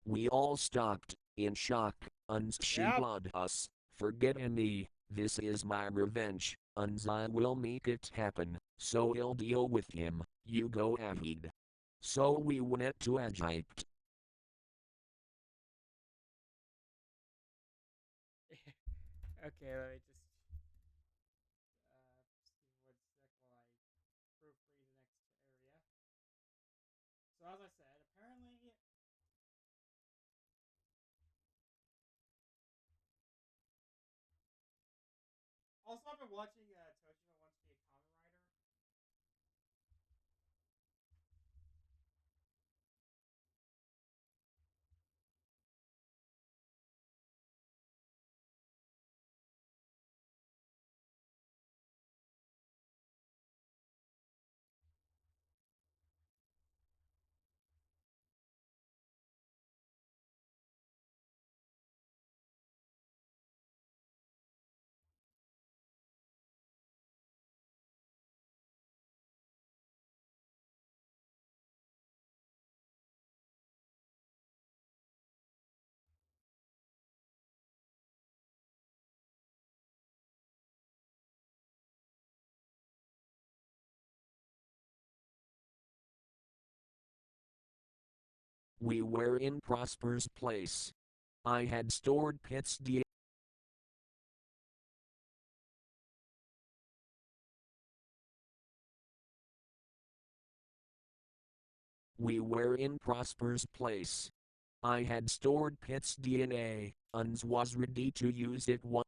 We all stopped, in shock, uns she Yep. blood us, forgetting me, this is my revenge, uns I will make it happen, so I'll deal with him, you go ahead. So we went to Egypt. Okay, let me just see 1 sec while I proofread the next area. So as I said, apparently also I've been watching Toshima wants to be a common writer. We were in Prosper's place. I had stored Pit's DNA. We were in Prosper's place. I had stored Pit's DNA, uns was ready to use it one.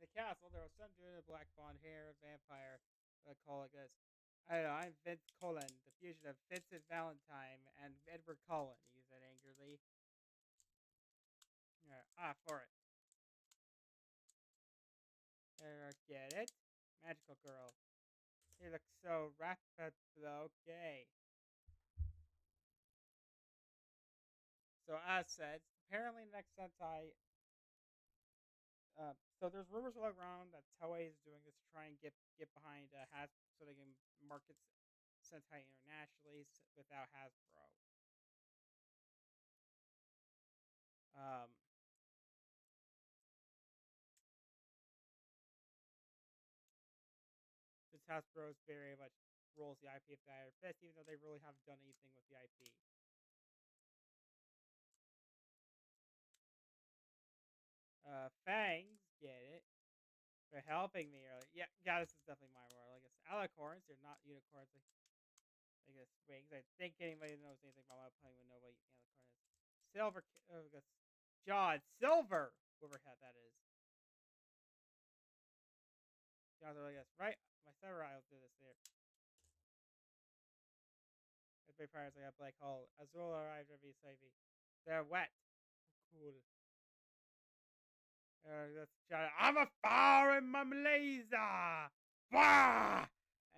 In the castle, there was some dude with black blonde hair, vampire. I call it this. I don't know. I'm Vince Cullen, the fusion of Vincent Valentine and Edward Cullen. He said angrily. For it. Get it? Magical girl. He looks so rapid. Okay. So as said, apparently next Sentai. So there's rumors all around that Toei is doing this to try and get behind Hasbro so they can market Sentai internationally without Hasbro. Um, this Hasbro is very much rules the IP of the Iron Fist, even though they really haven't done anything with the IP. Fangs, get it. They're helping me earlier. Yeah, this is definitely my world. I guess alicorns, they're not unicorns. I guess wings. I think anybody knows anything about my playing with nobody alicorn is. Silver, I guess John Silver, whoever hat that is. John, I guess right. My samurai will do this there. As my parents, I got black hole. Azul arrived at me, save me. They're wet. Cool. That's John. I'm a fire in my laser. Bah!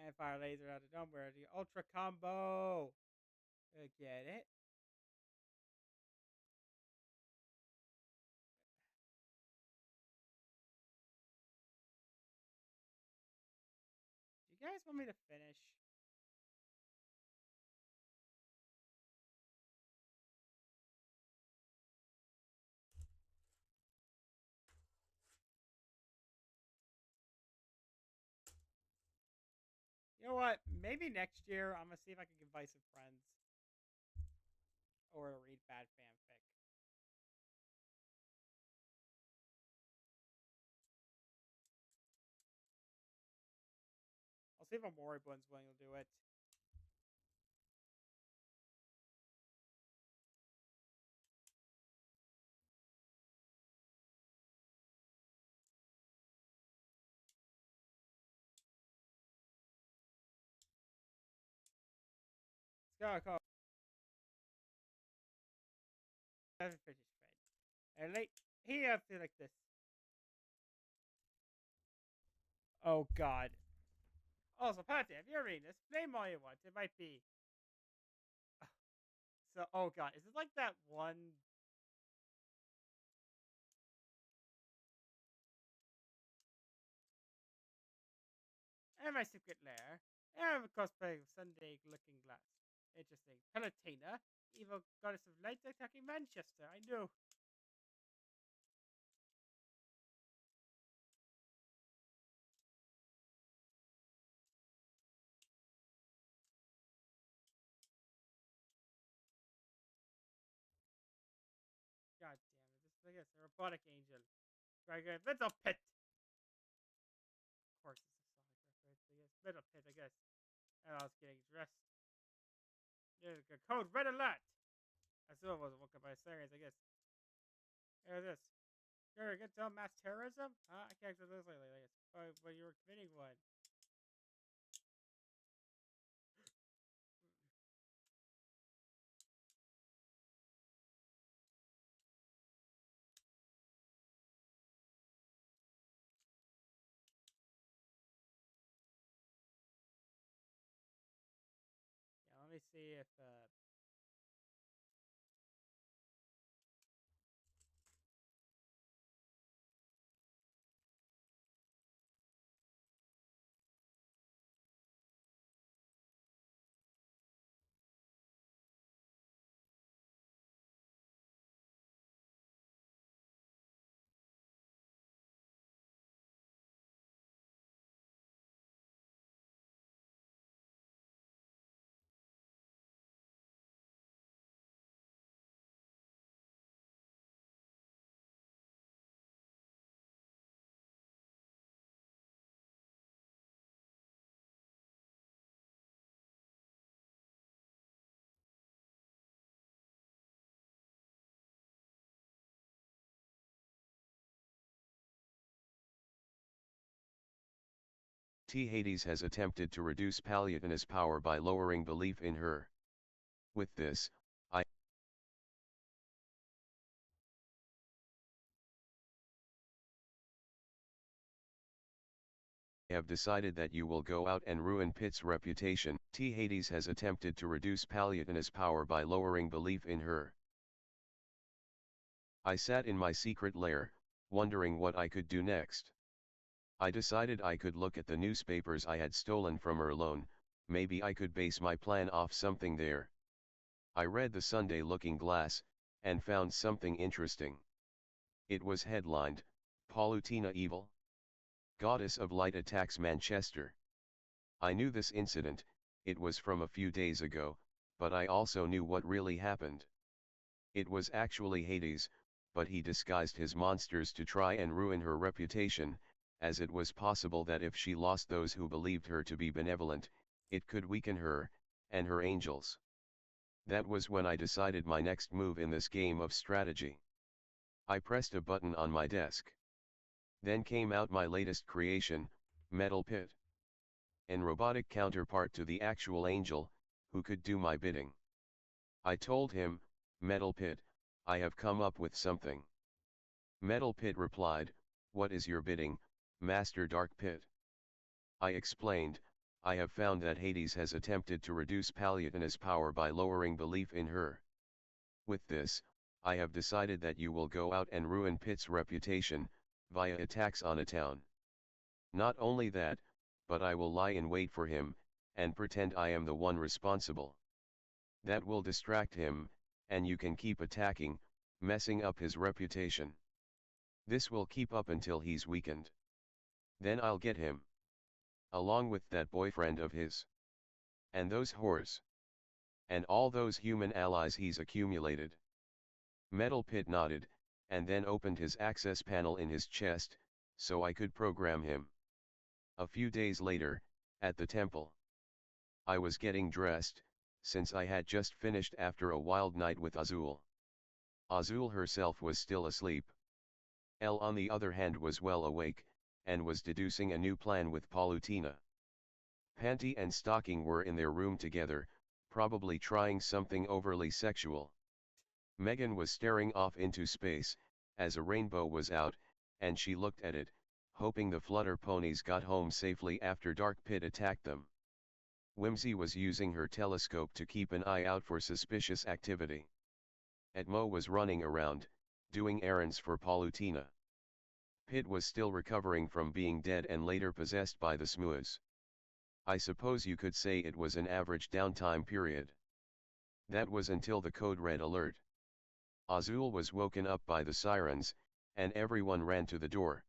And fire laser out of nowhere. The ultra combo. Get it? Do you guys want me to finish? You know what? Maybe next year I'm gonna see if I can invite some friends or read bad fanfic. I'll see if a Moribund's willing to do it. Let's go. I haven't finished Fred. And late he has to like this. Oh god. Also, Patty, if you're reading this, name all you want. It might be so oh god, is it like that one and my secret lair? And of cosplay of Sunday looking glass. Interesting. Palatina, evil goddess of light attacking Manchester. I know. God damn it. This is, I guess, a robotic angel. Very good. Mental pit. Of course, it's a Sonic reference, I guess. Mental pit, I guess. And I was getting dressed. There's a code red alert. I still wasn't woken by sirens, I guess. Here's this. You're against mass terrorism? I can't do this lately, I guess. But you were committing one. Yeah, let me see if T. Hades has attempted to reduce Palutina's power by lowering belief in her. With this, I have decided that you will go out and ruin Pitt's reputation. T. Hades has attempted to reduce Palutina's power by lowering belief in her. I sat in my secret lair, wondering what I could do next. I decided I could look at the newspapers I had stolen from Erlone, maybe I could base my plan off something there. I read the Sunday Looking Glass, and found something interesting. It was headlined, Palutina Evil? Goddess of Light attacks Manchester. I knew this incident, it was from a few days ago, but I also knew what really happened. It was actually Hades, but he disguised his monsters to try and ruin her reputation, as it was possible that if she lost those who believed her to be benevolent, it could weaken her, and her angels. That was when I decided my next move in this game of strategy. I pressed a button on my desk. Then came out my latest creation, Metal Pit. An robotic counterpart to the actual angel, who could do my bidding. I told him, Metal Pit, I have come up with something. Metal Pit replied, what is your bidding, Master Dark Pit? I explained, I have found that Hades has attempted to reduce Paliatina's power by lowering belief in her. With this, I have decided that you will go out and ruin Pit's reputation, via attacks on a town. Not only that, but I will lie in wait for him, and pretend I am the one responsible. That will distract him, and you can keep attacking, messing up his reputation. This will keep up until he's weakened. Then I'll get him. Along with that boyfriend of his. And those whores. And all those human allies he's accumulated. Metal Pit nodded, and then opened his access panel in his chest, so I could program him. A few days later, at the temple. I was getting dressed, since I had just finished after a wild night with Azul. Azul herself was still asleep. Elle on the other hand was well awake, and was deducing a new plan with Palutina. Panty and Stocking were in their room together, probably trying something overly sexual. Megan was staring off into space, as a rainbow was out, and she looked at it, hoping the flutter ponies got home safely after Dark Pit attacked them. Whimsy was using her telescope to keep an eye out for suspicious activity. Atmo was running around, doing errands for Palutina. Pit was still recovering from being dead and later possessed by the Smuas. I suppose you could say it was an average downtime period. That was until the code red alert. Azul was woken up by the sirens, and everyone ran to the door.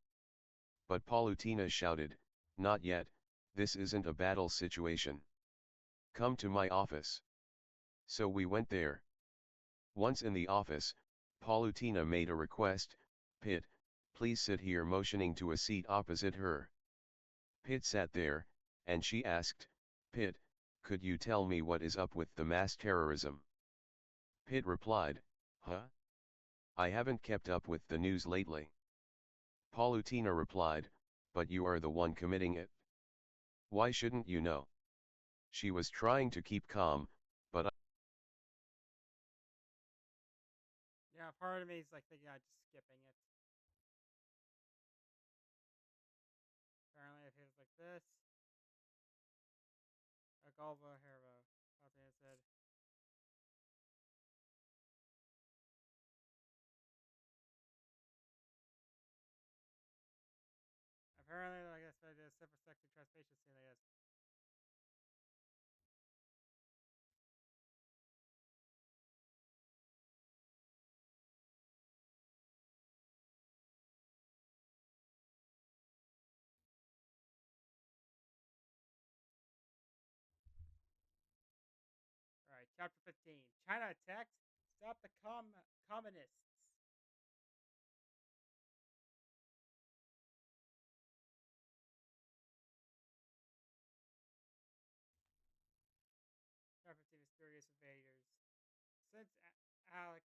But Palutina shouted, not yet, this isn't a battle situation. Come to my office. So we went there. Once in the office, Palutina made a request, Pit, please sit here, motioning to a seat opposite her. Pit sat there, and she asked, Pit, could you tell me what is up with the mass terrorism? Pit replied, huh? I haven't kept up with the news lately. Palutina replied, but you are the one committing it. Why shouldn't you know? She was trying to keep calm, but Yeah, part of me is like thinking I'm just skipping it. Apparently, it feels like this. A Galva Herbo. Something that said. Apparently, like I guess I did a separate sector translation scene, I guess. Alright, chapter 15. China attacks. Stop the communists. Chapter 15 Mysterious Invaders. Since Alex.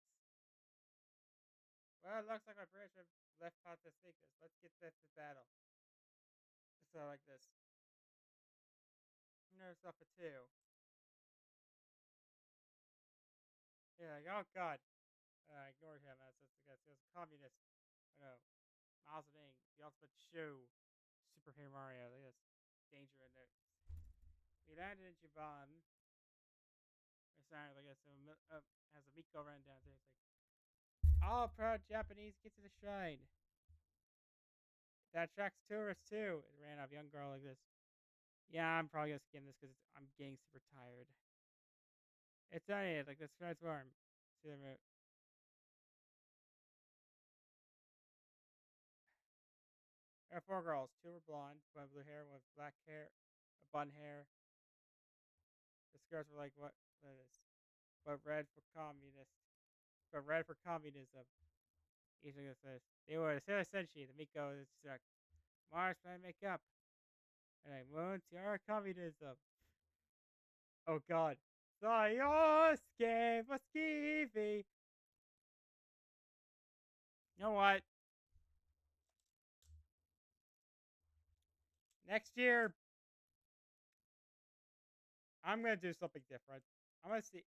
Well, it looks like my British have left out to speak this. Let's get to the battle. So, like this. There's stuff for two. Yeah, like, oh god. I ignored him. That's just because he was a communist. I know. Miles of Ing, the ultimate shoe. Super Paper Mario. Look at this. Danger in there. We landed in Japan. It's not like it's has a Miko run down there. It's like, all proud Japanese get to the shrine. That attracts tourists too. It ran off young girl like this. Yeah, I'm probably gonna skim this because I'm getting super tired. It's not it. Like this transform. See the remote. There are four girls. Two were blonde, one with blue hair, one with black hair, a bun hair. girls were like, what is, what red for communist, what red for communism. Each of us says, they were essentially the Miko is like, Mars man make up. And I won't your communism. Oh god. Sayosuke Muskivi. You know what? Next year, I'm gonna do something different. I'm gonna see.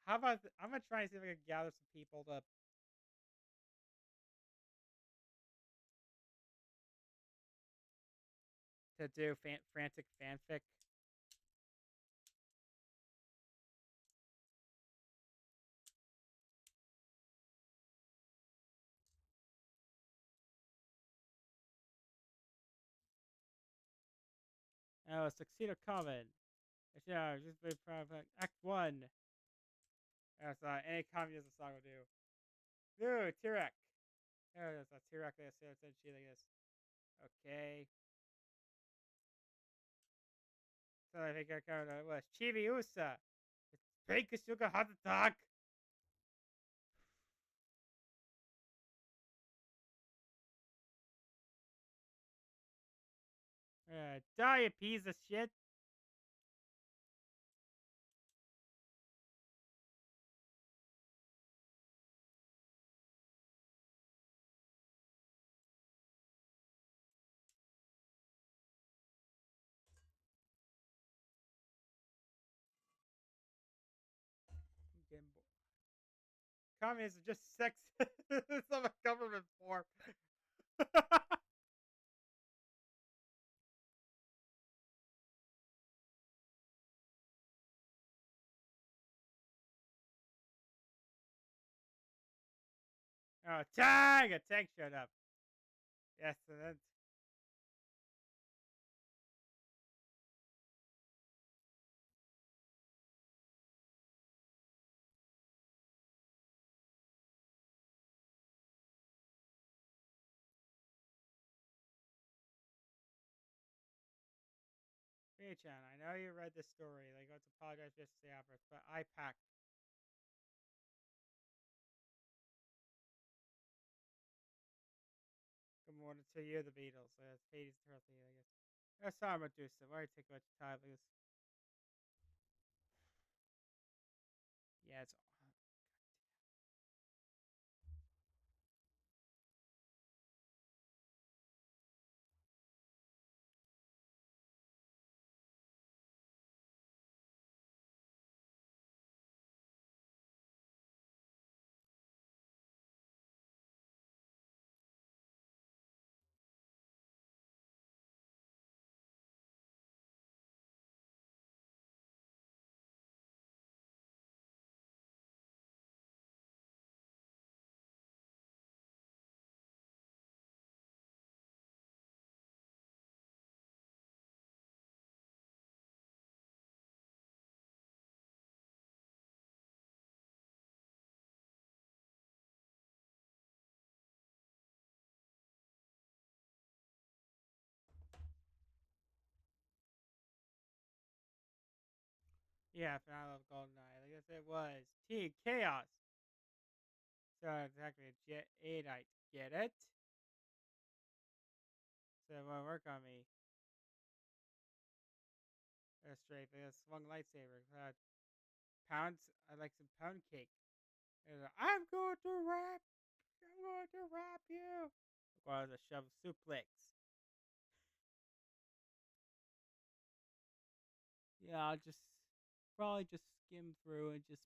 How about I'm gonna try and see if I can gather some people to do frantic fanfic. Oh, succeed common. Yeah, just be proud of Act 1. That's any communism song will do. Ooh, Tirek. There it is. A Tirek that said shit like this. Okay. So I think I covered it was Chibi Usa. It's fake sugar hot dog. Die, you piece of shit. Communism is just sex. It's not a government form. Oh, tag! A tag showed up. Yes, and then Hey-chan, I know you read this story. Like, let's apologize just to the efforts, but I packed. Good morning to you, the Beatles. That's Hades Turthy, I guess. That's how I'm gonna do so. Why take much time like this? Yeah, it's. Yeah, I love GoldenEye. Like I said, it was T Chaos. So exactly, Jet 8 get it? So it won't work on me. That's straight. But a swung lightsaber. Pounds. I like some pound cake. I'm going to rap. I'm going to rap you. Requires a shove suplex. Yeah, I'll just probably just skim through and just.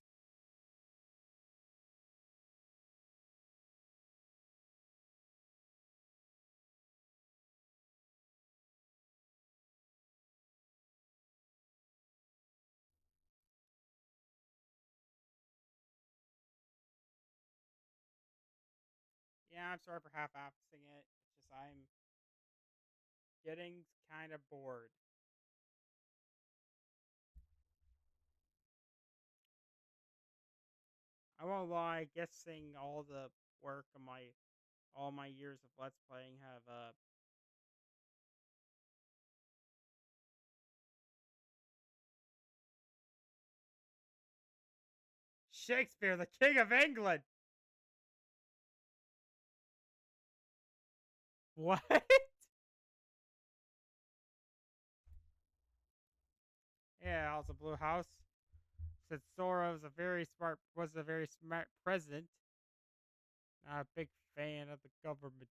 Yeah, I'm sorry for half-assing it. It's just I'm getting kind of bored. I won't lie. Guessing all the work of all my years of Let's Playing have Shakespeare, the King of England. What? Yeah, also Blue House. Said Sora was a very smart president. Not a big fan of the government.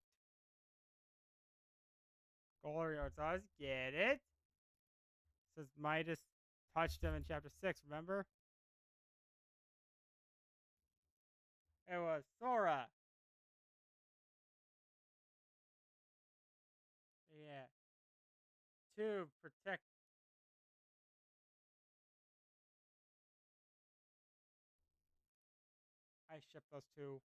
Glorio does get it. Says Midas touched him in chapter 6, remember? It was Sora. Yeah. To protect. I ship those two.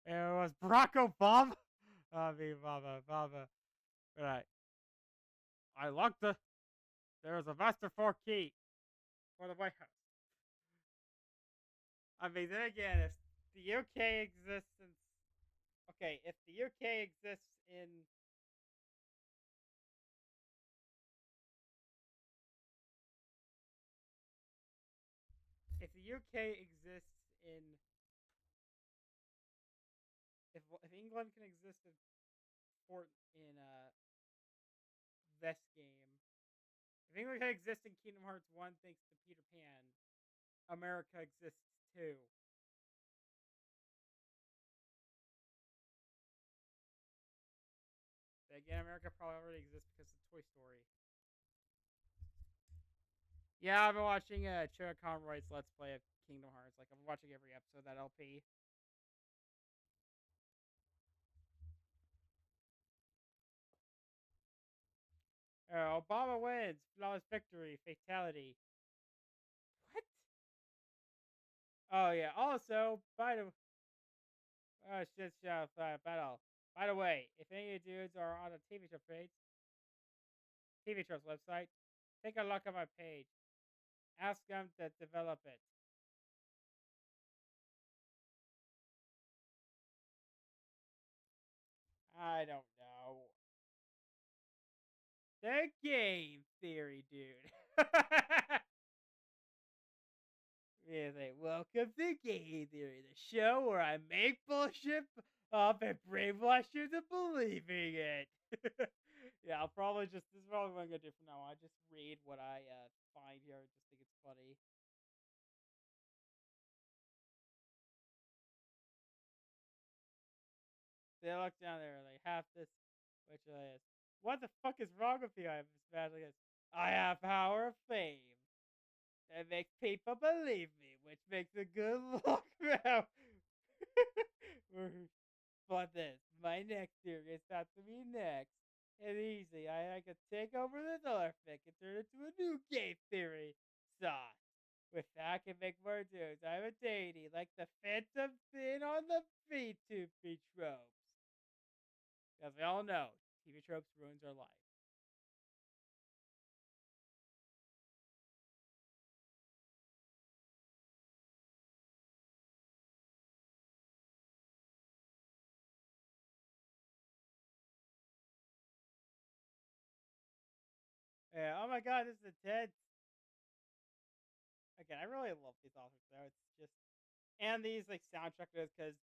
It was Barack Obama. I mean, Obama. Right. I locked the. There's a master 4 key for the White House. I mean, then again, if the UK exists in. Okay, if the UK exists in. If the UK exists in. If England can exist in port in this game, if England can exist in Kingdom Hearts 1 thanks to Peter Pan, America exists too. But again, America probably already exists because of Toy Story. Yeah, I've been watching Chuck Conroy's Let's Play of Kingdom Hearts. Like, I'm watching every episode of that LP. Obama wins. Flawless victory. Fatality. What? Oh, yeah. Also, by the shit, battle. By the way, if any of you dudes are on a TV show page, TV show's website, take a look at my page. Ask them to develop it. I don't know. The game theory, dude. Yeah, like, welcome to Game Theory, the show where I make bullshit up and brainwash you to believing it. Yeah, I'll probably just, this is probably what I'm gonna do from now on. I just read what I find here. I just think it's funny. They look down there, like, half this, which is, what the fuck is wrong with you? I'm imagining this. I have power of fame. That makes people believe me, which makes a good look now. But this, my next theory is about to be next. And easy, I could take over the Norfolk and turn it into a new game theory sauce. With that, I can make more dudes. I'm a deity, like the phantom thin on the V2P tropes. As we all know, TV tropes ruins our life. Yeah, oh my god, this is intense. Again, I really love these authors though. It's just and these like soundtrackers because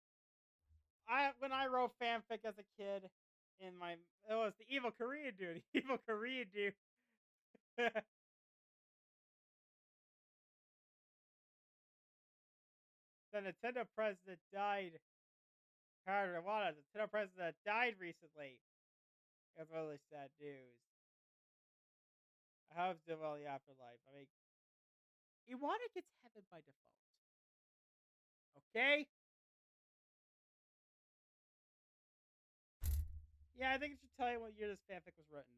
I when I wrote fanfic as a kid in my it was the evil Korean dude, evil Korean dude. The Nintendo president died. The Nintendo president died recently. It's really sad news. I hope to well the afterlife. I mean, Iwata gets heaven by default. Okay? Yeah, I think it should tell you what year this fanfic was written.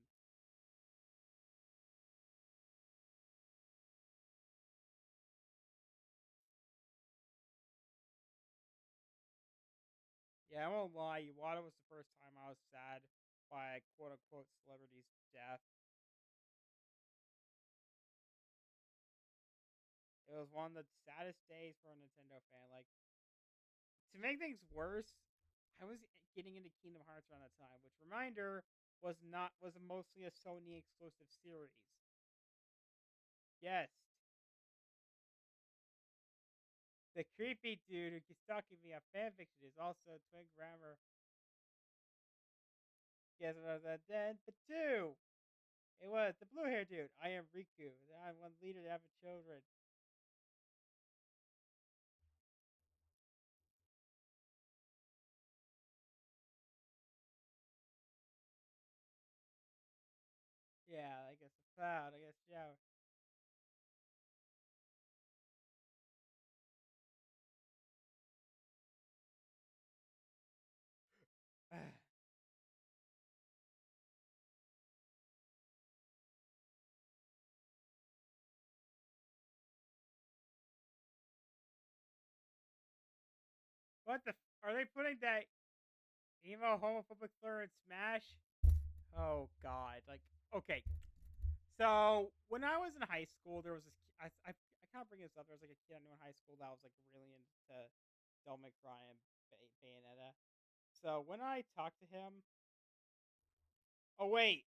Yeah, I won't lie. Iwata was the first time I was sad by quote unquote celebrity's death. It was one of the saddest days for a Nintendo fan. Like, to make things worse, I was getting into Kingdom Hearts around that time, which reminder was mostly a Sony exclusive series. Yes. The creepy dude who keeps stalking me on fanfiction is also twin grammar. Guess what I was then? But two. It was the blue hair dude. I am Riku. I'm one leader to have children. Yeah, I guess the cloud. I guess shower. What the? Are they putting that emo homophobic slur in Smash? Oh God! Like, okay. So when I was in high school, there was this. I can't bring this up. There was like a kid I knew in high school that was like really into Devil May Cry and Bayonetta. So when I talked to him, oh wait,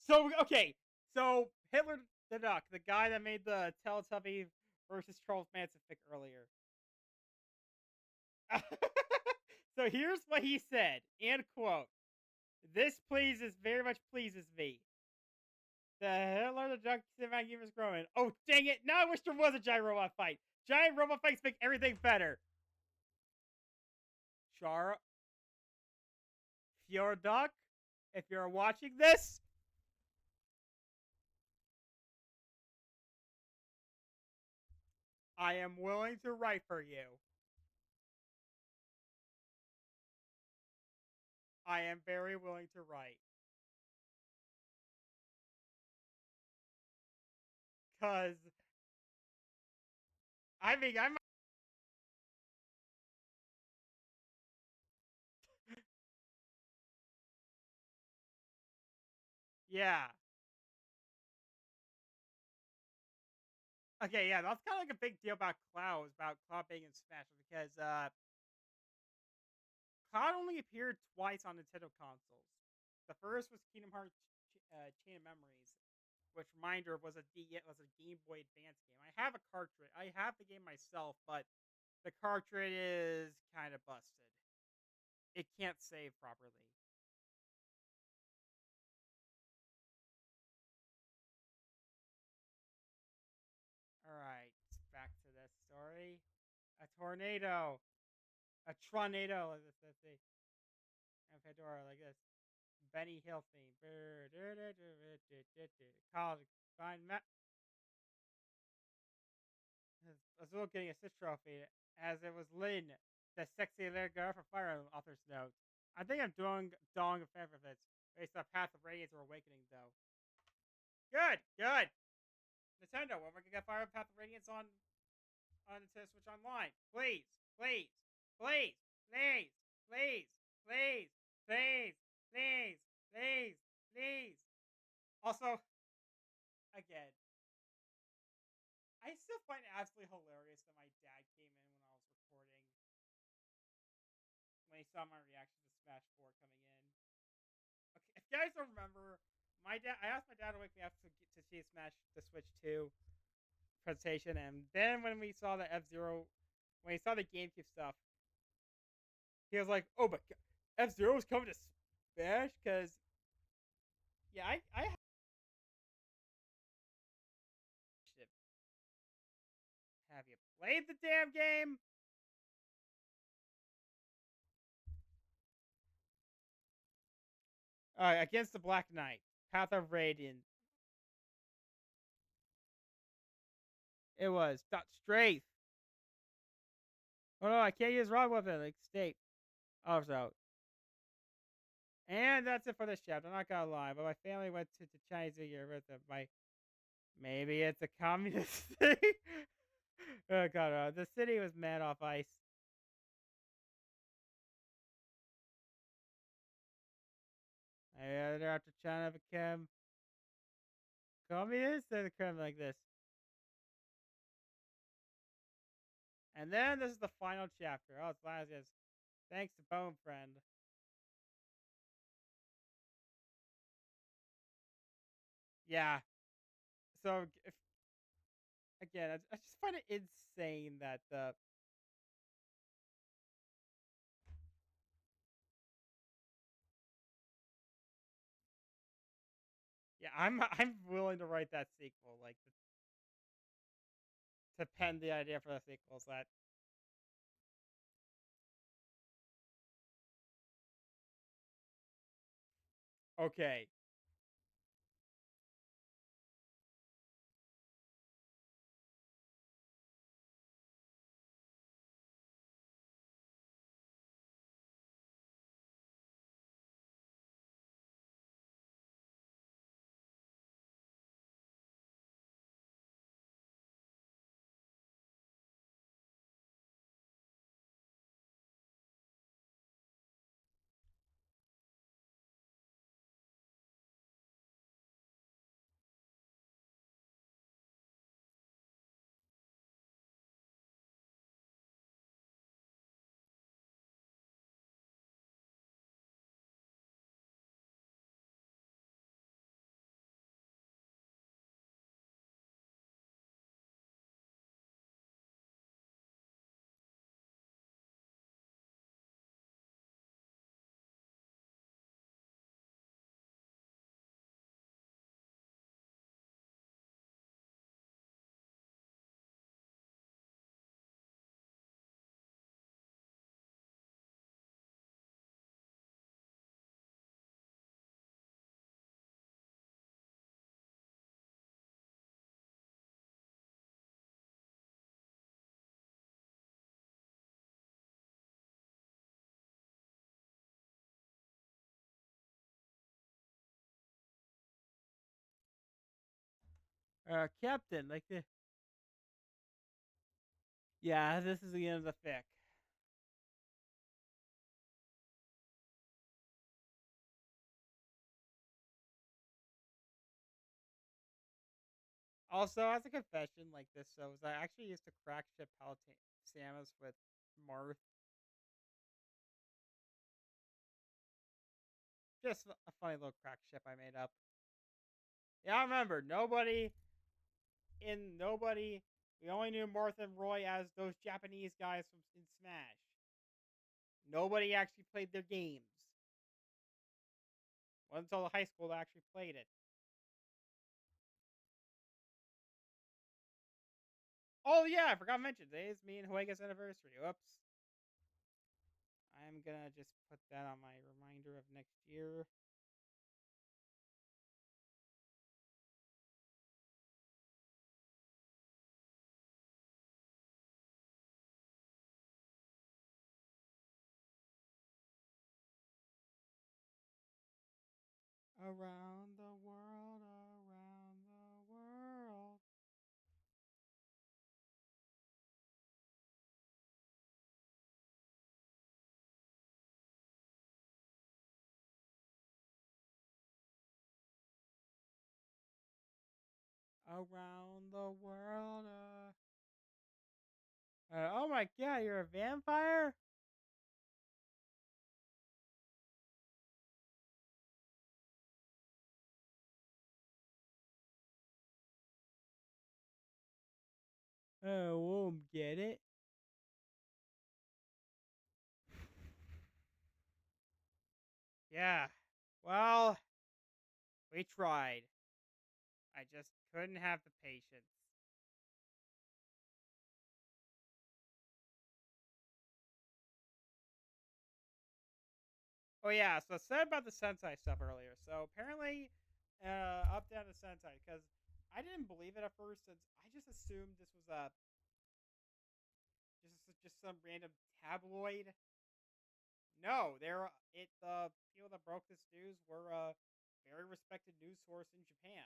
so okay, so Hitler the Duck, the guy that made the Teletubby versus Charles Manson fic earlier. So here's what he said, and quote: "This pleases very much pleases me. The Hitler the Duck cinematic universe growing. Oh dang it! Now I wish there was a giant robot fight. Giant robot fights make everything better." Char Fjorduck, if you're watching this, I am willing to write for you. I am very willing to write. Cause I mean I'm yeah. Okay, yeah, that's kind of like a big deal about Cloud being in Smash because Cloud only appeared twice on Nintendo consoles. The first was Kingdom Hearts Chain of Memories, which reminder was a Game Boy Advance game. I have a cartridge. I have the game myself, but the cartridge is kind of busted. It can't save properly. All right, back to this story. A tornado, a tornado. Let's see. And Pandora like this. Benny Hill theme. College fine. I was still getting a assist trophy as it was Lynn, the sexy little girl from Fire Emblem author's note. I think I'm doing a favor of it based on Path of Radiance or Awakening though. Good, good. Nintendo, when we're gonna get Fire Path of Radiance on Nintendo Switch Online? Please, please, please, please, please, please, please, please, please, please. Also, again, I still find it absolutely hilarious that my dad came in when I was recording when he saw my reaction to Smash 4 coming in. Okay, if you guys don't remember, I asked my dad to wake me up to see Smash the Switch 2 presentation, and then when we saw the F-Zero, when he saw the GameCube stuff, he was like, "Oh my god, F-Zero is coming to Smash?" Because yeah, I have you played the damn game? Against the Black Knight, Path of Radiance. It was dot strafe. Oh no, I can't use Rod Weapon like state. Also, and that's it for this chapter. I'm not gonna lie, but my family went to Chinese New Year with my. Maybe it's a communist thing. Oh god, the city was mad off ice. They're after China became communist. They're kind of like this. And then this is the final chapter. Oh, it's last. Yes. Thanks to Bone Friend. Yeah. So if again, I just find it insane that the yeah, I'm willing to write that sequel, like to pen the idea for the sequels. That okay, Captain, like the yeah, this is the end of the fic. Also, as a confession, like this shows, I actually used to crack ship Samus with Marth. Just a funny little crack ship I made up. Yeah, I remember nobody. We only knew Marth and Roy as those Japanese guys from in Smash. Nobody actually played their games. Wasn't until the high school that actually played it. Oh yeah, I forgot to mention today is me and Huega's anniversary. Whoops. I'm gonna just put that on my reminder of next year. Around the world, around the world. Around the world. Oh my god, you're a vampire? Oh, won't get it. Yeah. Well, we tried. I just couldn't have the patience. Oh yeah, so I said about the Sentai stuff earlier. So apparently, up down to Sentai because I didn't believe it at first. Since I just assumed this was a just some random tabloid. No, they're the people that broke this news were a very respected news source in Japan.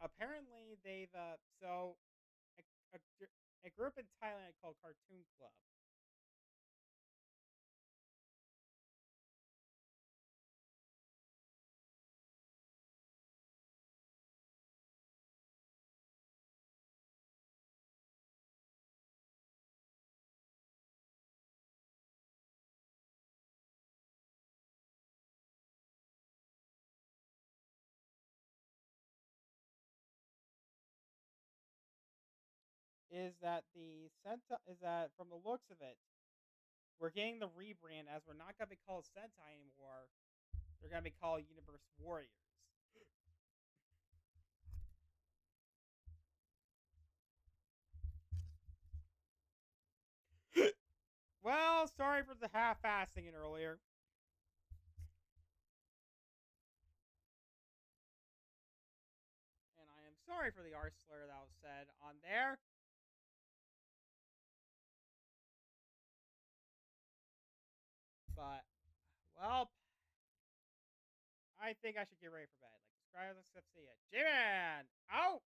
Apparently, they've so a, a, a group in Thailand called Cartoon Club. is that from the looks of it, we're getting the rebrand as we're not gonna be called Sentai anymore. They're gonna be called Universe Warriors. Well, sorry for the half-assing it earlier. And I am sorry for the R slur that was said on there. But, well, I think I should get ready for bed. Like, subscribe, let's see it. J-Man, out!